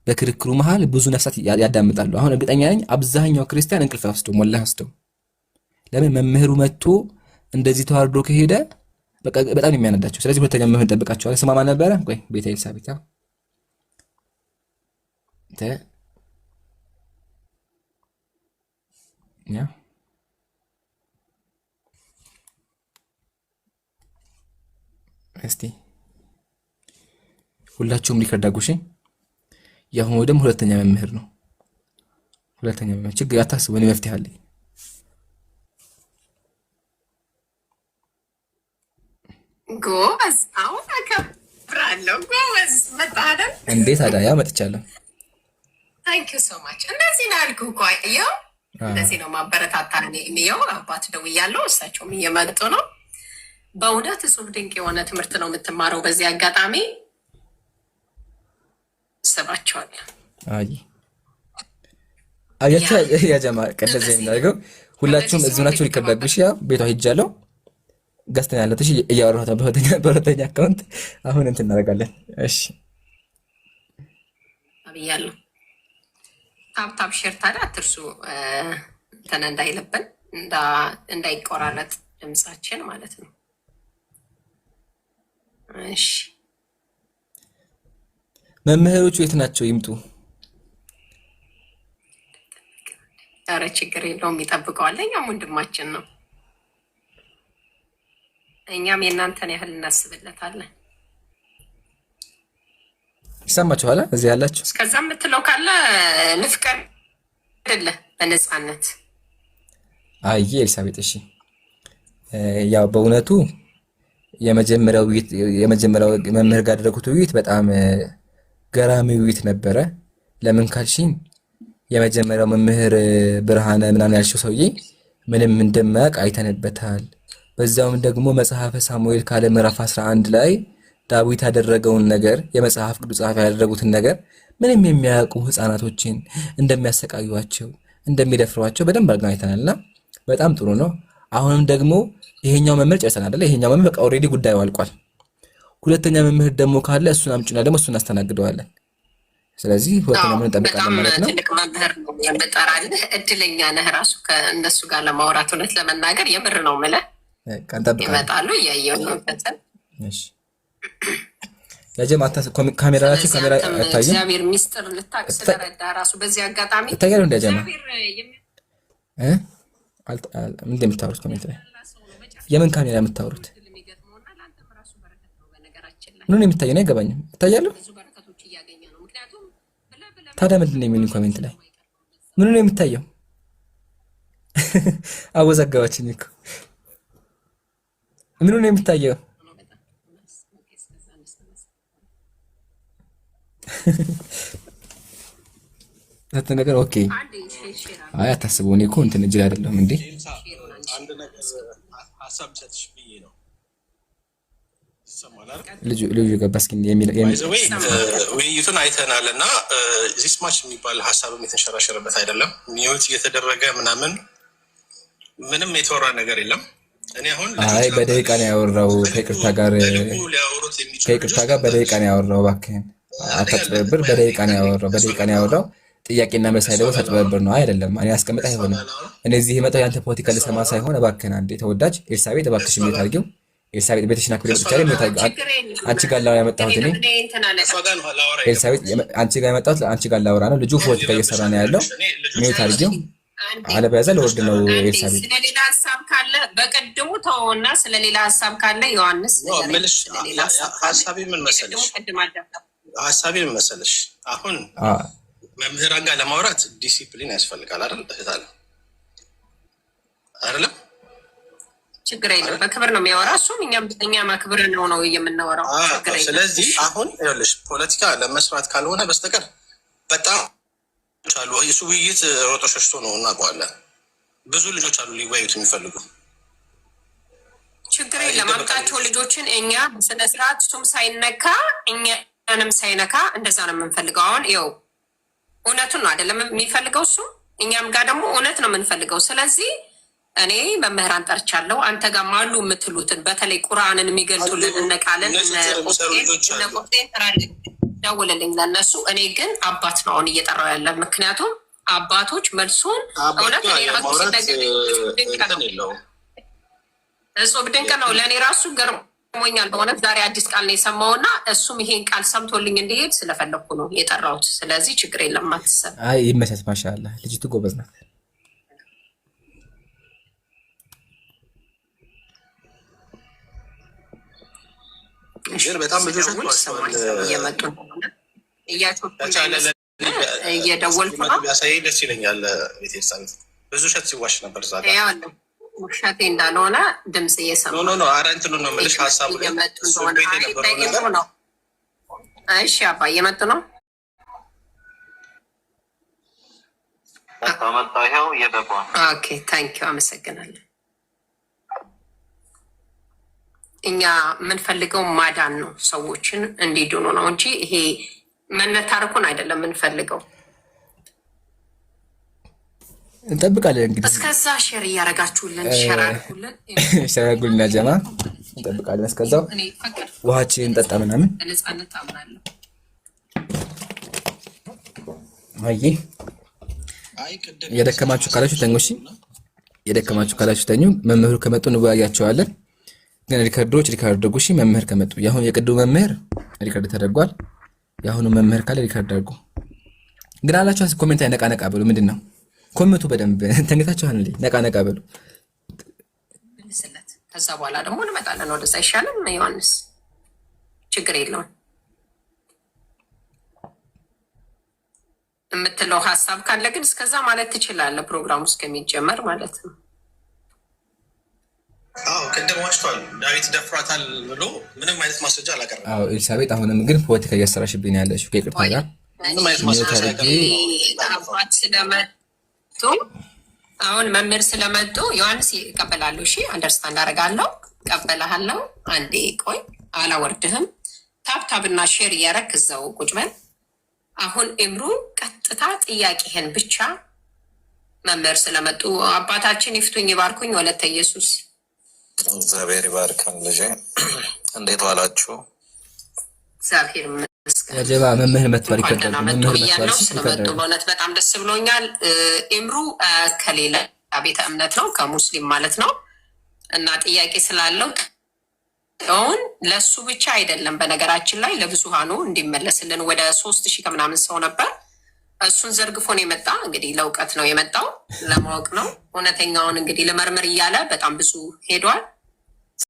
በክርክሩ መሃል ብዙ ነፍሳት ያዳምጣሉ። አሁን እርግጠኛ ነኝ አብዛኛው ክርስቲያን እንቅልፍ አይወስደውም፣ ወላሂ አይወስደውም። ለምን? መምህሩ መጥቶ እንደዚህ ተዋርዶ ከሄደ በጣም የሚያነዳቸው። ስለዚህ ሁለተኛ መምህር እንጠብቃቸዋለን። ስማማ ነበረ። ቆይ ቤተ ኤልሳቤት ያ እስቲ ሁላችሁም ሪከርድ አጉሽ። የአሁኑ ደግሞ ሁለተኛ መምህር ነው። ሁለተኛ መምህር ችግር አታስቡ፣ እኔ መፍትሄ አለኝ። ጎበዝ፣ አሁን አከብራለሁ። ጎበዝ መጣህ። እንዴት አዳያ መጥቻለሁ። ታንክ ዩ ሶ ማች። እንደዚህ ነው ያልኩህ እኮ ይኸው እንደዚህ ነው ማበረታታ። እኔው አባት ደውያለሁ፣ እሳቸውም እየመጡ ነው። በእውነት እጹብ ድንቅ የሆነ ትምህርት ነው የምትማረው። በዚህ አጋጣሚ ስባቸዋለሁ። አያቻ ያጀማ ቀደዘ የሚናገው ሁላችሁም እዚሁ ናችሁ። ሊከበብሽ ያ ቤቷ ሄጃለሁ። ገዝተኛ ያለትሽ እያወራሁት በሁለተኛ አካውንት አሁን እንትን እናደርጋለን። እሺ አብያለሁ። ታብታብ ሼር ታዲያ አትርሱ። እንትን እንዳይለብን እንዳይቆራረጥ ድምጻችን ማለት ነው። እሺ መምህሮቹ የት ናቸው? ይምጡ። ኧረ ችግር የለውም፣ ይጠብቀዋል። እኛም ወንድማችን ነው። እኛም የእናንተን ያህል እናስብለታለን። ይሰማችኋል? እዚህ ያላችሁ እስከዛ የምትለው ካለ ልፍቀር አይደለ? በነፃነት አይ ኤልሳቤጥ። እሺ ያው በእውነቱ የመጀመሪያው መምህር ጋር ያደረኩት ውይይት በጣም ገራሚ ውይይት ነበረ። ለምን ካልሽኝ የመጀመሪያው መምህር ብርሃነ ምናምን ያልሽው ሰውዬ ምንም እንደማያውቅ አይተንበታል። በዛውም ደግሞ መጽሐፈ ሳሙኤል ካለ ምዕራፍ 11 ላይ ዳዊት ያደረገውን ነገር የመጽሐፍ ቅዱስ ጸሐፊ ያደረጉትን ነገር ምንም የሚያውቁ ህፃናቶችን እንደሚያሰቃዩቸው እንደሚደፍሯቸው በደንብ አድርገን አይተናልና በጣም ጥሩ ነው። አሁንም ደግሞ ይሄኛው መምህር ጨርሰናል አይደል? ይሄኛው መምህር በቃ ኦልሬዲ ጉዳዩ አልቋል። ሁለተኛ መምህር ደግሞ ካለ እሱን አምጪና ደግሞ እሱን እናስተናግደዋለን። ስለዚህ ሁለተኛ መምህር እንጠብቃለን ማለት ነው። ትልቅ መምህር ነው የምጠራልህ። እድለኛ ነህ ራሱ ከእነሱ ጋር ለማውራት። እውነት ለመናገር የምር ነው የምልህ። ይመጣሉ፣ እያየሁ ነው። እሺ ያጀማ ካሜራችሁ ካሜራ አታዩ እግዚአብሔር ሚስጥር ልታቅ ስለረዳ ራሱ በዚህ አጋጣሚ ታያለው እንደጀማ ምን እንደምታወሩት ኮሜንት ላይ የምን ካሜራ የምታወሩት ምን እንደምታየው ነው አይገባኝም ታያለው ታዲያ ምንድን ነው የሚሉኝ ኮሜንት ላይ ምን ነው የምታየው አወዛጋባችኝ እኮ ምን ነው የምታየው ነገር ኦኬ አይ አታስቡ እኔ እኮ እንትን እጅ አይደለም እንዴ አንድ ነገር ሐሳብ ሰጥሽ ብዬ ነው ሰማላል ልጁ ገባስኪ የሚል ውይይቱን አይተናልና ዚስ ማች የሚባል ሐሳብም የተንሸራሸረበት አይደለም ሚውት እየተደረገ ምንም የተወራ ነገር የለም እኔ አሁን አይ በደቂቃ ነው ያወራው ከይቅርታ ጋር በደቂቃ ነው ያወራው እባክህን አታጥበብር በደቂቃ ነው ያወራው ጥያቄና መልስ አይደለም ተጥበብር ነው አይደለም እኔ አስቀምጣ አይሆንም እኔ እዚህ የመጣው ያንተ ፖለቲካ ለሰማ ሳይሆን እባክህን አንዴ ተወዳጅ ኤልሳቤጥ እባክሽ ምን ታርጊው ኤልሳቤጥ ቤትሽና ክብር ብቻ ላይ ምን ታርጊው አንቺ ጋር ላወራ ያመጣሁት እኔ ኤልሳቤጥ አንቺ ጋር ያመጣሁት አንቺ ጋር ላወራ ነው ልጁ ፖለቲካ እየሰራ ነው ያለው ምን ታርጊው አለበያዘ ለወርድ ነው ኤልሳቤጥ ስለሌላ ሐሳብ ካለ በቀድሙ ተውና ስለሌላ ሐሳብ ካለ ዮሐንስ ሐሳቤ ምን መሰለሽ አሁን መምህራን ጋር ለማውራት ዲሲፕሊን ያስፈልጋል አይደል እህታለ አይደለም ችግር የለም በክብር ነው የሚያወራ እሱም እኛም አክብር ነው የምናወራው ችግር የለም ስለዚህ አሁን ይኸውልሽ ፖለቲካ ለመስራት ካልሆነ በስተቀር በጣም አሉ እሱ ውይይት ሮጦ ሸሽቶ ነው እናውቀዋለን ብዙ ልጆች አሉ ሊወያዩት የሚፈልጉ ችግር የለም አምጣቸው ልጆችን እኛ በስነ ስርዓት እሱም ሳይነካ እኛንም ሳይነካ እንደዛ ነው የምንፈልገው አሁን ይኸው እውነቱን ነው አይደለም የሚፈልገው እሱ እኛም ጋር ደግሞ እውነት ነው የምንፈልገው ስለዚህ እኔ መምህራን ጠርቻለሁ አንተ ጋር ማሉ የምትሉትን በተለይ ቁርአንን የሚገልጡልን እነቃለን እነቆጤን ጥራልን ደውልልኝ ለእነሱ እኔ ግን አባት ነው አሁን እየጠራው ያለ ምክንያቱም አባቶች መልሱን እውነት እኔ ራሱ ሲነገር እጹብ ድንቅ ነው ለእኔ ራሱ ገርሞኛል በእውነት ዛሬ አዲስ ቃል ነው የሰማውና እሱም ይሄን ቃል ሰምቶልኝ እንዲሄድ ስለፈለግኩ ነው የጠራሁት ስለዚህ ችግር የለም አትሰብ አይ ይመቻት ማሻአላህ ልጅቱ ጎበዝ ናት ግን በጣም ብዙ ሰዎች እየመጡ ነው እየደወልኩ ነው ያሳይ ደስ ይለኛል ቤተሰብ ብዙ ሸት ሲዋሽ ነበር ዛሬ ውሸቴ እንዳልሆነ ድምጽ እየሰማሁ ኖ ኧረ እንትኑ ነው የምልሽ ሀሳቡ ነው እሺ አባ እየመጡ ነው ኦኬ ታንኪዩ አመሰግናለሁ እኛ የምንፈልገው ማዳን ነው ሰዎችን እንዲድኑ ነው እንጂ ይሄ መነታረኩን አይደለም የምንፈልገው እንጠብቃለን እንግዲህ እስከዛ ሼር እያረጋችሁልን ሼር አድርጉልን ጀማ እንጠብቃለን እስከዛው ውሃችን እንጠጣ ምናምን ለነጻነት አምናለሁ የደከማችሁ ካላችሁ ተኙ እሺ የደከማችሁ ካላችሁ ተኙ መምህሩ ከመጡ እንወያያቸዋለን ግን ሪካርዶች ሪካርድ አድርጉ እሺ መምህር ከመጡ ያሁን የቅዱ መምህር ሪካርድ ተደርጓል ያሁኑ መምህር ካለ ሪካርድ አድርጉ ግን አላችሁ ኮሜንት ላይ ነቃ በሉ ምንድነው ኮሜንቱ በደንብ ተንገታችኋል እንዴ ነቃ በሉ እንስለት ከዛ በኋላ ደግሞ እንመጣለን ወደዛ ይሻላል ዮሐንስ ችግር የለውም የምትለው ሐሳብ ካለ ግን እስከዛ ማለት ትችላለህ ፕሮግራሙ እስከሚጀመር ማለት ነው ቅድም ዋሽቷል ዳዊት ደፍሯታል ብሎ ምንም አይነት ማስረጃ አላቀረበም ኤልሳቤጥ አሁንም ግን ፖለቲካ እያሰራሽብኝ ያለሽው ከይቅርታ ጋር አባት ስለመጡ አሁን መምህር ስለመጡ ዮሐንስ ይቀበላሉ እሺ አንደርስታንድ አደርጋለሁ ቀበላለሁ አንዴ ቆይ አላወርድህም ታብታብና ሼር እያረክ እዛው ቁጭ በል አሁን እምሩ ቀጥታ ጥያቄህን ብቻ መምህር ስለመጡ አባታችን ይፍቱኝ ይባርኩኝ ወለተ ኢየሱስ እግዚአብሔር ይባርካል ልጄ እንዴት ዋላችሁ እግዚአብሔር ይመስገን ያጀባ መምህር መጥቷል ይከተል መምህር መጥቷል ስለመጡ በእውነት በጣም ደስ ብሎኛል እምሩ ከሌላ ቤተ እምነት ነው ከሙስሊም ማለት ነው እና ጥያቄ ስላለው አሁን ለሱ ብቻ አይደለም፣ በነገራችን ላይ ለብዙሃኑ እንዲመለስልን ወደ 3000 ከምናምን ሰው ነበር። እሱን ዘርግፎ ነው የመጣ። እንግዲህ ለእውቀት ነው የመጣው፣ ለማወቅ ነው። እውነተኛውን እንግዲህ ልመርምር እያለ በጣም ብዙ ሄዷል።